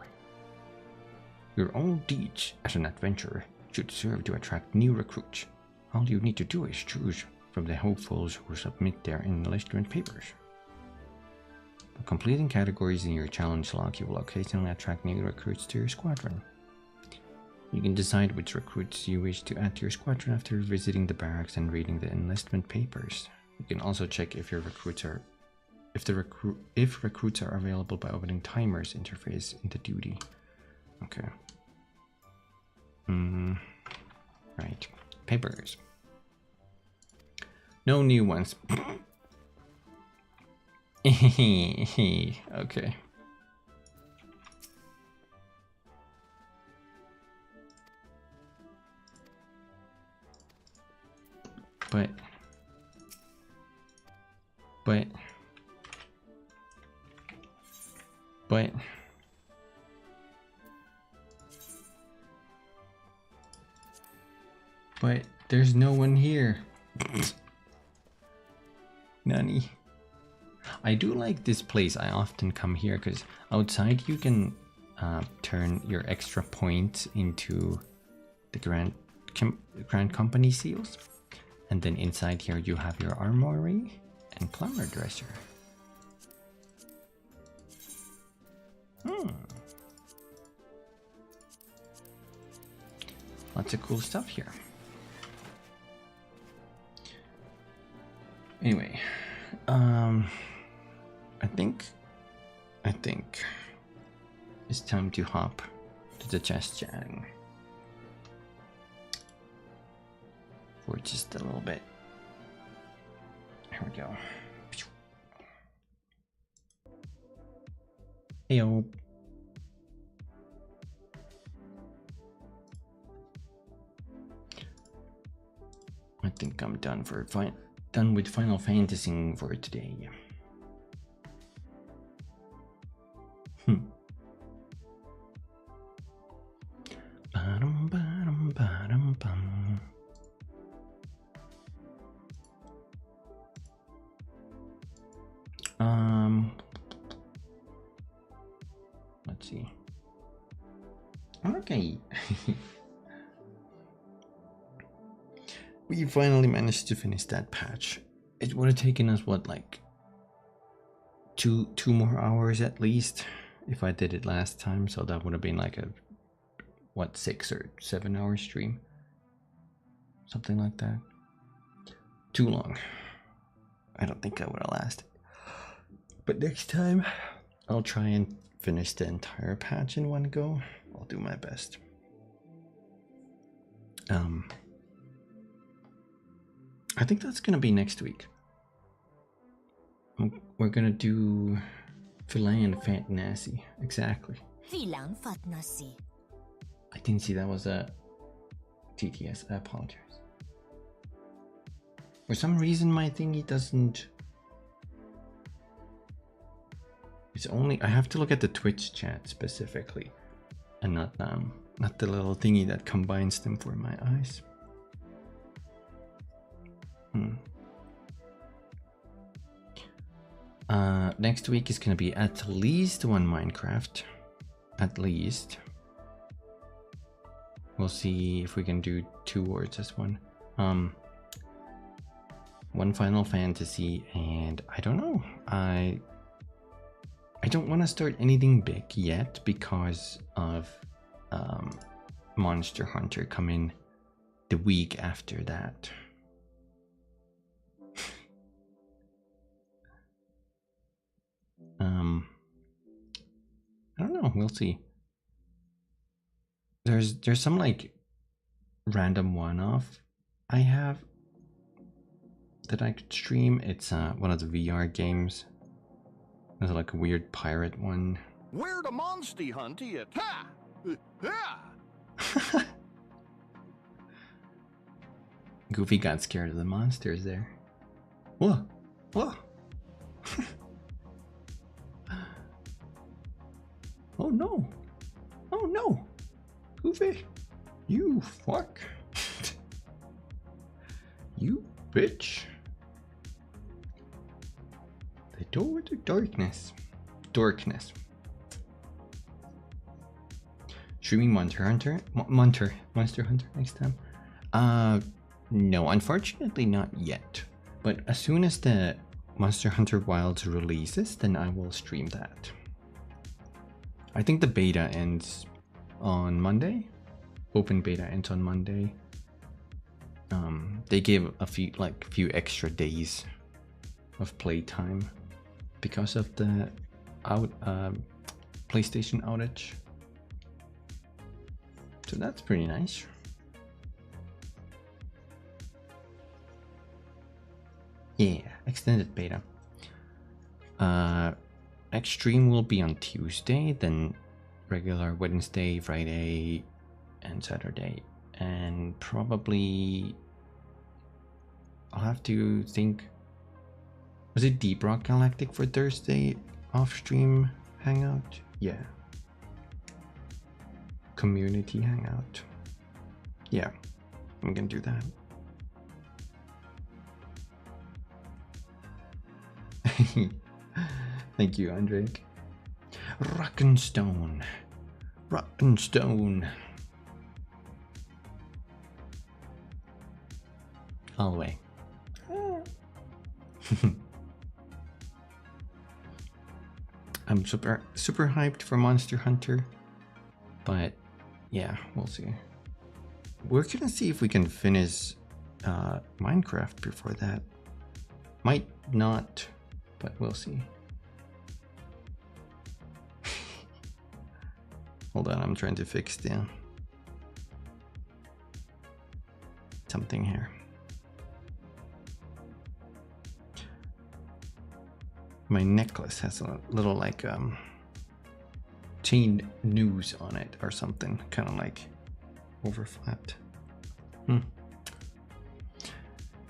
Speaker 1: Your own deeds as an adventurer should serve to attract new recruits. All you need to do is choose from the hopefuls who submit their enlistment papers. By completing categories in your challenge log, you will occasionally attract new recruits to your squadron. You can decide which recruits you wish to add to your squadron after visiting the barracks and reading the enlistment papers. You can also check if your recruits are if recruits are available by opening timers interface in the duty. Okay. Right. Papers. No new ones. Okay. But there's no one here. Nani. I do like this place. I often come here because outside you can turn your extra points into the Grand Company seals. And then inside here you have your armory and clamor dresser. Lots of cool stuff here. Anyway, I think it's time to hop to the chest chatting for just a little bit. Here we go. Heyo. I think I'm done with Final Fantasy for today. Let's see. Okay. We finally managed to finish that patch. It would have taken us what, like two more hours at least if I did it last time, so that would have been like a 6 or 7 hour stream, something like that. Too long. I don't think I would have lasted, but next time I'll try and finish the entire patch in one go. I'll do my best. I think that's gonna be next week. We're gonna do Filan Fat Nazi. Exactly.
Speaker 12: Filan Fat Nazi.
Speaker 1: I didn't see that was a TTS. I apologize. For some reason my thingy doesn't. It's only I have to look at the Twitch chat specifically, and not the little thingy that combines them for my eyes. Next week is gonna be at least one Minecraft. At least. We'll see if we can do 2 words as one. One Final Fantasy, and I don't know. I don't want to start anything big yet because of Monster Hunter coming the week after that. I don't know, we'll see. There's some like random one-off I have that I could stream. It's one of the VR games. There's like a weird pirate one.
Speaker 17: Where the monsty hunt it? Ha! Ha!
Speaker 1: Goofy got scared of the monsters there. Whoa! Whoa! Oh no! Oh no! Goofy! You fuck! You bitch. The door to darkness. Darkness. Streaming Monster Hunter next time? No, unfortunately not yet. But as soon as the Monster Hunter Wilds releases, then I will stream that. I think the beta ends on Monday. Open beta ends on Monday. They gave a few extra days of playtime because of the PlayStation outage. So that's pretty nice. Yeah, extended beta. Next stream will be on Tuesday, then regular Wednesday, Friday, and Saturday. And probably I'll have to think. Was it Deep Rock Galactic for Thursday off stream hangout? Yeah. Community hangout. Yeah, I'm gonna do that. Thank you, Andre. Rockenstone. Rockenstone. All the way. I'm super hyped for Monster Hunter, but yeah, we'll see. We're gonna see if we can finish Minecraft before that. Might not, but we'll see. Hold on, I'm trying to fix the something here. My necklace has a little like chain news on it or something, kind of like overflapped. Oh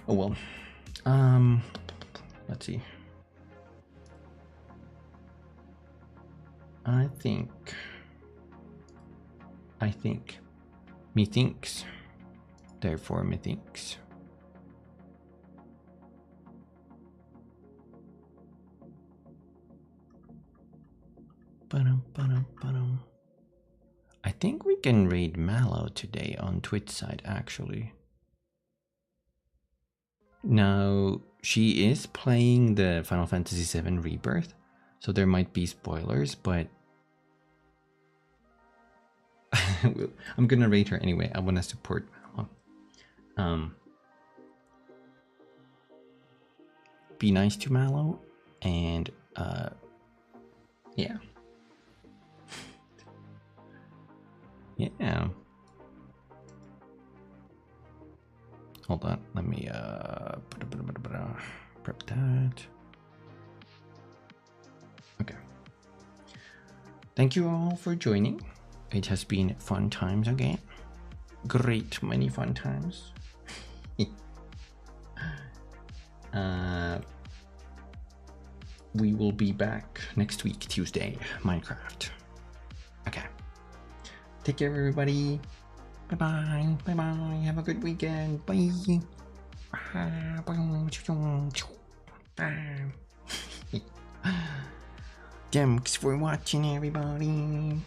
Speaker 1: well. Let's see. I think methinks, therefore methinks. I think we can raid Mallow today on Twitch side, actually. Now, she is playing the Final Fantasy VII Rebirth, so there might be spoilers, but I'm gonna raid her anyway. I want to support Mallow. Be nice to Mallow, and yeah. Yeah. Hold on, let me prep that. Okay. Thank you all for joining. It has been fun times again. Great many fun times. We will be back next week, Tuesday, Minecraft. Okay. Take care, everybody. Bye-bye. Bye-bye. Have a good weekend. Bye. Thanks for watching, everybody.